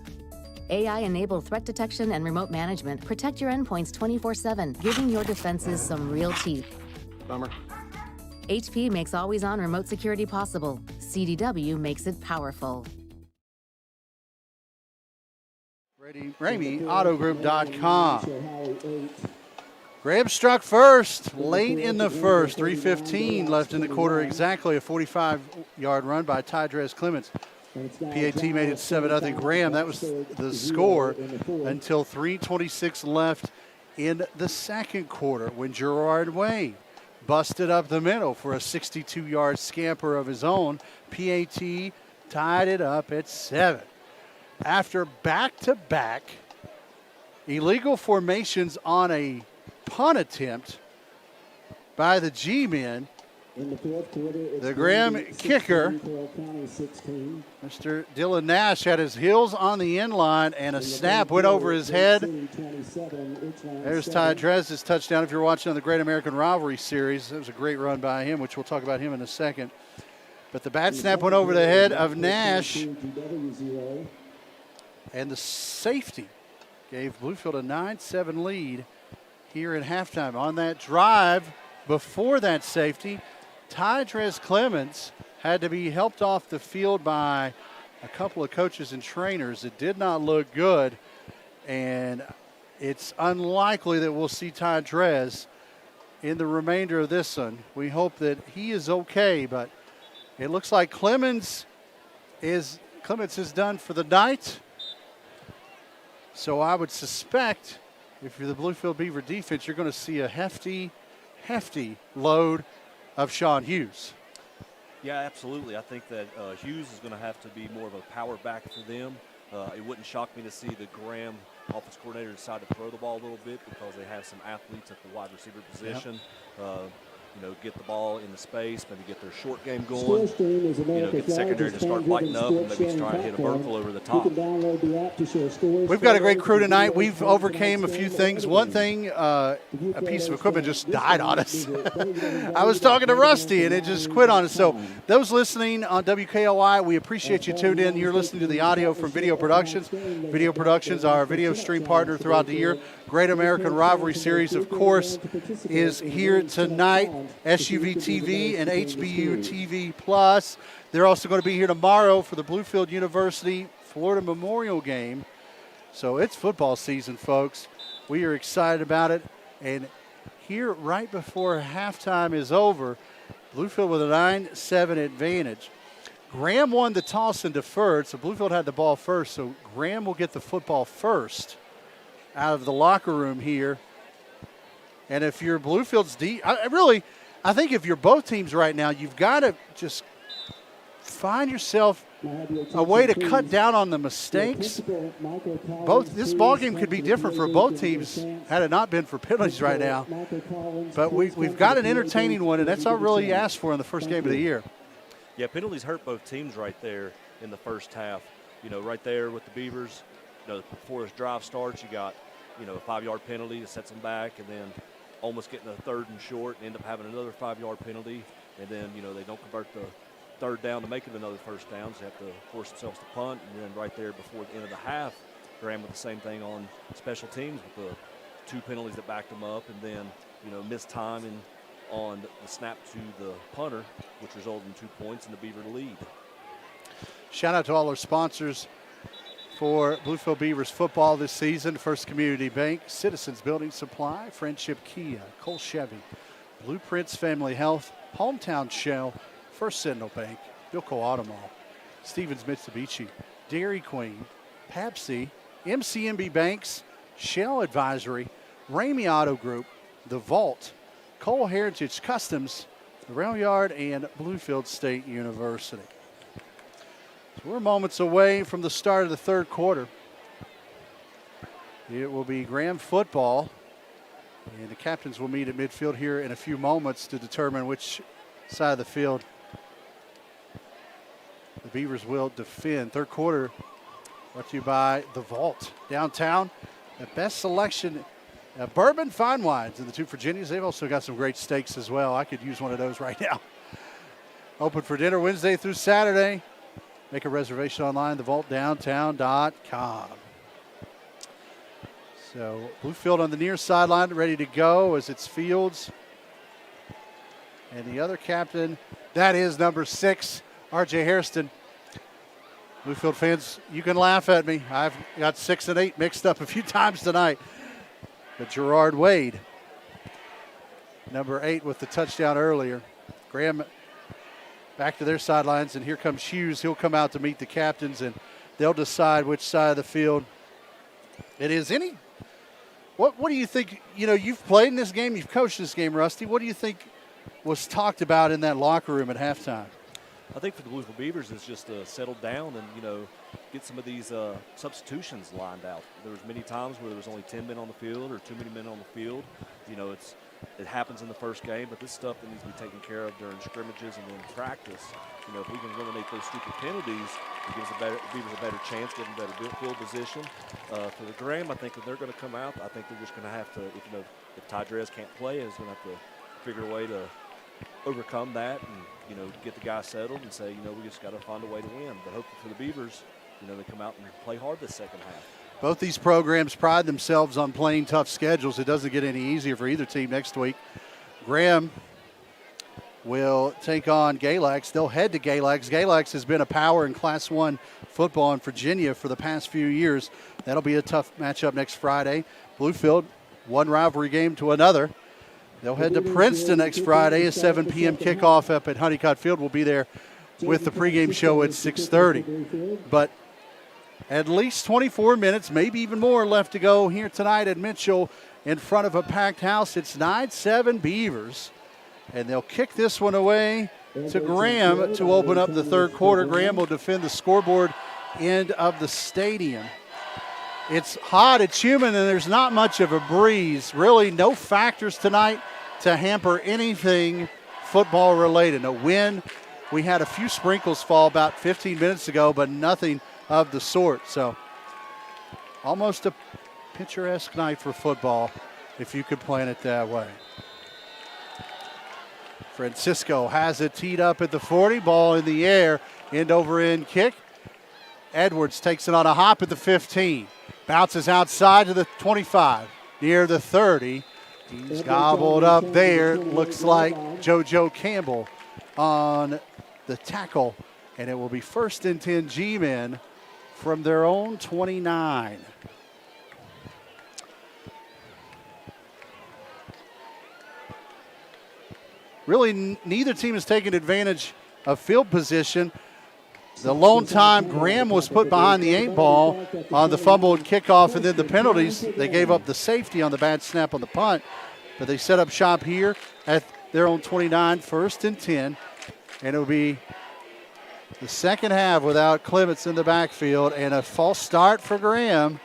AI-enabled threat detection and remote management protect your endpoints 24/7, giving your defenses some real teeth. Bummer. HP makes always-on remote security possible. CDW makes it powerful. RameyAutoGroup.com. Graham struck first late in the first. 3:15 left in the quarter exactly. A 45-yard run by Tydrez Clements. PAT made it 7-0 Graham. That was the score until 3:26 left in the second quarter when Gerard Way busted up the middle for a 62-yard scamper of his own. PAT tied it up at 7. After back-to-back illegal formations on a punt attempt by the G-men, the Graham kicker, Mr. Dylan Nash, had his heels on the end line and a snap went over his head. There's Tydrez's touchdown if you're watching on the Great American Rivalry series. That was a great run by him, which we'll talk about him in a second. But the bat snap went over the head of Nash, and the safety gave Bluefield a 9-7 lead here at halftime. On that drive before that safety, Tydrez Clements had to be helped off the field by a couple of coaches and trainers. It did not look good, and it's unlikely that we'll see Tydrez in the remainder of this one. We hope that he is okay, but it looks like Clements is done for the night. So I would suspect if you're the Bluefield Beaver defense, you're going to see a hefty load of Sean Hughes. Yeah, absolutely. I think that Hughes is going to have to be more of a power back for them. It wouldn't shock me to see the Graham offense coordinator decide to throw the ball a little bit because they have some athletes at the wide receiver position. Yep. Get the ball in the space, maybe get their short game going, get the secondary to start lighting up and maybe try to hit a vertical over the top. We've got a great crew tonight. We've overcame a few things. One thing, a piece of equipment just died on us. I was talking to Rusty and it just quit on us. So those listening on WKOI, we appreciate you tuned in. You're listening to the audio from Video Productions. Video Productions, our video stream partner throughout the year. Great American Rivalry Series, of course, is here tonight. SUVtv and HBU TV+. They're also going to be here tomorrow for the Bluefield University Florida Memorial game. So it's football season, folks. We are excited about it. And here, right before halftime is over, Bluefield with a 9-7 advantage. Graham won the toss and deferred, so Bluefield had the ball first. So Graham will get the football first out of the locker room here. And if you're Bluefield's I think if you're both teams right now, you've got to just find yourself a way to cut down on the mistakes. This ballgame could be different for both teams had it not been for penalties right now. But we've got an entertaining one, and that's all really asked for in the first game of the year. Yeah, penalties hurt both teams right there in the first half. Right there with the Beavers, before this drive starts, you got, a 5-yard penalty that sets them back, and then almost getting a 3rd and short and end up having another 5-yard penalty. And then, they don't convert the 3rd down to make it another first down, so they have to force themselves to punt. And then right there before the end of the half, Graham with the same thing on special teams with the 2 penalties that backed them up, and then, missed timing on the snap to the punter, which resulted in 2 points and the Beaver lead. Shout out to all our sponsors for Bluefield Beavers football this season. First Community Bank, Citizens Building Supply, Friendship Kia, Cole Chevy, Blueprints Family Health, Hometown Shell, First Sentinel Bank, Bilko Auto Mall, Stevens Mitsubishi, Dairy Queen, Pepsi, MCMB Banks, Shell Advisory, Ramey Auto Group, The Vault, Cole Heritage Customs, the Rail Yard, and Bluefield State University. So we're moments away from the start of the third quarter. It will be Graham football, and the captains will meet at midfield here in a few moments to determine which side of the field the Beavers will defend. Third quarter brought to you by The Vault. Downtown, the best selection of bourbon, fine wines, and the two Virginias. They've also got some great steaks as well. I could use one of those right now. Open for dinner Wednesday through Saturday. Make a reservation online, thevaultdowntown.com. So Bluefield on the near sideline, ready to go as it's Fields. And the other captain, that is number 6, R.J. Hairston. Bluefield fans, you can laugh at me. I've got 6 and 8 mixed up a few times tonight. But Gerard Wade, number 8 with the touchdown earlier. Graham back to their sidelines, and here comes Hughes. He'll come out to meet the captains, and they'll decide which side of the field it is. What do you think? You know, you've played in this game, you've coached this game, Rusty. What do you think was talked about in that locker room at halftime? I think for the Bluefield Beavers is just to settle down and, you know, get some of these substitutions lined out. There was many times where there was only 10 men on the field or too many men on the field. You know, it happens in the first game, but this stuff that needs to be taken care of during scrimmages and in practice. You know, if we can eliminate those stupid penalties, it gives the Beavers a better chance, give them better field position. For the Graham, I think if they're going to come out, I think they're just going to have to, if Tydrez can't play, he's going to have to figure a way to overcome that and, you know, get the guy settled and say, you know, we just got to find a way to win. But hopefully for the Beavers, you know, they come out and play hard this second half. Both these programs pride themselves on playing tough schedules. It doesn't get any easier for either team next week. Graham will take on Galax. They'll head to Galax. Galax has been a power in Class 1 football in Virginia for the past few years. That'll be a tough matchup next Friday. Bluefield, one rivalry game to another. They'll head to Princeton next Friday, a 7 p.m. kickoff up at Honeycutt Field. We'll be there with the pregame show at 6:30. But at least 24 minutes, maybe even more, left to go here tonight at Mitchell in front of a packed house. It's 9-7 Beavers, and they'll kick this one away to Graham to open up the third quarter. Graham will defend the scoreboard end of the stadium. It's hot, it's humid, and there's not much of a breeze. Really no factors tonight to hamper anything football related. No wind. We had a few sprinkles fall about 15 minutes ago, but nothing of the sort. So almost a picturesque night for football, if you could plan it that way. Francisco has it teed up at the 40, ball in the air, end-over-end kick. Edwards takes it on a hop at the 15. Bounces outside to the 25, near the 30. He's gobbled up there. Looks like JoJo Campbell on the tackle, and it will be 1st and 10 G-men from their own 29. Really, neither team has taken advantage of field position. The lone time, Graham was put behind the 8-ball on the fumble and kickoff, and then the penalties. They gave up the safety on the bad snap on the punt, but they set up shop here at their own 29, 1st and 10, and it will be the second half without Clements in the backfield, and a false start for Graham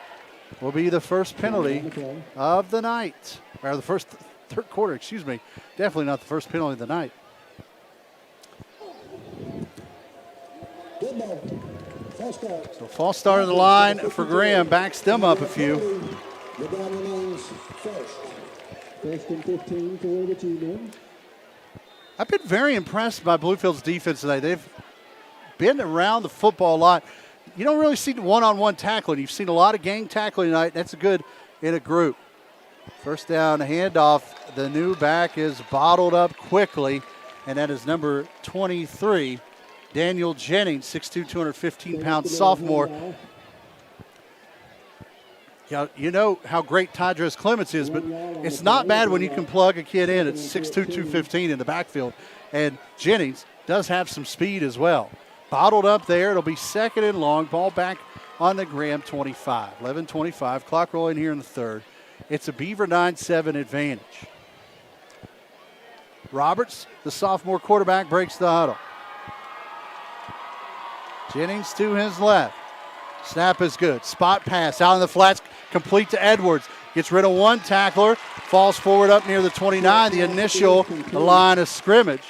will be the first penalty of the night, or the third quarter, excuse me. Definitely not the first penalty of the night. So false start of the line for Graham, backs them up a few. The down remains first and 15 for the G-men. I've been very impressed by Bluefield's defense tonight. They've been around the football a lot. You don't really see one-on-one tackling. You've seen a lot of gang tackling tonight. That's good in a group. First down handoff. The new back is bottled up quickly, and that is number 23. Daniel Jennings, 6'2", 215-pound sophomore. Yeah, you know how great Tydrez Clements is, but it's not bad when you can plug a kid in at 6'2", 215 in the backfield. And Jennings does have some speed as well. Bottled up there. It'll be 2nd and long. Ball back on the Graham 25. 11:25. Clock rolling here in the third. It's a Beaver 9-7 advantage. Roberts, the sophomore quarterback, breaks the huddle. Jennings to his left. Snap is good. Spot pass out in the flats, complete to Edwards. gets rid of one tackler, falls forward up near the 29, the initial line of scrimmage.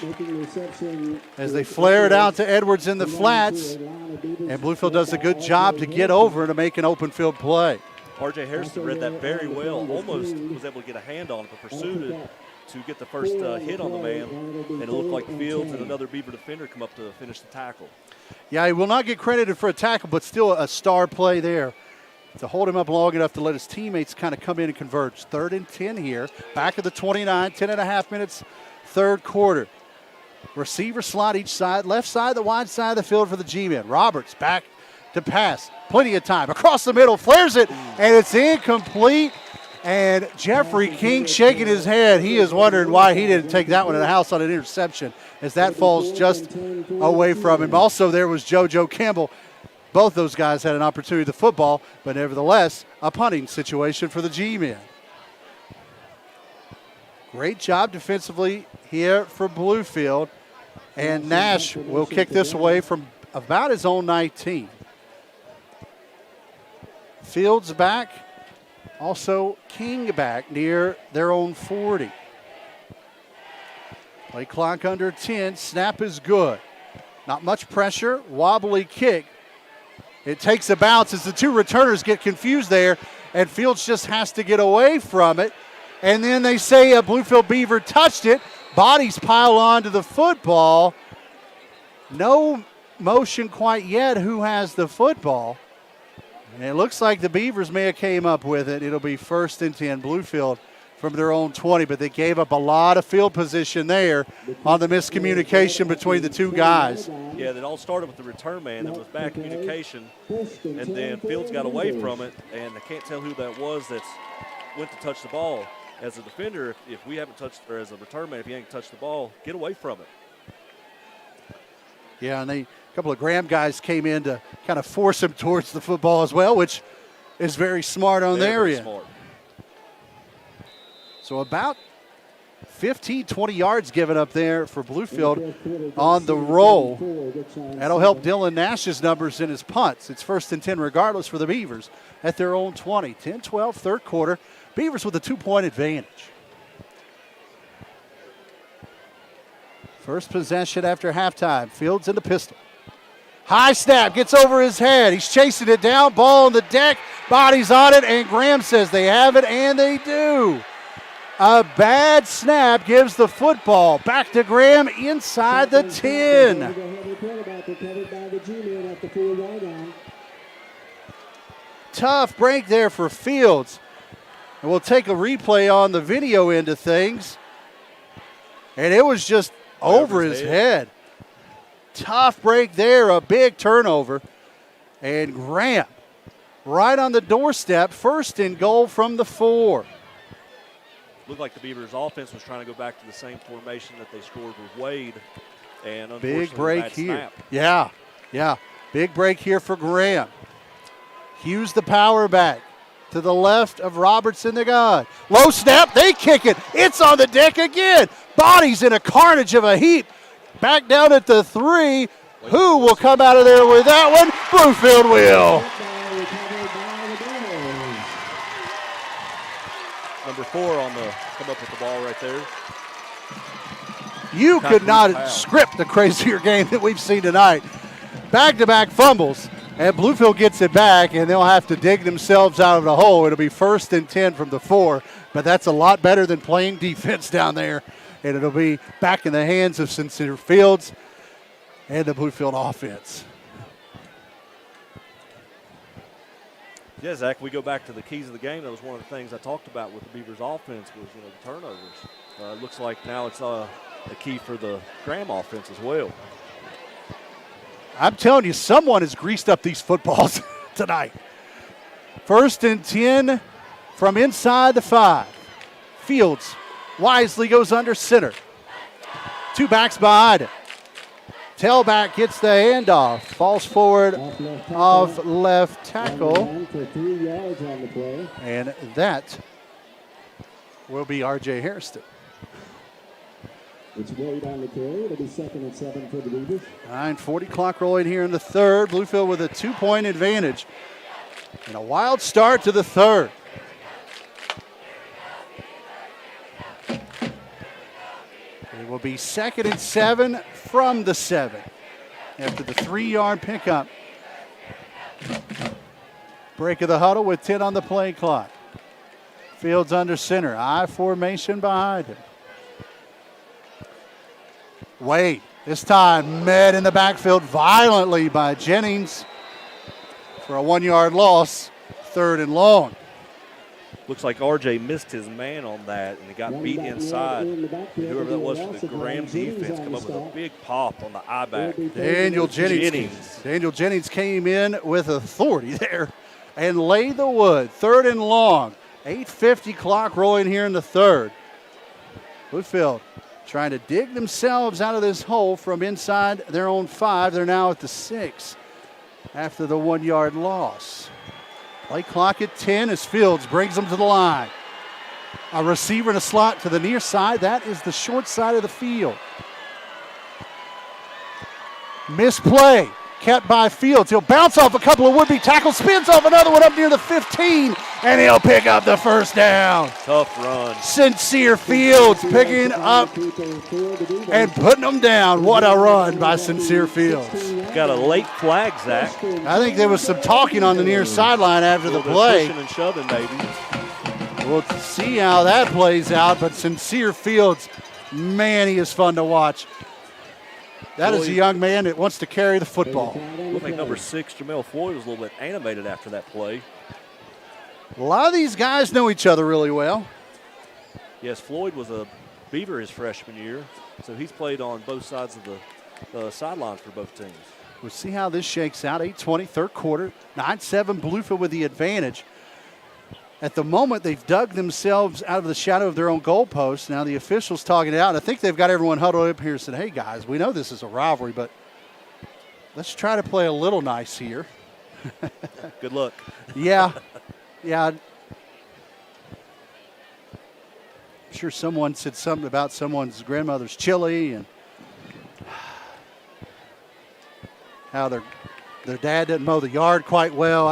As they flare it out to Edwards in the flats, and Bluefield does a good job to get over to make an open field play. R.J. Harrison read that very well, almost was able to get a hand on it, but pursued to get the first hit on the man, and it looked like Fields and another Beaver defender come up to finish the tackle. Yeah, he will not get credited for a tackle, but still a star play there to hold him up long enough to let his teammates kind of come in and converge. 3rd and 10 here, back of the 29, 10.5 minutes, third quarter. Receiver slot each side, left side, the wide side of the field for the G-men. Roberts back to pass, plenty of time, across the middle, flares it, and it's incomplete. And Jeffrey King shaking his head. He is wondering why he didn't take that one in the house on an interception, as that falls just away from him. Also, there was JoJo Campbell. Both those guys had an opportunity to football, but nevertheless, a punting situation for the G-men. Great job defensively here for Bluefield. And Nash will kick this away from about his own 19. Fields back. Also, King back near their own 40. Play clock under 10. Snap is good. Not much pressure. Wobbly kick. It takes a bounce as the two returners get confused there, and Fields just has to get away from it. And then they say a Bluefield Beaver touched it. Bodies pile onto the football. No motion quite yet who has the football. And it looks like the Beavers may have came up with it. It'll be 1st and 10, Bluefield from their own 20, but they gave up a lot of field position there on the miscommunication between the two guys. Yeah, that all started with the return man. There was bad communication, and then Fields got away from it, and I can't tell who that was that went to touch the ball. As a defender, if we haven't touched, or as a return man, if you ain't touched the ball, get away from it. Yeah, and a couple of Graham guys came in to kind of force him towards the football as well, which is very smart on their end. Smart. So about 15, 20 yards given up there for Bluefield on the roll. That'll help Dylan Nash's numbers in his punts. It's 1st and 10 regardless for the Beavers at their own 20. 10-12, third quarter. Beavers with a 2-point advantage. First possession after halftime. Fields in the pistol. High snap, gets over his head. He's chasing it down, ball on the deck, bodies on it, and Graham says they have it, and they do. A bad snap gives the football back to Graham inside the 10. Tough break there for Fields. And we'll take a replay on the video end of things. And it was just over his head. Tough break there, a big turnover. And Graham right on the doorstep, 1st and goal from the 4. Looked like the Beavers' offense was trying to go back to the same formation that they scored with Wade. And big break here. Snap. Yeah. Big break here for Graham. Hughes the power back to the left of Robertson, the guy. Low snap, they kick it. It's on the deck again. Bodies in a carnage of a heap. Back down at the 3. Who will come out of there with that one? Bluefield will. Number 4 on the come up with the ball right there. You could not script a crazier game that we've seen tonight. Back-to-back fumbles, and Bluefield gets it back, and they'll have to dig themselves out of the hole. It'll be 1st and 10 from the 4, but that's a lot better than playing defense down there. And it'll be back in the hands of Sincere Fields and the Bluefield offense. Yeah, Zach, we go back to the keys of the game. That was one of the things I talked about with the Beavers offense was, the turnovers. It looks like now it's a key for the Graham offense as well. I'm telling you, someone has greased up these footballs tonight. 1st and 10 from inside the 5. Fields wisely goes under center. 2 backs behind it. Tailback gets the handoff. Falls forward off left tackle. And that will be R.J. Hairston. It's Wade on the carry. It'll be 2nd and 7 for the Beavers. 9:40 clock rolling here in the 3rd. Bluefield with a 2-point advantage. And a wild start to the 3rd. It will be 2nd and 7 from the 7 after the 3-yard pickup. Break of the huddle with 10 on the play clock. Fields under center. I formation behind him. Wade, this time met in the backfield violently by Jennings for a 1-yard loss. 3rd and long. Looks like RJ missed his man on that, and he got beat inside. Whoever that was for the Graham defense come up with a big pop on the I-back. Daniel Jennings. Daniel Jennings came in with authority there and laid the wood. 3rd and long. 8:50 clock rolling here in the 3rd. Bluefield trying to dig themselves out of this hole from inside their own 5. They're now at the 6 after the 1-yard loss. Play clock at 10 as Fields brings them to the line. A receiver in a slot to the near side. That is the short side of the field. Misplay. Kept by Fields. He'll bounce off a couple of would-be tackles, spins off another one up near the 15, and he'll pick up the 1st down. Tough run. Sincere Fields picking up and putting them down. What a run by Sincere Fields. Got a late flag, Zach. I think there was some talking on the near sideline after the play. Pushing and shoving, maybe. We'll see how that plays out, but Sincere Fields, man, he is fun to watch. That is a young man that wants to carry the football. Looked like number 6, Jamel Floyd, was a little bit animated after that play. A lot of these guys know each other really well. Yes, Floyd was a Beaver his freshman year, so he's played on both sides of the sidelines for both teams. We'll see how this shakes out. 8:20, 3rd quarter. 9-7 Bluefield with the advantage. At the moment, they've dug themselves out of the shadow of their own goalpost. Now the officials talking it out. I think they've got everyone huddled up here and said, hey, guys, we know this is a rivalry, but let's try to play a little nice here. Good luck. Yeah. I'm sure someone said something about someone's grandmother's chili and how their dad doesn't mow the yard quite well.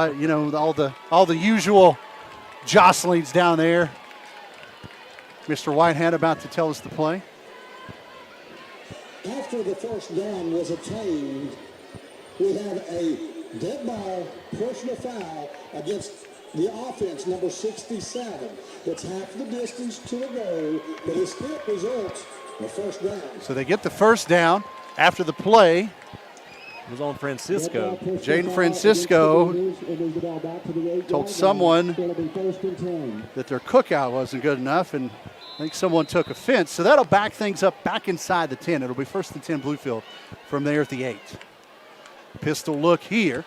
All the usual jostlings down there. Mr. Whitehead about to tell us the play. After the 1st down was obtained, we have a dead ball, personal foul against the offense, number 67. It's half the distance to the goal, but it still results in a 1st down. So they get the 1st down after the play. It was on Francisco. Jaden Francisco told someone that their cookout wasn't good enough, and I think someone took offense. So that'll back things up back inside the 10. It'll be 1st and 10 Bluefield from there at the 8. Pistol look here.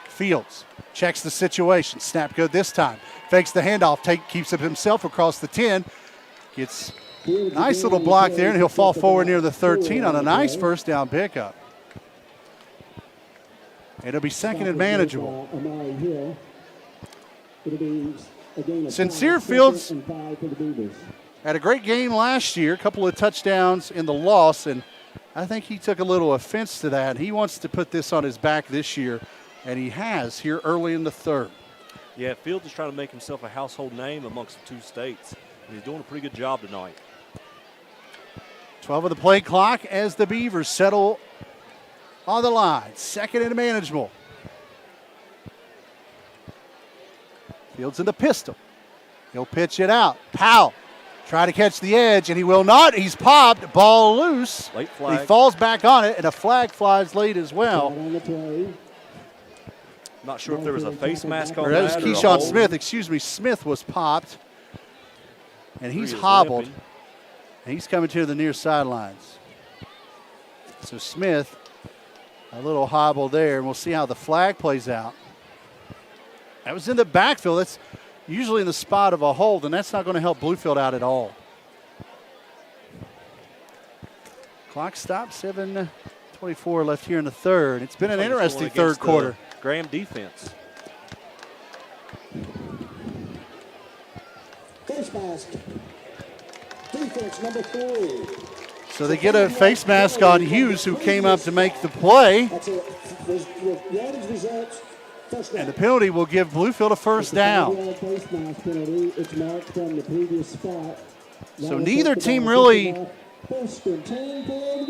Fields checks the situation. Snap good this time. Fakes the handoff. Keeps it himself across the 10. Gets a nice little block there, and he'll fall forward near the 13 on a nice 1st down pickup. It'll be 2nd and manageable. Sincere Fields had a great game last year, a couple of touchdowns in the loss, and I think he took a little offense to that. He wants to put this on his back this year, and he has here early in the 3rd. Yeah, Fields is trying to make himself a household name amongst the 2 states, and he's doing a pretty good job tonight. 12 of the play clock as the Beavers settle on the line. 2nd and manageable. Fields in the pistol. He'll pitch it out. Powell try to catch the edge, and he will not. He's popped. Ball loose. Late flag. He falls back on it, and a flag flies late as well. Not sure if there was a face mask on that. That was Keyshawn Smith. Smith was popped, and he's hobbled. And he's coming to the near sidelines. So Smith, a little hobble there, and we'll see how the flag plays out. That was in the backfield. That's usually in the spot of a hold, and that's not going to help Bluefield out at all. Clock stops, 7:24 left here in the 3rd. It's been an interesting 3rd quarter. Graham defense. Face mask. Defense number 3. So they get a face mask on Hughes, who came up to make the play. And the penalty will give Bluefield a 1st down. So neither team really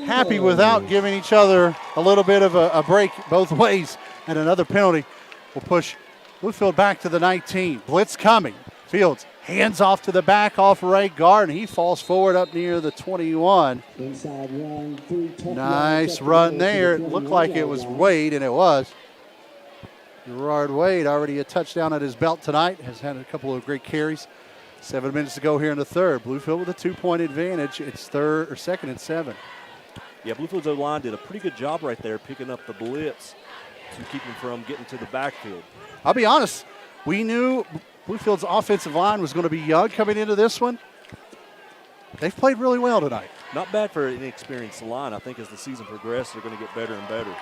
happy without giving each other a little bit of a break both ways. And another penalty will push Bluefield back to the 19. Blitz coming. Fields hands off to the back off right guard, and he falls forward up near the 21. Nice run there. It looked like it was Wade, and it was. Gerard Wade, already a touchdown at his belt tonight, has had a couple of great carries. 7 minutes to go here in the third. Bluefield with a 2-point advantage. It's second and 7. Yeah, Bluefield's O-line did a pretty good job right there picking up the blitz to keep him from getting to the backfield. I'll be honest, we knew Bluefield's offensive line was going to be young coming into this one. They've played really well tonight. Not bad for an inexperienced line. I think as the season progresses, they're going to get better and better.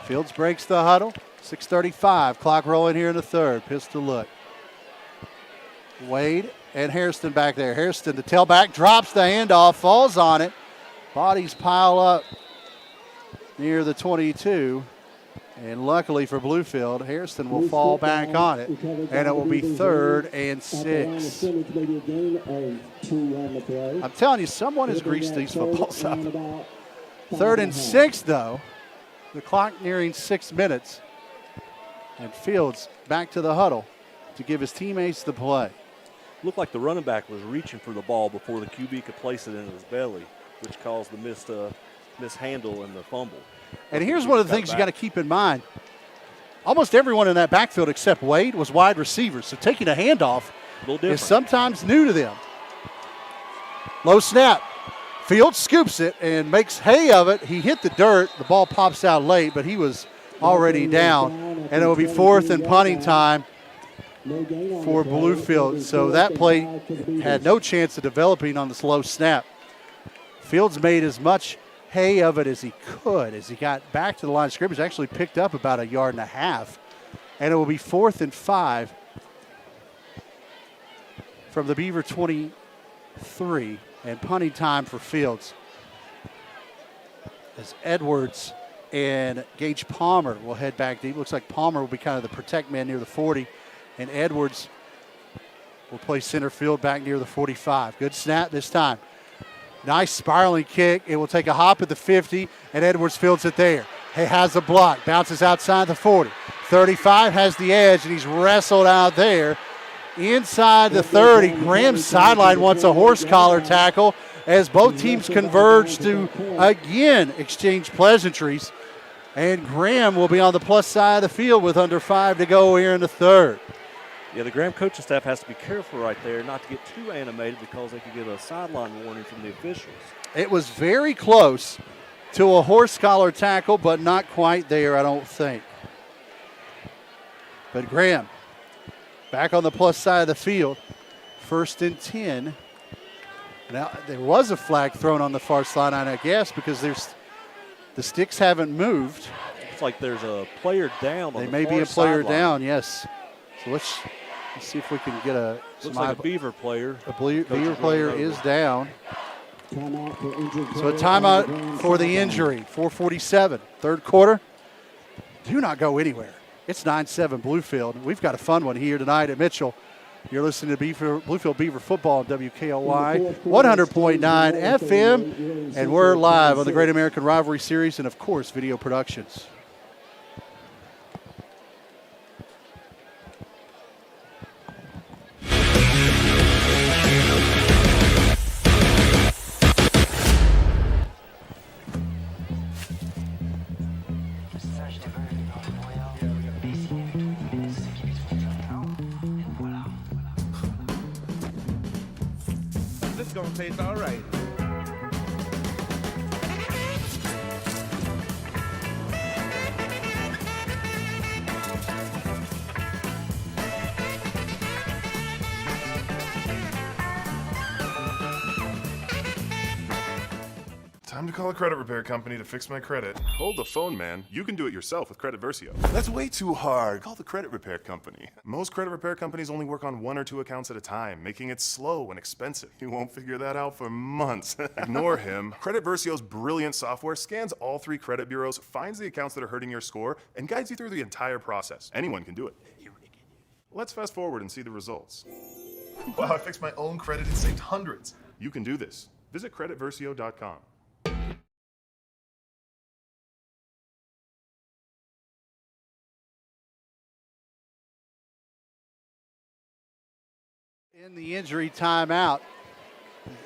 Fields breaks the huddle. 6:35, clock rolling here in the third. Pistol look. Wade and Hairston back there. Hairston, the tailback, drops the handoff, falls on it. Bodies pile up near the 22. And luckily for Bluefield, Hairston will fall back on it, and it will be 3rd and 6. I'm telling you, someone has greased these footballs up. 3rd and 6, though. The clock nearing 6 minutes. And Fields back to the huddle to give his teammates the play. Looked like the running back was reaching for the ball before the QB could place it in his belly, which caused the mishandle and the fumble. And here's one of the things you got to keep in mind. Almost everyone in that backfield except Wade was wide receivers, so taking a handoff is sometimes new to them. Low snap. Fields scoops it and makes hay of it. He hit the dirt. The ball pops out late, but he was already down. And it will be 4th and punting time for Bluefield. So that play had no chance of developing on this low snap. Fields made as much hay of it as he could as he got back to the line of scrimmage. Actually picked up about 1.5 yards. And it will be 4th and 5 from the Beaver 23. And punting time for Fields. As Edwards and Gage Palmer will head back deep. Looks like Palmer will be kind of the protect man near the 40. And Edwards will play center field back near the 45. Good snap this time. Nice spiraling kick. It will take a hop at the 50, and Edwards fields it there. He has a block. Bounces outside the 40. 35 has the edge, and he's wrestled out there. Inside the 30, Graham's sideline wants a horse collar tackle as both teams converge to, again, exchange pleasantries. And Graham will be on the plus side of the field with under 5 to go here in the third. Yeah, the Graham coaching staff has to be careful right there not to get too animated because they could get a sideline warning from the officials. It was very close to a horse collar tackle, but not quite there, I don't think. But Graham back on the plus side of the field. 1st and 10. Now, there was a flag thrown on the far sideline, I guess, because the sticks haven't moved. It's like there's a player down on the far sideline. They may be a player down, yes. So let's see if we can get a... Looks like a Beaver player. A Beaver player is down. So a timeout for the injury. 4:47, third quarter. Do not go anywhere. It's 9-7 Bluefield. We've got a fun one here tonight at Mitchell. You're listening to Bluefield Beaver Football on WKOY 100.9 FM. And we're live on the Great American Rivalry Series and, of course, Video Productions. This is gonna taste all right. Time to call a credit repair company to fix my credit. Hold the phone, man. You can do it yourself with Credit Versio. That's way too hard. Call the credit repair company. Most credit repair companies only work on 1 or 2 accounts at a time, making it slow and expensive. You won't figure that out for months. Ignore him. Credit Versio's brilliant software scans all 3 credit bureaus, finds the accounts that are hurting your score, and guides you through the entire process. Anyone can do it. Let's fast forward and see the results. Wow, I fixed my own credit and saved hundreds. You can do this. Visit creditversio.com. In the injury timeout,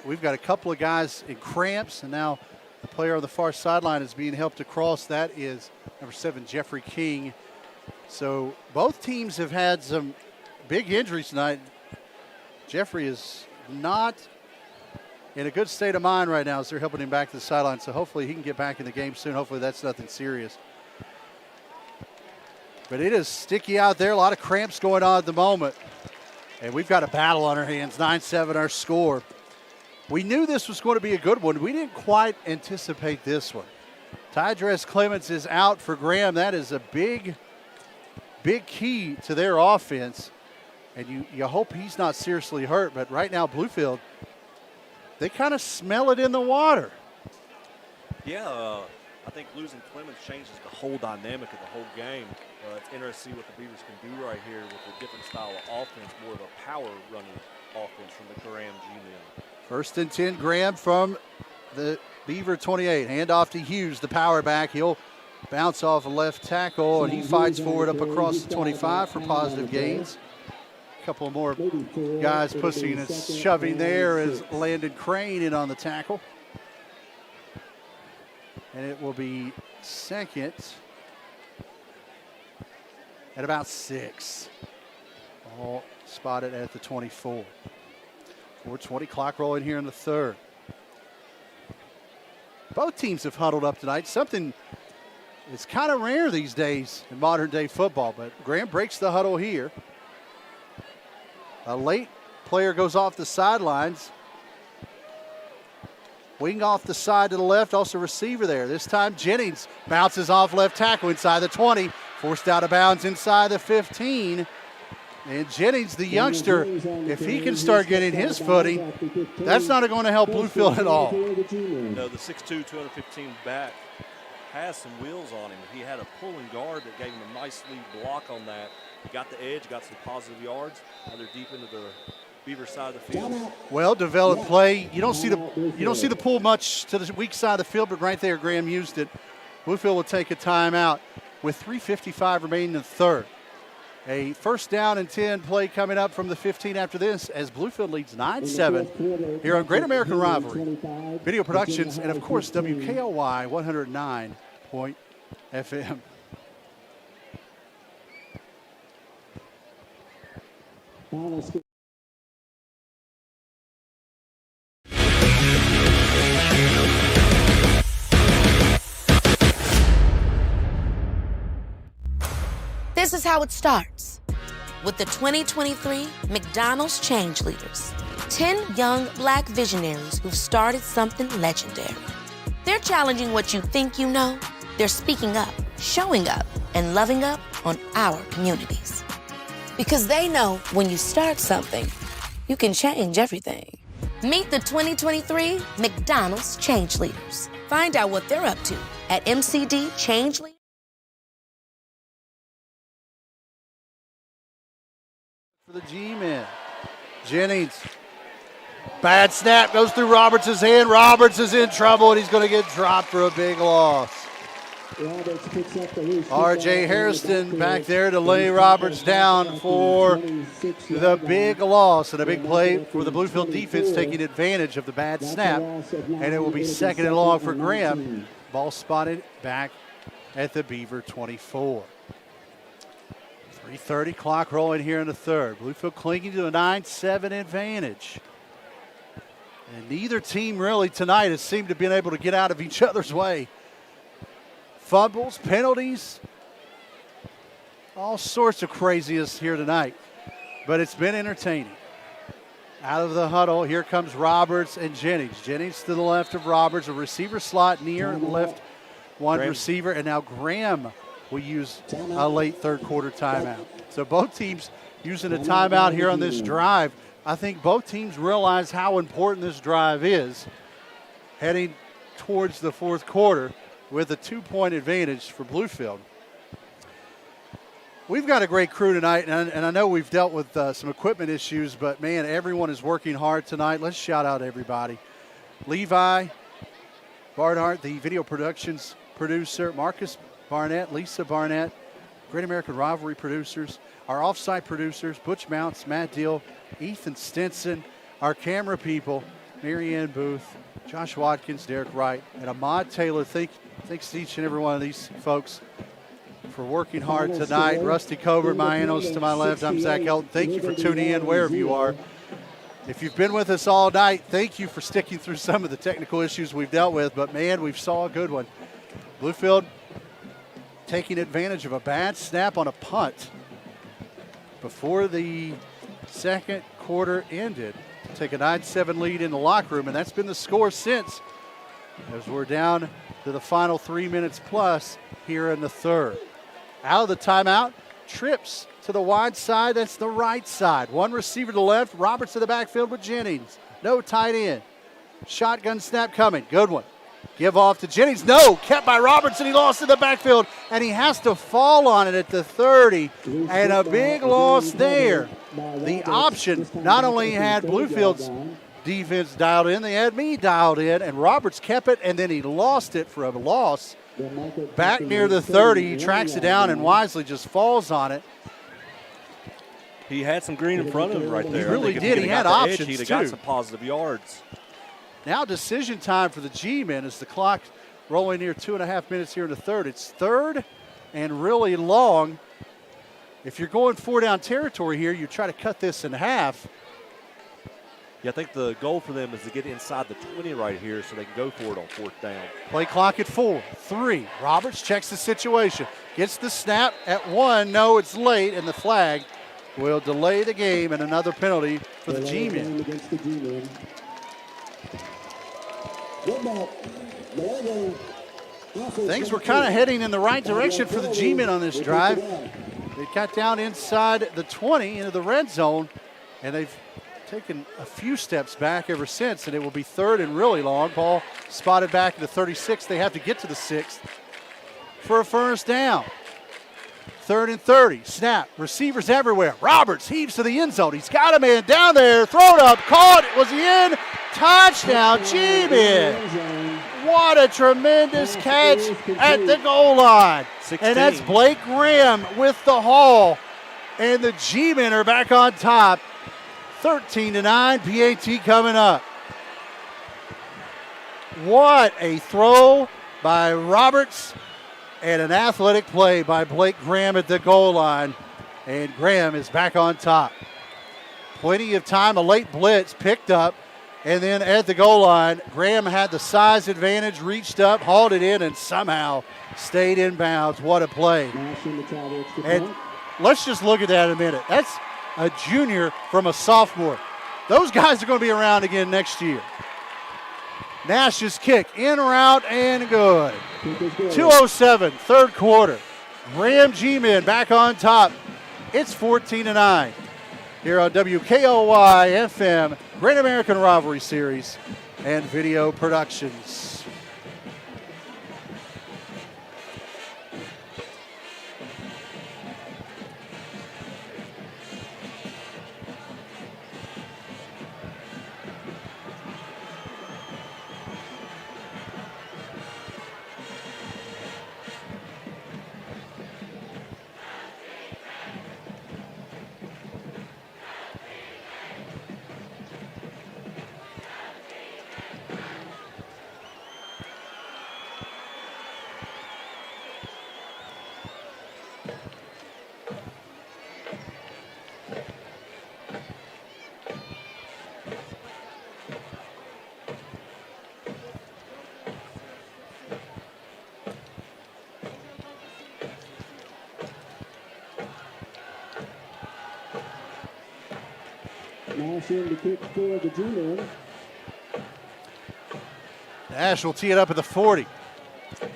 we've got a couple of guys in cramps, and now the player on the far sideline is being helped across. That is number 7, Jeffrey King. So both teams have had some big injuries tonight. Jeffrey is not in a good state of mind right now as they're helping him back to the sideline, so hopefully he can get back in the game soon. Hopefully that's nothing serious. But it is sticky out there, a lot of cramps going on at the moment. And we've got a battle on our hands, 9-7 our score. We knew this was going to be a good one. We didn't quite anticipate this one. Tydress Clements is out for Graham. That is a big key to their offense. And you hope he's not seriously hurt. But right now, Bluefield, they kind of smell it in the water. Yeah, I think losing Clemens changes the whole dynamic of the whole game. It's interesting to see what the Beavers can do right here with a different style of offense, more of a power running offense from the Graham G-men. 1st and 10, Graham from the Beaver 28. Handoff to Hughes, the power back. He'll bounce off a left tackle, and he fights forward up across the 25 for positive gains. A couple more guys pushing and shoving there as Landon Crane in on the tackle. And it will be second at about 6. All spotted at the 24. 4:20 clock rolling here in the third. Both teams have huddled up tonight. Something that's kind of rare these days in modern day football, but Graham breaks the huddle here. A late player goes off the sidelines. Wing off the side to the left, also receiver there. This time Jennings bounces off left tackle inside the 20, forced out of bounds inside the 15. And Jennings, the youngster, if he can start getting his footing, that's not going to help Bluefield at all. No, the 6'2", 215 back has some wheels on him. He had a pulling guard that gave him a nice lead block on that. Got the edge, got some positive yards. Now they're deep into the Beaver side of the field. Well developed play. You don't see the pull much to the weak side of the field, but right there Graham used it. Bluefield will take a timeout with 3:55 remaining in the third. A 1st down and 10 play coming up from the 15 after this as Bluefield leads 9-7 here on Great American Rivalry Video Productions and, of course, WKLY 109.FM. This is how it starts. With the 2023 McDonald's Change Leaders. 10 young Black visionaries who've started something legendary. They're challenging what you think you know. They're speaking up, showing up, and loving up on our communities. Because they know when you start something, you can change everything. Meet the 2023 McDonald's Change Leaders. Find out what they're up to at MCD Change Leaders. For the G-men. Jennings. Bad snap goes through Roberts' hand. Roberts is in trouble, and he's going to get dropped for a big loss. R.J. Harrison back there to lay Roberts down for the big loss, and a big play for the Bluefield defense taking advantage of the bad snap. And it will be 2nd and long for Graham. Ball spotted back at the Beaver 24. 3:30 clock rolling here in the third. Bluefield clinging to a 9-7 advantage. And neither team really tonight has seemed to have been able to get out of each other's way. Fumbles, penalties, all sorts of craziness here tonight. But it's been entertaining. Out of the huddle, here comes Roberts and Jennings. Jennings to the left of Roberts, a receiver slot near the left one receiver. And now Graham will use a late third quarter timeout. So both teams using a timeout here on this drive. I think both teams realize how important this drive is heading towards the fourth quarter with a 2-point advantage for Bluefield. We've got a great crew tonight, and I know we've dealt with some equipment issues, but, man, everyone is working hard tonight. Let's shout out everybody. Levi Barnhart, the video productions producer, Marcus Barnett, Lisa Barnett, Great American Rivalry producers, our offsite producers, Butch Mounts, Matt Deal, Ethan Stinson, our camera people, Marianne Booth, Josh Watkins, Derek Wright, and Ahmad Taylor. Thanks to each and every one of these folks for working hard tonight. Rusty Coburn, Mianos to my left. I'm Zach Elton. Thank you for tuning in wherever you are. If you've been with us all night, thank you for sticking through some of the technical issues we've dealt with. But, man, we've saw a good one. Bluefield taking advantage of a bad snap on a punt before the second quarter ended to take a 9-7 lead in the locker room, and that's been the score since, as we're down to the final 3 minutes plus here in the third. Out of the timeout, trips to the wide side. That's the right side. One receiver to the left. Roberts to the backfield with Jennings. No tight end. Shotgun snap coming. Good one. Give off to Jennings. No, kept by Roberts, and he lost in the backfield, and he has to fall on it at the 30, and a big loss there. The option not only had Bluefield's defense dialed in, they had me dialed in, and Roberts kept it, and then he lost it for a loss. Back near the 30, he tracks it down and wisely just falls on it. He had some green in front of him right there. He really did. He had options, He'd too. have got some positive yards. Now decision time for the G-men as the clock rolling near 2.5 minutes here in the third. It's third and really long. If you're going 4-down territory here, you try to cut this in half. Yeah, I think the goal for them is to get inside the 20 right here so they can go for it on 4th down. Play clock at 4, 3. Roberts checks the situation. Gets the snap at 1. No, it's late, and the flag will delay the game, and another penalty for the G-men. Things were kind of heading in the right direction for the G-men on this drive. They got down inside the 20 into the red zone, and they've taken a few steps back ever since, and it will be third and really long. Ball spotted back at the 36. They have to get to the 6th for a first down. 3rd and 30. Snap. Receivers everywhere. Roberts heaves to the end zone. He's got a man down there. Thrown up. Caught. Was he in? Touchdown, G-men. What a tremendous catch at the goal line. 16. And that's Blake Graham with the haul. And the G-men are back on top. 13-9, PAT coming up. What a throw by Roberts and an athletic play by Blake Graham at the goal line. And Graham is back on top. Plenty of time, a late blitz picked up. And then at the goal line, Graham had the size advantage, reached up, hauled it in, and somehow stayed in bounds. What a play. And let's just look at that in a minute. That's a junior from a sophomore. Those guys are going to be around again next year. Nash's kick, in route and good. 2:07, third quarter. Graham G-men back on top. It's 14-9 here on WKOY FM, Great American Rivalry Series and Video Productions. The kick for the G-men. Nash will tee it up at the 40. He'll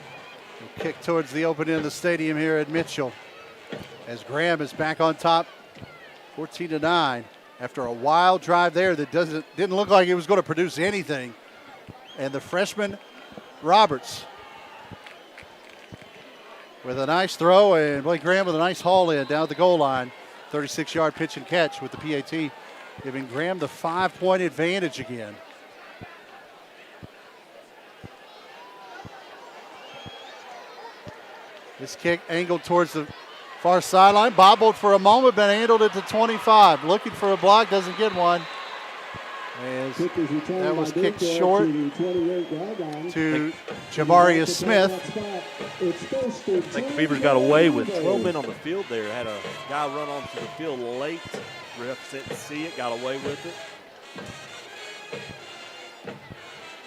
kick towards the open end of the stadium here at Mitchell. As Graham is back on top, 14-9. After a wild drive there that didn't look like it was going to produce anything. And the freshman, Roberts, with a nice throw, and Blake Graham with a nice haul in down at the goal line. 36-yard pitch and catch with the PAT, giving Graham the 5-point advantage again. This kick angled towards the far sideline. Bobbled for a moment, but handled it to 25. Looking for a block, doesn't get one. As that was kicked short to Jamarius Smith. I think the Beavers got away with 12 men on the field there. Had a guy run onto the field late. Ref didn't see it, got away with it.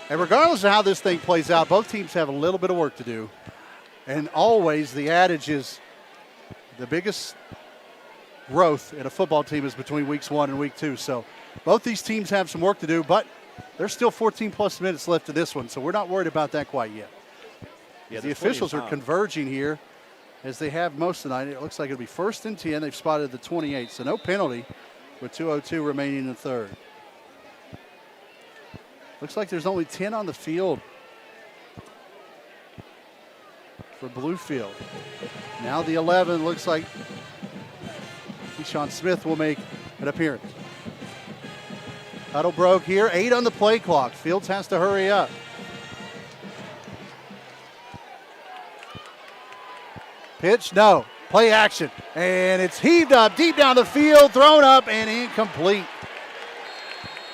And regardless of how this thing plays out, both teams have a little bit of work to do. And always the adage is the biggest growth in a football team is between weeks 1 and week 2. So both these teams have some work to do, but there's still 14-plus minutes left in this one, so we're not worried about that quite yet. Yeah, the officials are converging here as they have most of the night. It looks like it'll be 1st and 10. They've spotted the 28, so no penalty with 2:02 remaining in the third. Looks like there's only 10 on the field for Bluefield. Now the 11 looks like Keyshawn Smith will make an appearance. Huddle broke here, 8 on the play clock. Fields has to hurry up. Pitch, no. Play action. And it's heaved up deep down the field, thrown up and incomplete.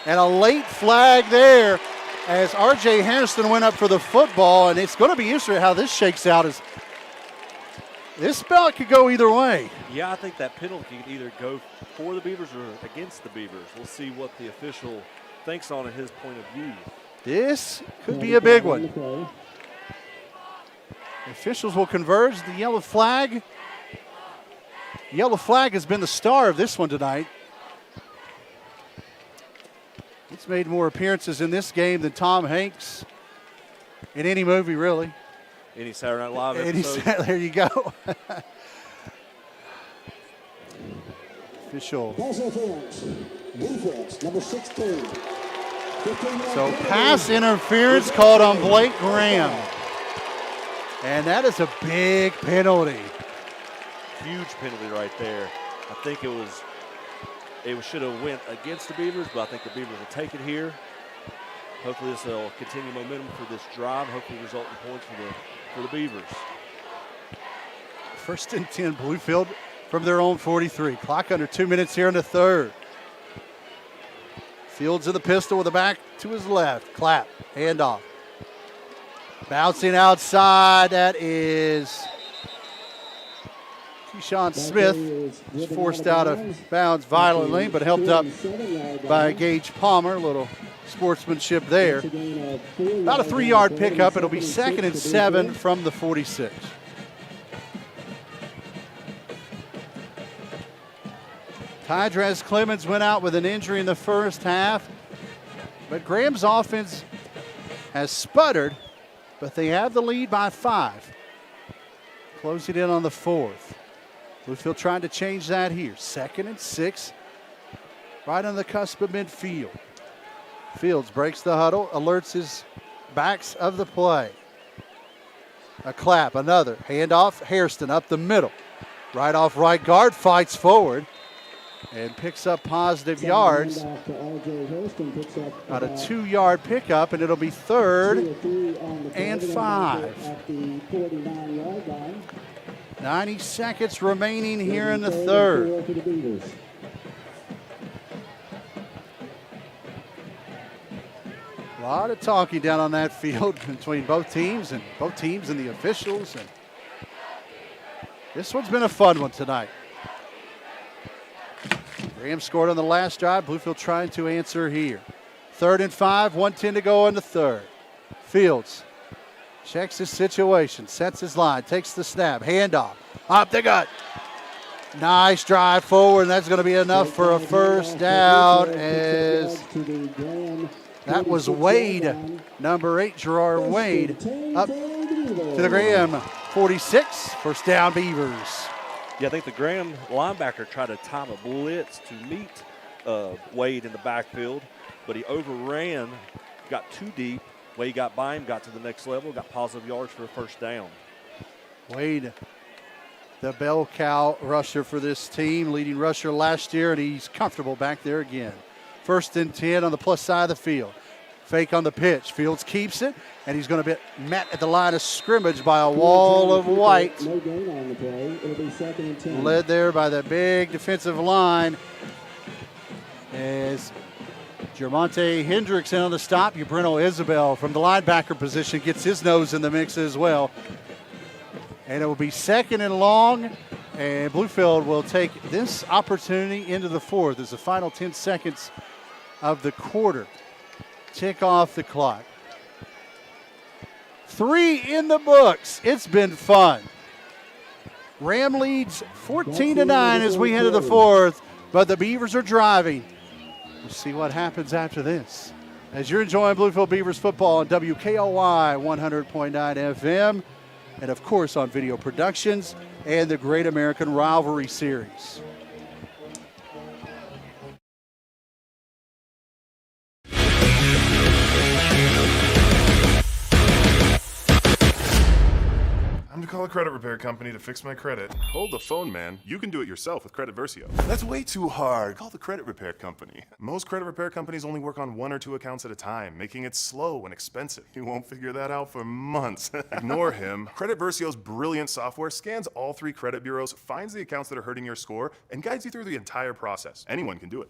And a late flag there as R.J. Hairston went up for the football, and it's going to be interesting how this shakes out. As this spell could go either way. Yeah, I think that penalty could either go for the Beavers or against the Beavers. We'll see what the official thinks on it, his point of view. This could be a big one. Officials will converge. The yellow flag. Yellow flag has been the star of this one tonight. He's made more appearances in this game than Tom Hanks in any movie, really. Any Saturday Night Live episode. There you go. Official. Number 16. So pass interference called on Blake Graham. And that is a big penalty. Huge penalty right there. I think it should have went against the Beavers, but I think the Beavers will take it here. Hopefully this will continue momentum for this drive. Hopefully result in points for the Beavers. 1st and 10, Bluefield from their own 43. Clock under 2 minutes here in the third. Fields in the pistol with the back to his left. Clap, handoff. Bouncing outside, that is Keyshawn Smith. Was forced out of bounds violently, but helped up by Gage Palmer. A little sportsmanship there. About a 3-yard pickup. It'll be 2nd and 7 from the 46. Tydrez Clemens went out with an injury in the first half, but Graham's offense has sputtered, but they have the lead by 5. Closing in on the 4th. Bluefield trying to change that here. 2nd and 6, right on the cusp of midfield. Fields breaks the huddle, alerts his backs of the play. A clap, another. Handoff, Hairston up the middle. Right off right guard, fights forward and picks up positive yards. Got a 2-yard pickup, and it'll be 3rd and 5. 90 seconds remaining here in the third. A lot of talking down on that field between both teams and the officials. And this one's been a fun one tonight. Graham scored on the last drive. Bluefield trying to answer here. 3rd and 5, 1:10 to go in the third. Fields checks his situation, sets his line, takes the snap, handoff, up the gut. Nice drive forward, and that's going to be enough for a first down as that was Wade, number 8, Gerard Wade, up to the Graham 46. First down, Beavers. Yeah, I think the Graham linebacker tried to time a blitz to meet Wade in the backfield, but he overran, got too deep. Wade got by him, got to the next level, got positive yards for a first down. Wade, the bell cow rusher for this team, leading rusher last year, and he's comfortable back there again. 1st and 10 on the plus side of the field. Fake on the pitch. Fields keeps it, and he's going to be met at the line of scrimmage by a wall of white. No gain on the play. It'll be 2nd and 10. Led there by the big defensive line. As Jermonte Hendrickson on the stop, Bruno Isabel from the linebacker position gets his nose in the mix as well. And it will be 2nd and long, and Bluefield will take this opportunity into the 4th as the final 10 seconds of the quarter. Tick off the clock. 3 in the books. It's been fun. Ram leads 14-9 as we head to the 4th, but the Beavers are driving. We'll see what happens after this. As you're enjoying Bluefield Beavers football on WKOY 100.9 FM, and of course on Video Productions and the Great American Rivalry Series. I'm to call a credit repair company to fix my credit. Hold the phone, man. You can do it yourself with Credit Versio. That's way too hard. Call the credit repair company. Most credit repair companies only work on 1 or 2 accounts at a time, making it slow and expensive. You won't figure that out for months. Ignore him. Credit Versio's brilliant software scans all 3 credit bureaus, finds the accounts that are hurting your score, and guides you through the entire process. Anyone can do it.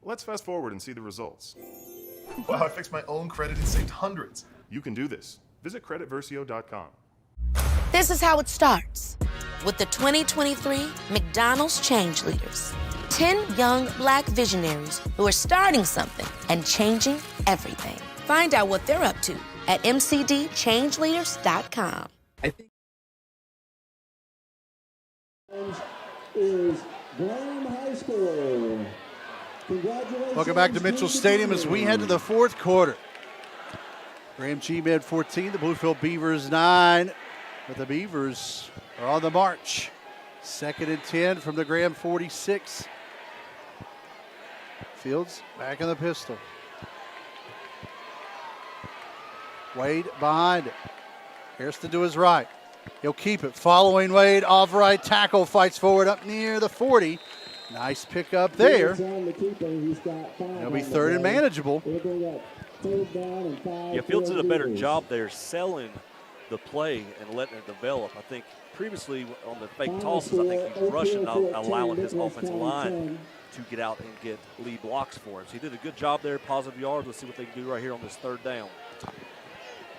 Let's fast forward and see the results. Wow, I fixed my own credit and saved hundreds. You can do this. Visit creditversio.com. This is how it starts with the 2023 McDonald's Change Leaders. 10 young black visionaries who are starting something and changing everything. Find out what they're up to at mcdchangeleaders.com. Is Graham High School. Congratulations. Welcome back to Mitchell Stadium as we head to the 4th quarter. Graham G-Med 14, the Bluefield Beavers 9. But the Beavers are on the march. 2nd and 10 from the Graham 46. Fields back in the pistol. Wade behind it. Hairston to his right. He'll keep it. Following Wade, off right tackle, fights forward up near the 40. Nice pick up there. It'll be 3rd and manageable. Yeah, Fields did a better job there selling the play and letting it develop. I think previously on the fake tosses, I think he was rushing, not allowing his offensive line to get out and get lead blocks for him. So he did a good job there, positive yards. Let's see what they can do right here on this 3rd down.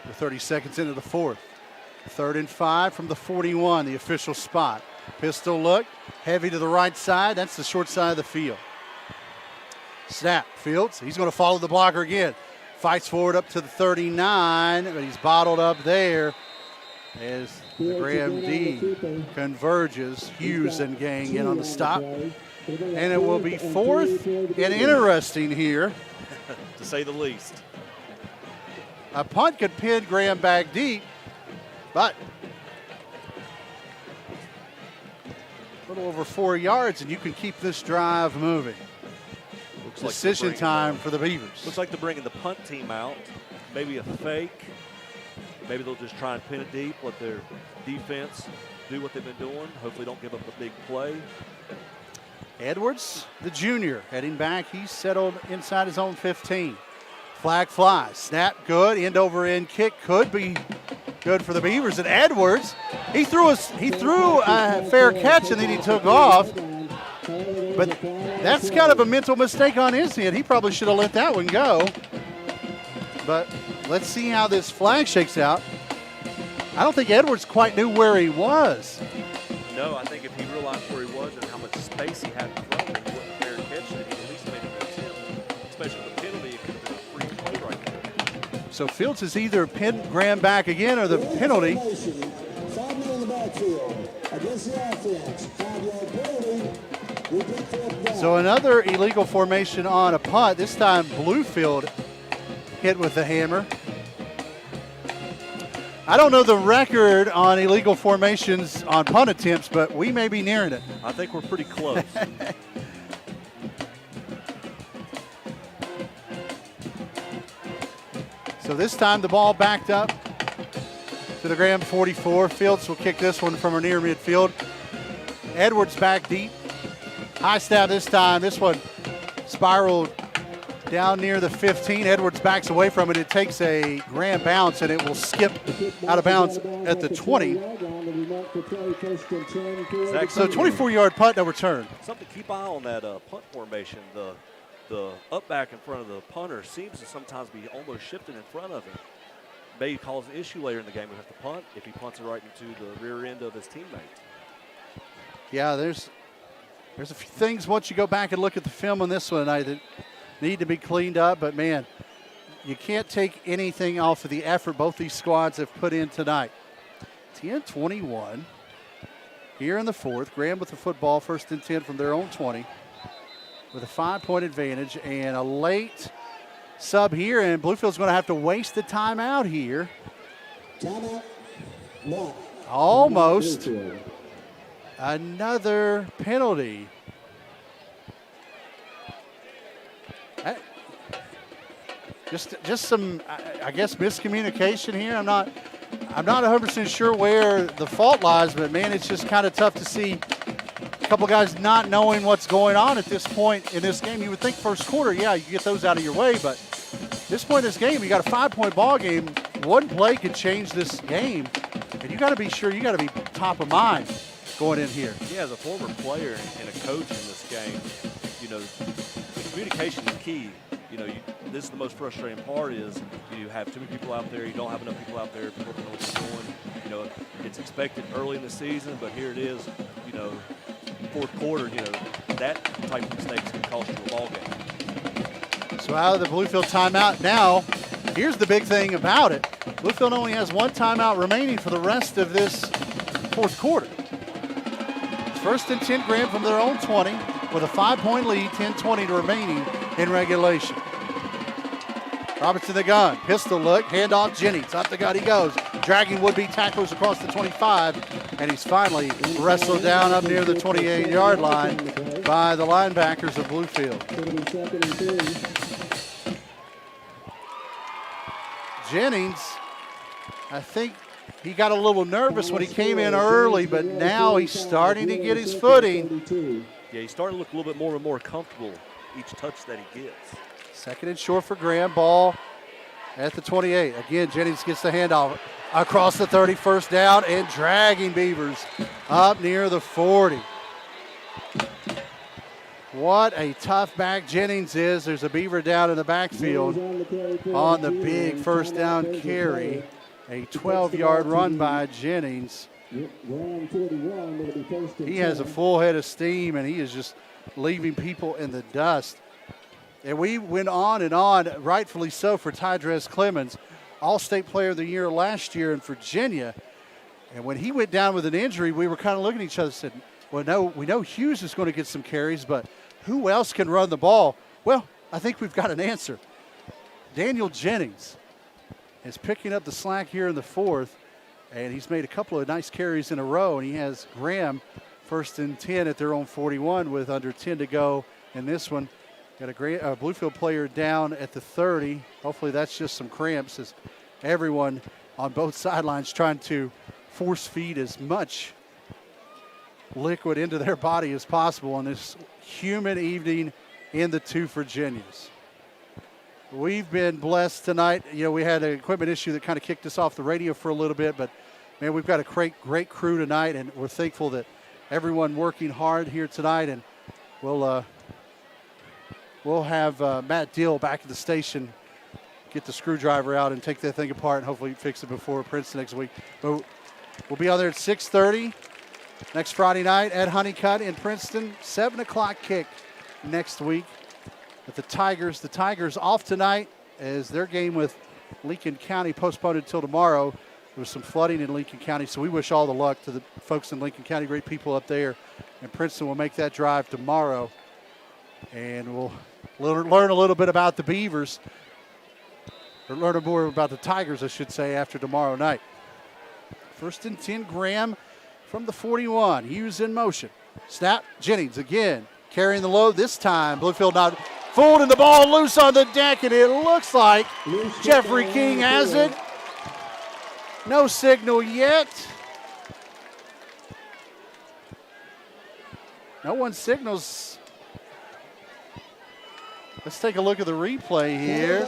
We're 30 seconds into the 4th. 3rd and 5 from the 41, the official spot. Pistol look, heavy to the right side. That's the short side of the field. Snap, Fields, he's going to follow the blocker again. Fights forward up to the 39, but he's bottled up there as the Graham D converges. Hughes and gang in on the stop. And it will be 4th and interesting here. To say the least. A punt could pin Graham back deep, but a little over 4 yards, and you can keep this drive moving. Decision time for the Beavers. Looks like they're bringing the punt team out. Maybe a fake. Maybe they'll just try and pin it deep, let their defense do what they've been doing. Hopefully don't give up a big play. Edwards, the junior, heading back. He's settled inside his own 15. Flag flies. Snap, good. End over end kick could be good for the Beavers. And Edwards, he threw a fair catch and then he took off. But that's kind of a mental mistake on his end. He probably should have let that one go. But let's see how this flag shakes out. I don't think Edwards quite knew where he was. No, I think if he realized where he was and how much space he had in front of him, he wouldn't fair catch it. He at least made an attempt, especially with the penalty. It could have been a free play right there. So Fields has either pinned Graham back again or the penalty. 5 men in the backfield against the offense. 5-yard penalty. So another illegal formation on a punt. This time Bluefield hit with the hammer. I don't know the record on illegal formations on punt attempts, but we may be nearing it. I think we're pretty close. So this time the ball backed up to the Graham 44. Fields will kick this one from near midfield. Edwards back deep. High stab this time. This one spiraled down near the 15. Edwards backs away from it. It takes a grand bounce, and it will skip out of bounds at the 20. So 24-yard punt, no return. Something to keep eye on that punt formation. The up back in front of the punter seems to sometimes be almost shifting in front of him. May cause an issue later in the game. We have to punt if he punts it right into the rear end of his teammate. Yeah, there's a few things once you go back and look at the film on this one tonight that need to be cleaned up, but man, you can't take anything off of the effort both these squads have put in tonight. 10-21 here in the fourth. Graham with the football, 1st and 10 from their own 20 with a 5-point advantage and a late sub here, and Bluefield's going to have to waste the timeout here. Almost another penalty. Just some, I guess, miscommunication here. I'm not 100% sure where the fault lies, but man, it's just kind of tough to see a couple guys not knowing what's going on at this point in this game. You would think first quarter, yeah, you get those out of your way, but at this point in this game, you got a 5-point ball game. One play could change this game, and you got to be sure, you got to be top of mind going in here. Yeah, as a former player and a coach in this game, you know, the communication is key. You know, this is the most frustrating part is you have too many people out there, you don't have enough people out there, people don't know what they're doing. You know, it's expected early in the season, but here it is, you know, fourth quarter, you know, that type of mistakes can cost you a ball game. So out of the Bluefield timeout now, here's the big thing about it. Bluefield only has one timeout remaining for the rest of this fourth quarter. 1st and 10 Graham from their own 20 with a 5-point lead, 10-20 remaining in regulation. Robertson the gun, pistol look, handoff Jennings. Up the gut he goes, dragging would-be tacklers across the 25, and he's finally wrestled down up near the 28-yard line by the linebackers of Bluefield. Jennings, I think he got a little nervous when he came in early, but now he's starting to get his footing. Yeah, he's starting to look a little bit more and more comfortable each touch that he gets. 2nd and short for Graham. Ball at the 28. Again, Jennings gets the handoff across the 31st down and dragging Beavers up near the 40. What a tough back Jennings is. There's a Beaver down in the backfield on the big 1st down carry. A 12-yard run by Jennings. He has a full head of steam, and he is just leaving people in the dust. And we went on and on, rightfully so, for Tydrez Clemens, All-State Player of the Year last year in Virginia. And when he went down with an injury, we were kind of looking at each other and said, well, no, we know Hughes is going to get some carries, but who else can run the ball? Well, I think we've got an answer. Daniel Jennings is picking up the slack here in the fourth, and he's made a couple of nice carries in a row, and he has Graham 1st and 10 at their own 41 with under 10 to go in this one. Got a great Bluefield player down at the 30. Hopefully that's just some cramps as everyone on both sidelines trying to force feed as much liquid into their body as possible on this humid evening in the two Virginias. We've been blessed tonight. You know, we had an equipment issue that kind of kicked us off the radio for a little bit, but man, we've got a great crew tonight, and we're thankful that everyone working hard here tonight, and we'll have Matt Deal back at the station, get the screwdriver out and take that thing apart and hopefully fix it before Princeton next week. But we'll be out there at 6:30 next Friday night at Honeycutt in Princeton, 7 o'clock kick next week. But the Tigers off tonight as their game with Lincoln County postponed until tomorrow. There was some flooding in Lincoln County, so we wish all the luck to the folks in Lincoln County, great people up there. And Princeton will make that drive tomorrow. And we'll learn a little bit about the Beavers, or learn more about the Tigers, I should say, after tomorrow night. 1st and 10, Graham from the 41. Hughes in motion. Snap, Jennings again, carrying the load this time. Bluefield not fooled, and the ball loose on the deck, and it looks like Jeffrey King has it. No signal yet. No one signals. Let's take a look at the replay here.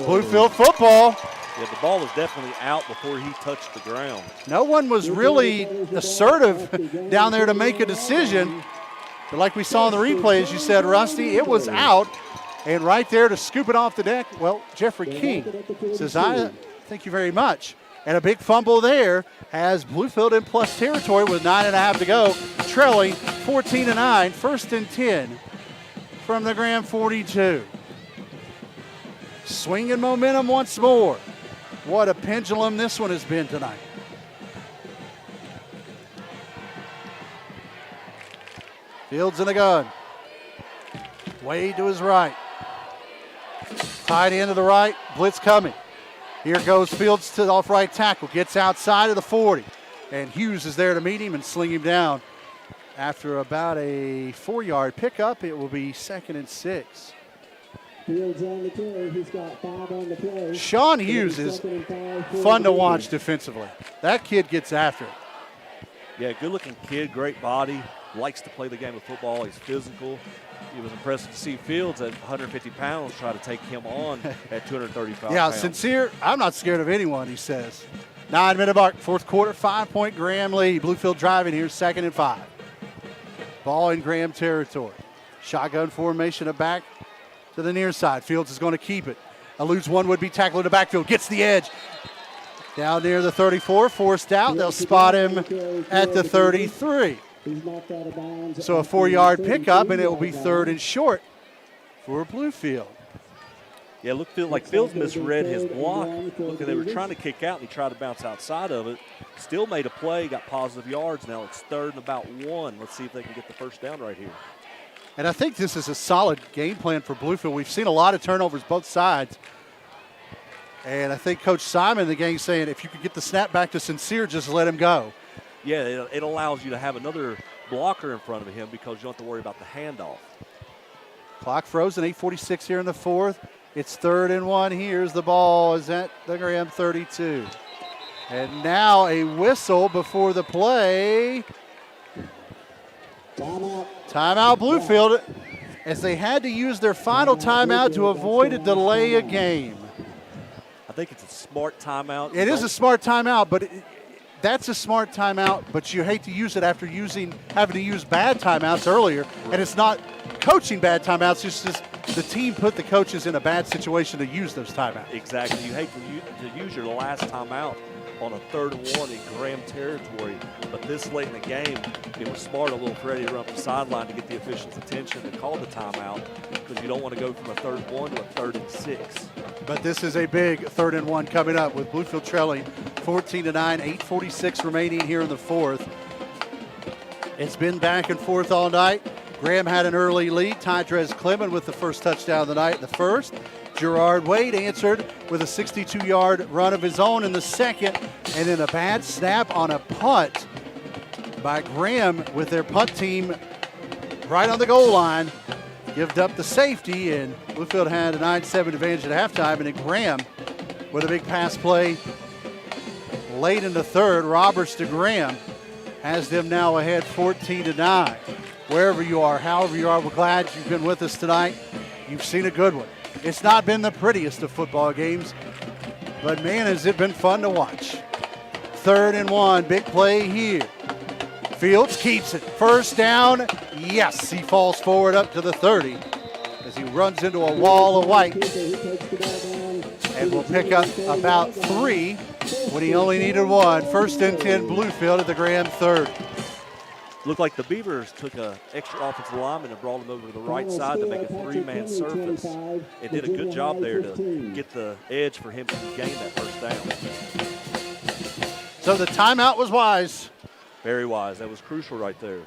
Bluefield football. Yeah, the ball was definitely out before he touched the ground. No one was really assertive down there to make a decision. But like we saw in the replay, as you said, Rusty, it was out. And right there to scoop it off the deck, well, Jeffrey King says, I thank you very much. And a big fumble there has Bluefield in plus territory with 9.5 to go, trailing 14-9, 1st and 10 from the Graham 42. Swinging momentum once more. What a pendulum this one has been tonight. Fields in the gun. Wade to his right. Tight end to the right, blitz coming. Here goes Fields to the off right tackle, gets outside of the 40. And Hughes is there to meet him and sling him down. After about a 4-yard pickup, it will be 2nd and 6. Fields on the play. He's got 5 on the play. Sean Hughes is fun to watch defensively. That kid gets after it. Yeah, good-looking kid, great body, likes to play the game of football. He's physical. It was impressive to see Fields at 150 pounds try to take him on at 235 yeah, pounds. sincere. I'm not scared of anyone, he says. 9-minute mark, 4th quarter, 5-point Graham lead. Bluefield driving here, 2nd and 5. Ball in Graham territory. Shotgun formation, a back to the near side. Fields is going to keep it. Eludes one would-be tackle in the backfield. Gets the edge. Down near the 34, forced out. They'll spot him at the 33. So a 4-yard pickup, and it will be 3rd and short for Bluefield. Yeah, like Fields misread his block. Look, they were trying to kick out, and he tried to bounce outside of it. Still made a play, got positive yards. Now it's 3rd and about 1. Let's see if they can get the first down right here. And I think this is a solid game plan for Bluefield. We've seen a lot of turnovers both sides. And I think Coach Simon in the game saying if you could get the snap back to Sincere, just let him go. Yeah, it allows you to have another blocker in front of him because you don't have to worry about the handoff. Clock frozen, 8:46 here in the 4th. It's 3rd and 1. Here's the ball is at the Graham 32. And now a whistle before the play. Timeout Bluefield, as they had to use their final timeout to avoid a delay of game. I think it's a smart timeout. It is a smart timeout, but that's a smart timeout, but you hate to use it after having to use bad timeouts earlier. And it's not coaching bad timeouts, it's just the team put the coaches in a bad situation to use those timeouts. Exactly. You hate to use your last timeout on a 3rd and 1 in Graham territory, but this late in the game, it was smart of little Freddie to run up the sideline to get the official's attention and call the timeout because you don't want to go from a 3rd and 1 to a 3rd and 6. But this is a big 3rd and 1 coming up with Bluefield trailing 14-9, 8:46 remaining here in the 4th. It's been back and forth all night. Graham had an early lead. Tydrez Clement with the first touchdown of the night in the 1st. Gerard Wade answered with a 62-yard run of his own in the 2nd. And then a bad snap on a punt by Graham with their punt team right on the goal line. Gived up the safety, and Bluefield had a 9-7 advantage at halftime. And then Graham with a big pass play late in the 3rd. Roberts to Graham has them now ahead 14-9. Wherever you are, however you are, we're glad you've been with us tonight. You've seen a good one. It's not been the prettiest of football games, but man, has it been fun to watch. 3rd and 1, big play here. Fields keeps it. First down, yes, he falls forward up to the 30 as he runs into a wall of white and will pick up about 3 when he only needed 1. 1st and 10 Bluefield at the Graham 30. Looked like the Beavers took an extra offensive lineman and brought him over to the right side to make a 3-man surface. It did a good job there to get the edge for him to gain that first down. So the timeout was wise. Very wise. That was crucial right there.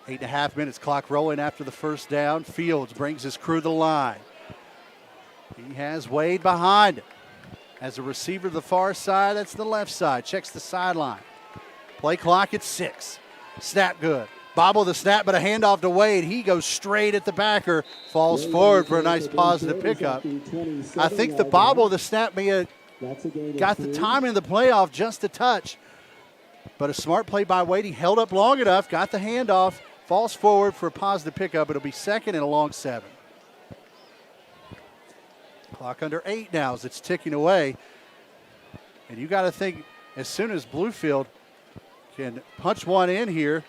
8.5 minutes, clock rolling after the first down. Fields brings his crew to the line. He has Wade behind him. As a receiver to the far side, that's the left side. Checks the sideline. Play clock at 6. Snap good. Bobble the snap, but a handoff to Wade. He goes straight at the backer, falls forward for a nice positive pickup. I think the bobble, the snap may have got the time in the playoff just a touch, but a smart play by Wade. He held up long enough, got the handoff, falls forward for a positive pickup. It'll be 2nd and a long 7. Clock under 8 now as it's ticking away. And you got to think, as soon as Bluefield can punch one in here,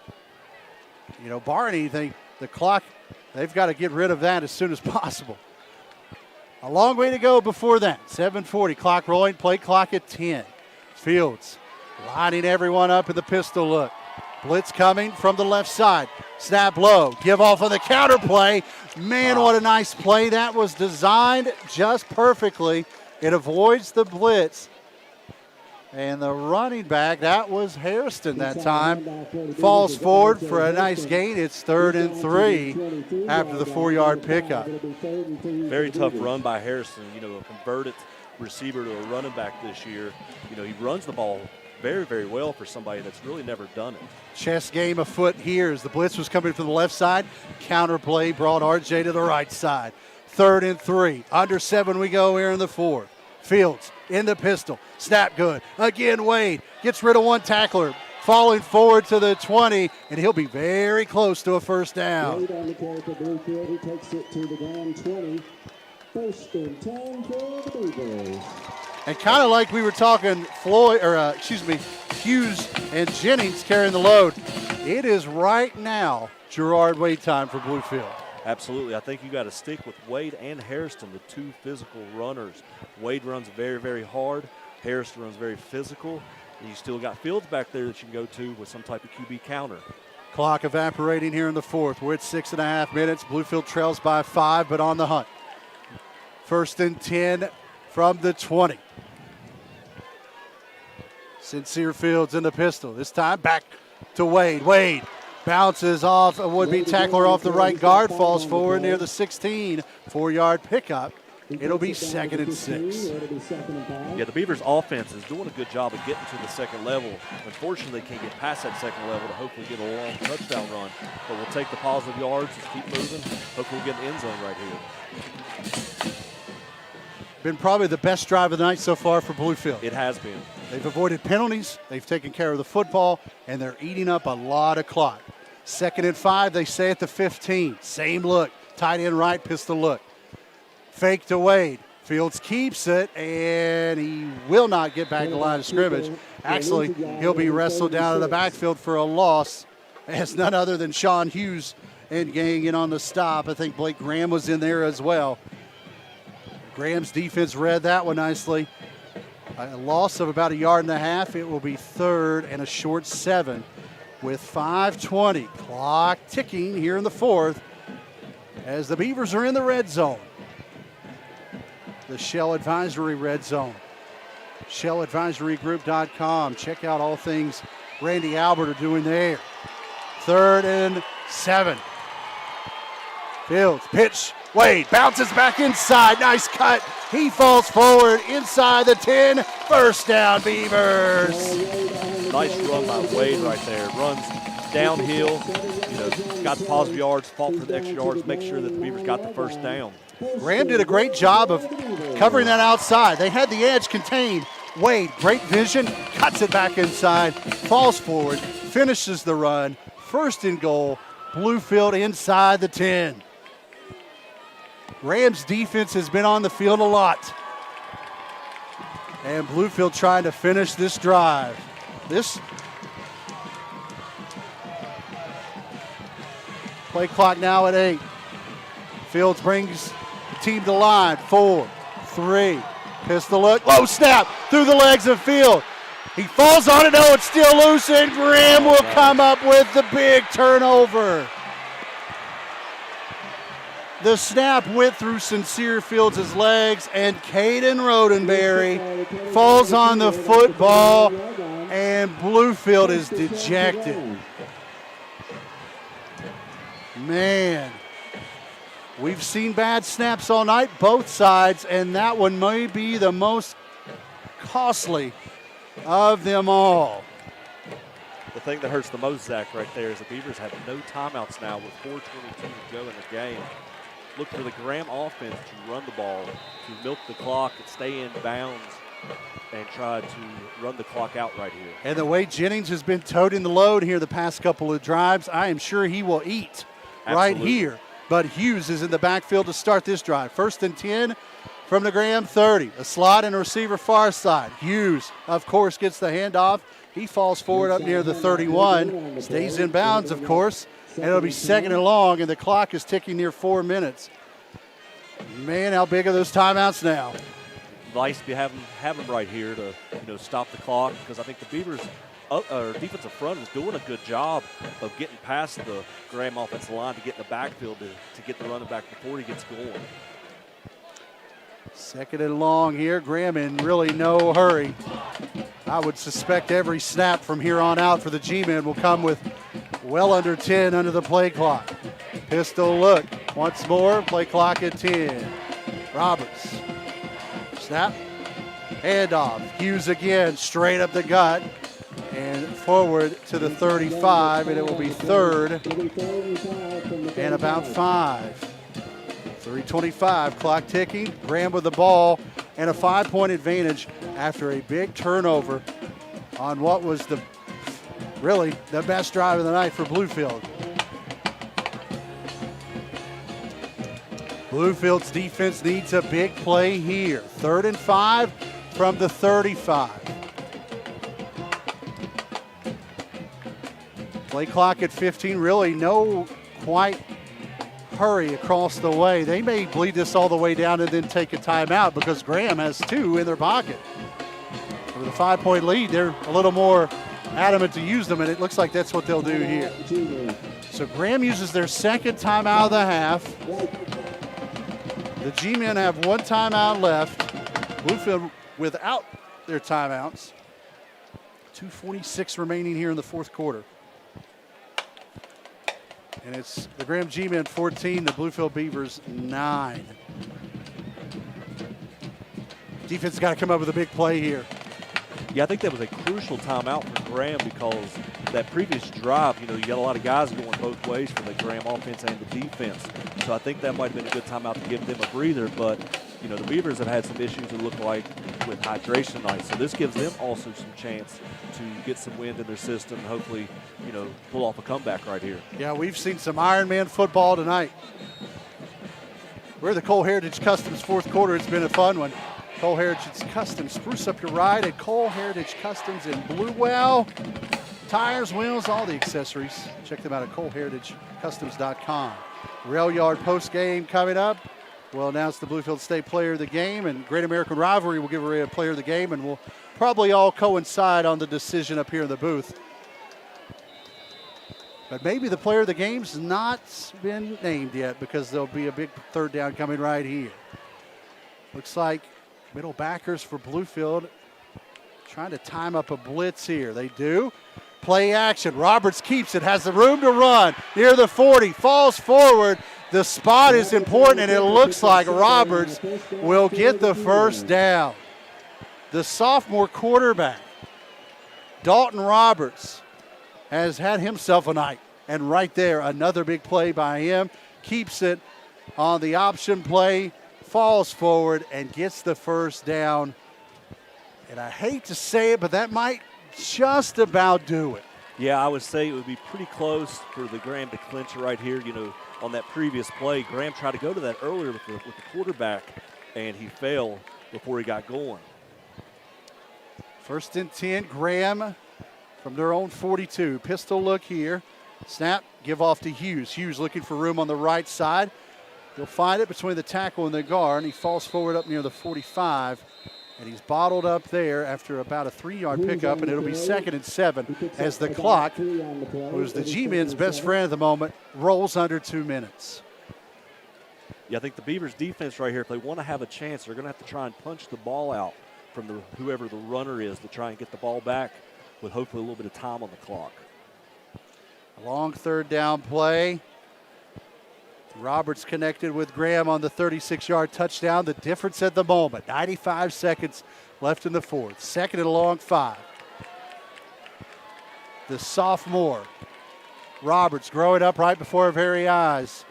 you know, bar anything, the clock, they've got to get rid of that as soon as possible. A long way to go before that. 7:40, clock rolling, play clock at 10. Fields lining everyone up in the pistol look. Blitz coming from the left side. Snap low, give off on the counter play. Man, what a nice play. That was designed just perfectly. It avoids the blitz. And the running back, that was Hairston that time, falls forward for a nice gain. It's 3rd and 3 after the 4-yard pickup. Very tough run by Hairston. You know, a converted receiver to a running back this year. You know, he runs the ball very, very well for somebody that's really never done it. Chess game afoot here as the blitz was coming from the left side. Counter play brought RJ to the right side. 3rd and 3. Under 7 we go here in the 4th. Fields in the pistol. Snap good. Again, Wade gets rid of one tackler. Falling forward to the 20, and he'll be very close to a first down. Wade on the carry for Bluefield. He takes it to the ground 20. 1st and 10 for the Beavers. And kind of like we were talking, Hughes and Jennings carrying the load. It is right now Gerard Wade time for Bluefield. Absolutely. I think you got to stick with Wade and Hairston, the two physical runners. Wade runs very, very hard. Hairston runs very physical. And you still got Fields back there that you can go to with some type of QB counter. Clock evaporating here in the 4th. We're at 6.5 minutes. Bluefield trails by 5, but on the hunt. 1st and 10 from the 20. Sincere Fields in the pistol. This time back to Wade. Wade bounces off a would-be tackler off the right guard, falls forward near the 16. 4-yard pickup. It'll be 2nd and 6. Yeah, the Beavers offense is doing a good job of getting to the second level. Unfortunately, they can't get past that second level to hopefully get a long touchdown run. But we'll take the positive yards, just keep moving. Hopefully we'll get an end zone right here. Been probably the best drive of the night so far for Bluefield. It has been. They've avoided penalties, they've taken care of the football, and they're eating up a lot of clock. 2nd and 5, they say at the 15. Same look, tight end right, pistol look. Fake to Wade. Fields keeps it, and he will not get back to the line of scrimmage. Actually, he'll be wrestled down in the backfield for a loss, as none other than Sean Hughes and gang in on the stop. I think Blake Graham was in there as well. Graham's defense read that one nicely. A loss of about 1.5 yards. It will be 3rd and a short 7 with 5:20. Clock ticking here in the 4th as the Beavers are in the red zone. The Shell Advisory red zone. ShellAdvisoryGroup.com. Check out all things Randy Albert are doing there. 3rd and 7. Fields, pitch. Wade bounces back inside. Nice cut. He falls forward inside the 10. First down, Beavers. Nice run by Wade right there. Runs downhill, you know, got the positive yards, fought for the extra yards, make sure that the Beavers got the first down. Graham did a great job of covering that outside. They had the edge contained. Wade, great vision, cuts it back inside, falls forward, finishes the run. 1st and goal, Bluefield inside the 10. Rams defense has been on the field a lot. And Bluefield trying to finish this drive. This play clock now at 8. Fields brings the team to the line. 4, 3, pistol look, low snap through the legs of Field. He falls on it, oh, it's still loose, and Graham will come up with the big turnover. The snap went through Sincere Fields' legs, and Caden Roddenberry falls on the football, and Bluefield is dejected. Man, we've seen bad snaps all night, both sides, and that one may be the most costly of them all. The thing that hurts the most, Zach, right there is the Beavers have no timeouts now with 4:22 to go in the game. Look for the Graham offense to run the ball, to milk the clock and stay in bounds and try to run the clock out right here. And the way Jennings has been toting the load here the past couple of drives, I am sure he will eat right here. But Hughes is in the backfield to start this drive. 1st and 10 from the Graham 30. A slot and a receiver far side. Hughes, of course, gets the handoff. He falls forward up near the 31. Stays in bounds, of course. And it'll be 2nd and long, and the clock is ticking near 4 minutes. Man, how big are those timeouts now? Nice to have them right here to stop the clock, because I think the Beavers defensive front is doing a good job of getting past the Graham offensive line to get in the backfield to get the running back before he gets going. 2nd and long here. Graham in really no hurry. I would suspect every snap from here on out for the G-men will come with well under 10 under the play clock. Pistol look once more. Play clock at 10. Roberts. Snap. Handoff. Hughes again. Straight up the gut. And forward to the 35. And it will be 3rd and about 5. 3:25, clock ticking. Graham with the ball and a 5-point advantage after a big turnover on what was really the best drive of the night for Bluefield. Bluefield's defense needs a big play here. 3rd and 5 from the 35. Play clock at 15, really no quite hurry across the way. They may bleed this all the way down and then take a timeout because Graham has 2 in their pocket. With a 5-point lead, they're a little more adamant to use them, and it looks like that's what they'll do here. So Graham uses their 2nd timeout of the half. The G-men have 1 timeout left. Bluefield without their timeouts. 2:46 remaining here in the 4th quarter. And it's the Graham G-men 14, the Bluefield Beavers 9. Defense has got to come up with a big play here. Yeah, I think that was a crucial timeout for Graham because that previous drive, you got a lot of guys going both ways for the Graham offense and the defense. So I think that might have been a good timeout to give them a breather. But, the Beavers have had some issues, it looked like, with hydration tonight. So this gives them also some chance to get some wind in their system and hopefully, pull off a comeback right here. Yeah, we've seen some Ironman football tonight. We're the Cole Heritage Customs 4th quarter. It's been a fun one. Cole Heritage Customs, spruce up your ride at Cole Heritage Customs in Bluewell. Tires, wheels, all the accessories. Check them out at ColeHeritageCustoms.com. Rail Yard post game coming up. We'll announce the Bluefield State Player of the Game, and Great American Rivalry will give away a Player of the Game, and we'll probably all coincide on the decision up here in the booth. But maybe the Player of the Game's not been named yet because there'll be a big 3rd down coming right here. Looks like middle backers for Bluefield trying to time up a blitz here. They do. Play action. Roberts keeps it, has the room to run near the 40, falls forward. The spot is important, and it looks like Roberts will get the 1st down. The sophomore quarterback, Dalton Roberts, has had himself a night. And right there, another big play by him. Keeps it on the option play, falls forward, and gets the 1st down. And I hate to say it, but that might just about do it. Yeah, I would say it would be pretty close for the Graham to clinch it right here. On that previous play, Graham tried to go to that earlier with the quarterback, and he failed before he got going. 1st and 10, Graham from their own 42. Pistol look here. Snap, give off to Hughes. Hughes looking for room on the right side. He'll find it between the tackle and the guard, and he falls forward up near the 45. And he's bottled up there after about a 3-yard pickup, and it'll be 2nd and 7 as the clock, who's the G-men's best friend at the moment, rolls under 2 minutes. Yeah, I think the Beavers defense right here, if they want to have a chance, they're going to have to try and punch the ball out from whoever the runner is to try and get the ball back with hopefully a little bit of time on the clock. A long 3rd down play. Roberts connected with Graham on the 36-yard touchdown. The difference at the moment, 95 seconds left in the 4th. 2nd and a long 5. The sophomore, Roberts, growing up right before our very eyes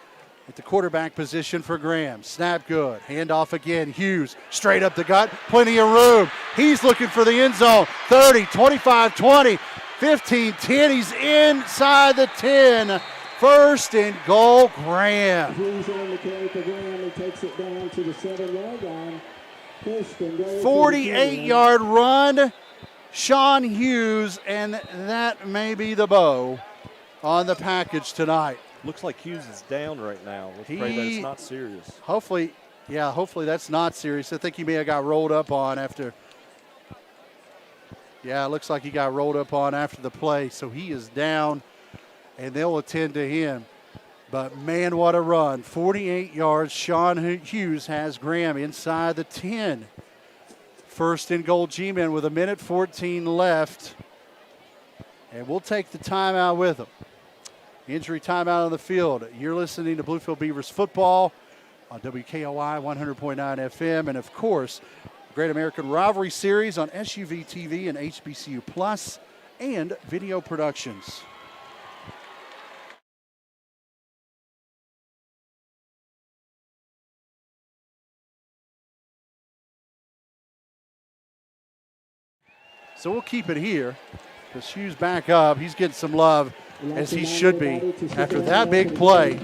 at the quarterback position for Graham. Snap good. Handoff again. Hughes straight up the gut. Plenty of room. He's looking for the end zone. 30, 25, 20, 15, 10. He's inside the 10. First and goal, Graham. Hughes on the carry for Graham. He takes it down to the 7-yard line. First and goal. 48-yard run, Sean Hughes, and that may be the bow on the package tonight. Looks like Hughes is down right now. Let's pray that it's not serious. Hopefully that's not serious. I think he may have got rolled up on after. Yeah, it looks like he got rolled up on after the play, so he is down, and they'll attend to him. But, man, what a run. 48 yards. Sean Hughes has Graham inside the 10. First and goal, G-Men with 1:14 left. And we'll take the timeout with them. Injury timeout on the field. You're listening to Bluefield Beavers football on WKOI 100.9 FM. And, of course, Great American Rivalry Series on SUVtv and HBCU Plus and Video Productions. So we'll keep it here. Because Hughes back up. He's getting some love, as he should be, after that big play.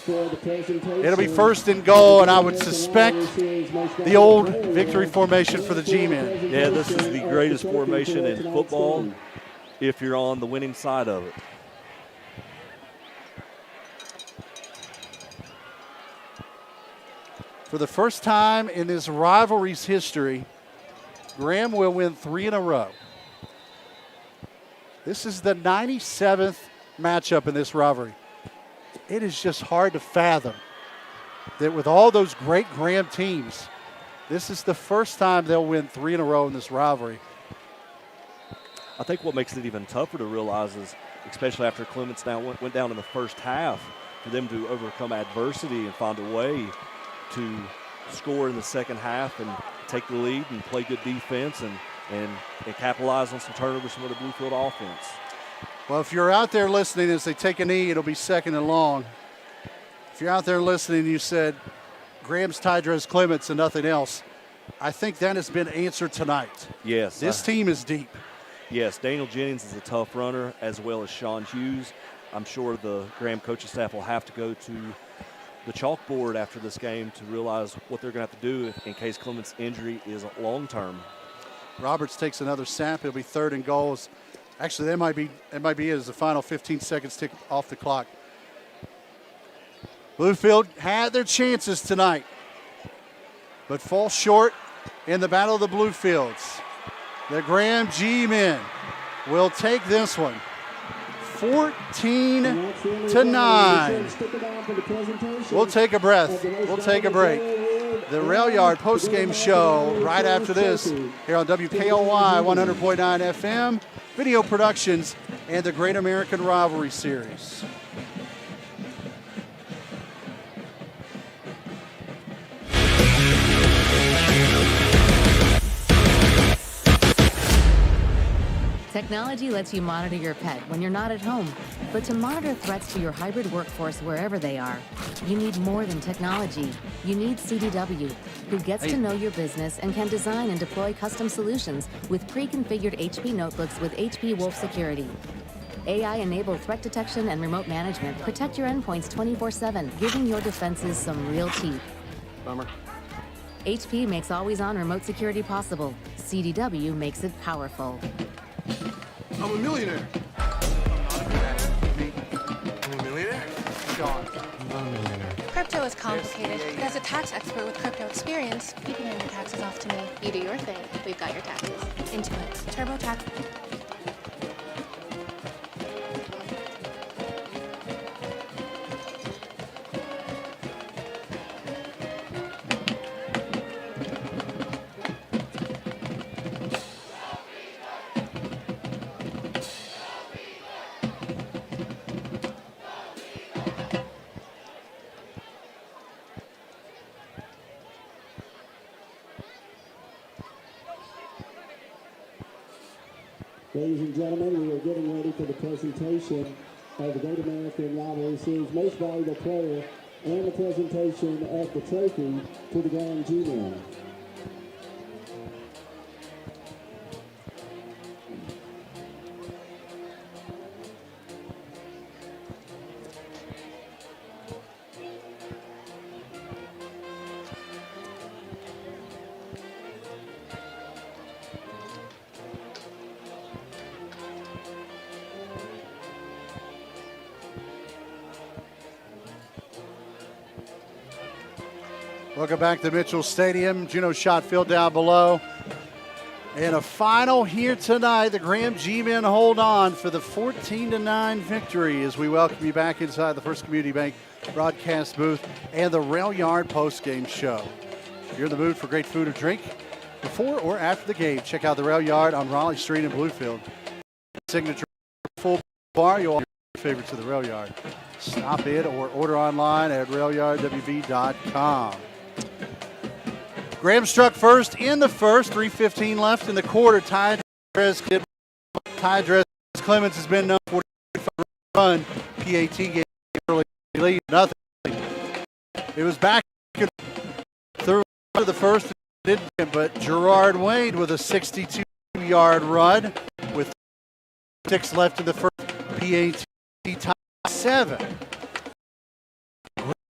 It'll be first and goal, and I would suspect the old victory formation for the G-Men. Yeah, this is the greatest formation in football if you're on the winning side of it. For the first time in this rivalry's history, Graham will win 3 in a row. This is the 97th matchup in this rivalry. It is just hard to fathom that with all those great Graham teams, this is the first time they'll win 3 in a row in this rivalry. I think what makes it even tougher to realize is, especially after Clements went down in the first half, for them to overcome adversity and find a way to score in the second half and take the lead and play good defense and capitalize on some turnovers from the Bluefield offense. Well, if you're out there listening as they take a knee, it'll be second and long. If you're out there listening and you said, Graham's Tydrez Clements and nothing else, I think that has been answered tonight. Yes. This team is deep. Yes, Daniel Jennings is a tough runner, as well as Sean Hughes. I'm sure the Graham coaching staff will have to go to the chalkboard after this game to realize what they're going to have to do in case Clements' injury is long-term. Roberts takes another snap. It'll be third and goals. Actually, that might be it as the final 15 seconds tick off the clock. Bluefield had their chances tonight, but fall short in the battle of the Bluefields. The Graham G-Men will take this one 14-9. We'll take a breath. We'll take a break. The Rail Yard postgame show right after this here on WKOI 100.9 FM, Video Productions, and the Great American Rivalry Series. Technology lets you monitor your pet when you're not at home. But to monitor threats to your hybrid workforce wherever they are, you need more than technology. You need CDW, who gets to know your business and can design and deploy custom solutions with pre-configured HP notebooks with HP Wolf Security. AI-enabled threat detection and remote management protect your endpoints 24/7, giving your defenses some real teeth. Bummer. HP makes always-on remote security possible. CDW makes it powerful. I'm a millionaire. I'm a millionaire? Sean. I'm not a millionaire. Crypto is complicated, but as a tax expert with crypto experience, you can hand your taxes off to me. You do your thing. We've got your taxes. Intuit. TurboTax. Ladies and gentlemen, we are getting ready for the presentation of the Great American Rivalry Series Most Valuable Player and the presentation of the trophy to the Graham G-Men. Welcome back to Mitchell Stadium. Juno shot field down below. And a final here tonight. The Graham G-men hold on for the 14-9 victory as we welcome you back inside the First Community Bank broadcast booth and the Rail Yard postgame show. If you're in the mood for great food or drink before or after the game, check out the Rail Yard on Raleigh Street in Bluefield. Signature full bar, you'll all your favorites of the Rail Yard. Stop in or order online at railyardwv.com. Graham struck first in the first, 3:15 left in the quarter. Ty Dress Clemens has been known for a run. PAT game early lead, nothing. It was back through the first, but Gerard Wade with a 62-yard run with 6 left in the first. PAT tied 7.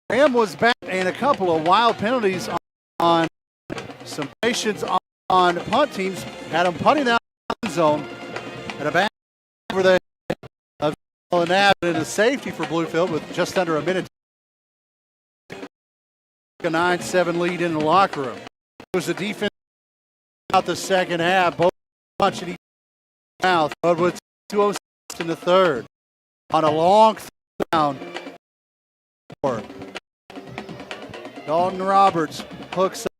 Graham was back and a couple of wild penalties on some patience on punt teams. Had them punting out the zone and a back over the and a safety for Bluefield with just under a minute. A 9-7 lead in the locker room. It was the defense out the second half, both punching each mouth, but with 2:06 in the third on a long down. Dalton Roberts hooks up.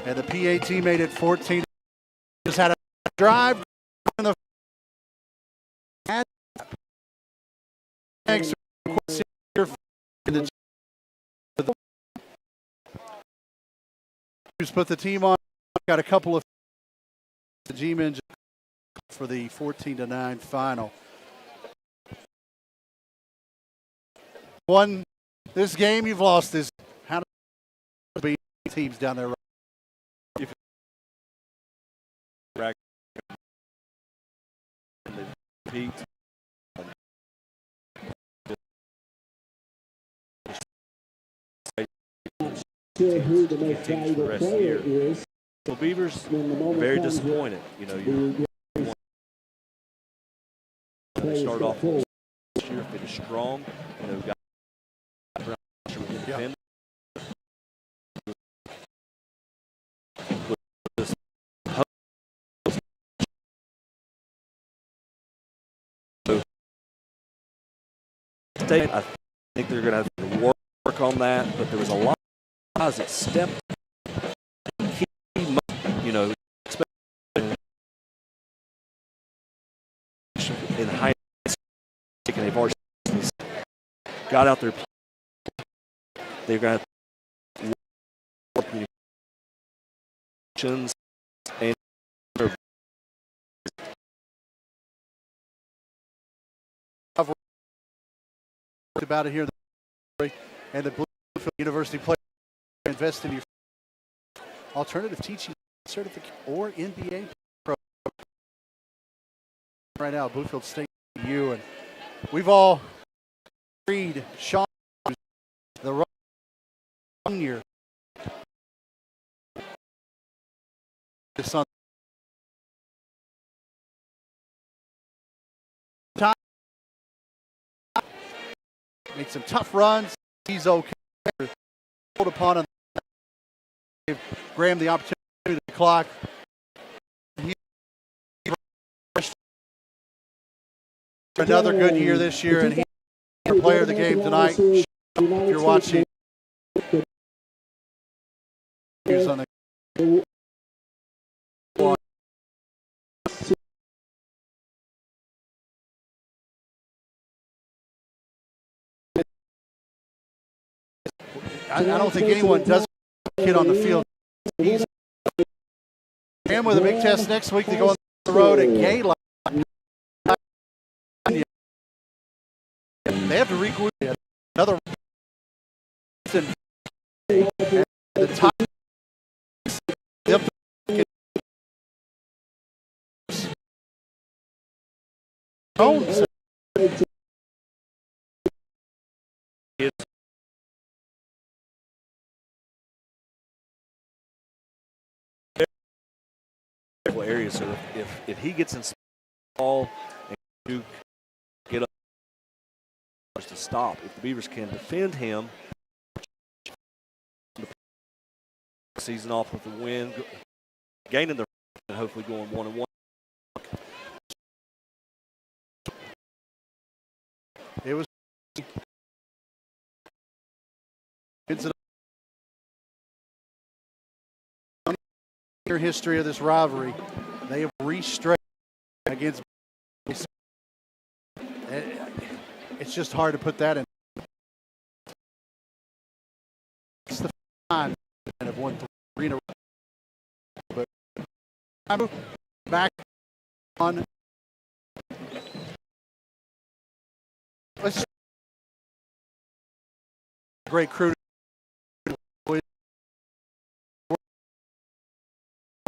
And the PAT made it 14. Just had a drive in the put the team on. Got a couple of the G-men for the 14-9 final. Won this game, you've lost this. How to beat teams down there? Pete. Who the most valuable player is. Well, Beavers very disappointed. You know, they started off this year pretty strong. You know, got defend. I think they're going to have to work on that, but there was a lot of guys that stepped you know, in high school, they've already got out there. They've got communications and about it here, and the Bluefield University player invest in your alternative teaching certificate or NBA program right now, Bluefield State U, and we've all agreed Sean the wrong year. This on time. Make some tough runs. He's okay. Hold upon him. Give Graham the opportunity to the clock. Another good year this year, and he's the player of the game tonight. If you're watching, he's on the I don't think anyone does kid on the field. He's and with a big test next week to go on the road at Gala. They have to regroup another the time. Tones. Area, so if he gets in ball and you get up to stop. If the Beavers can defend him, season off with the win, gaining the and hopefully going 1-1. It was their history of this rivalry. They have restrayed against. It's just hard to put that in. It's the time of 1-3 in a row. But I'm back on. Let's great crew.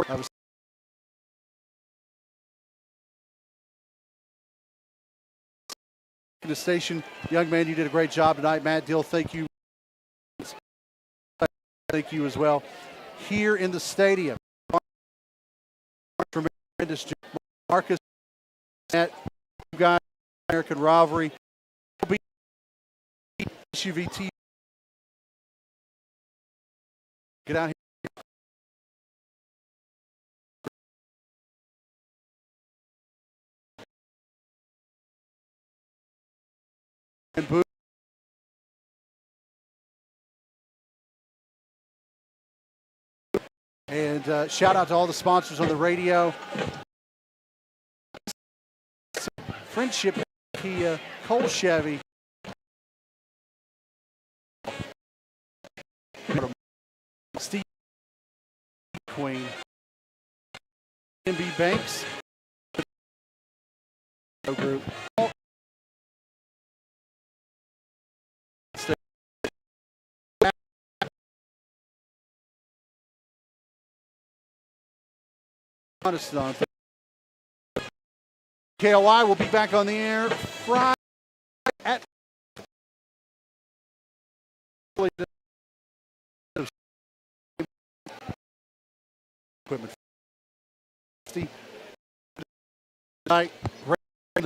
I was the station, young man. You did a great job tonight, Matt Dill. Thank you. Thank you as well. Here in the stadium, tremendous Marcus, Matt, you guys, American Rivalry, SUVtv. Get out here. And boo. And shout out to all the sponsors on the radio. Friendship, Kia, Cole Chevy. Steve Queen. MB Banks. Group. KOI will be back on the air Friday at equipment. Tonight.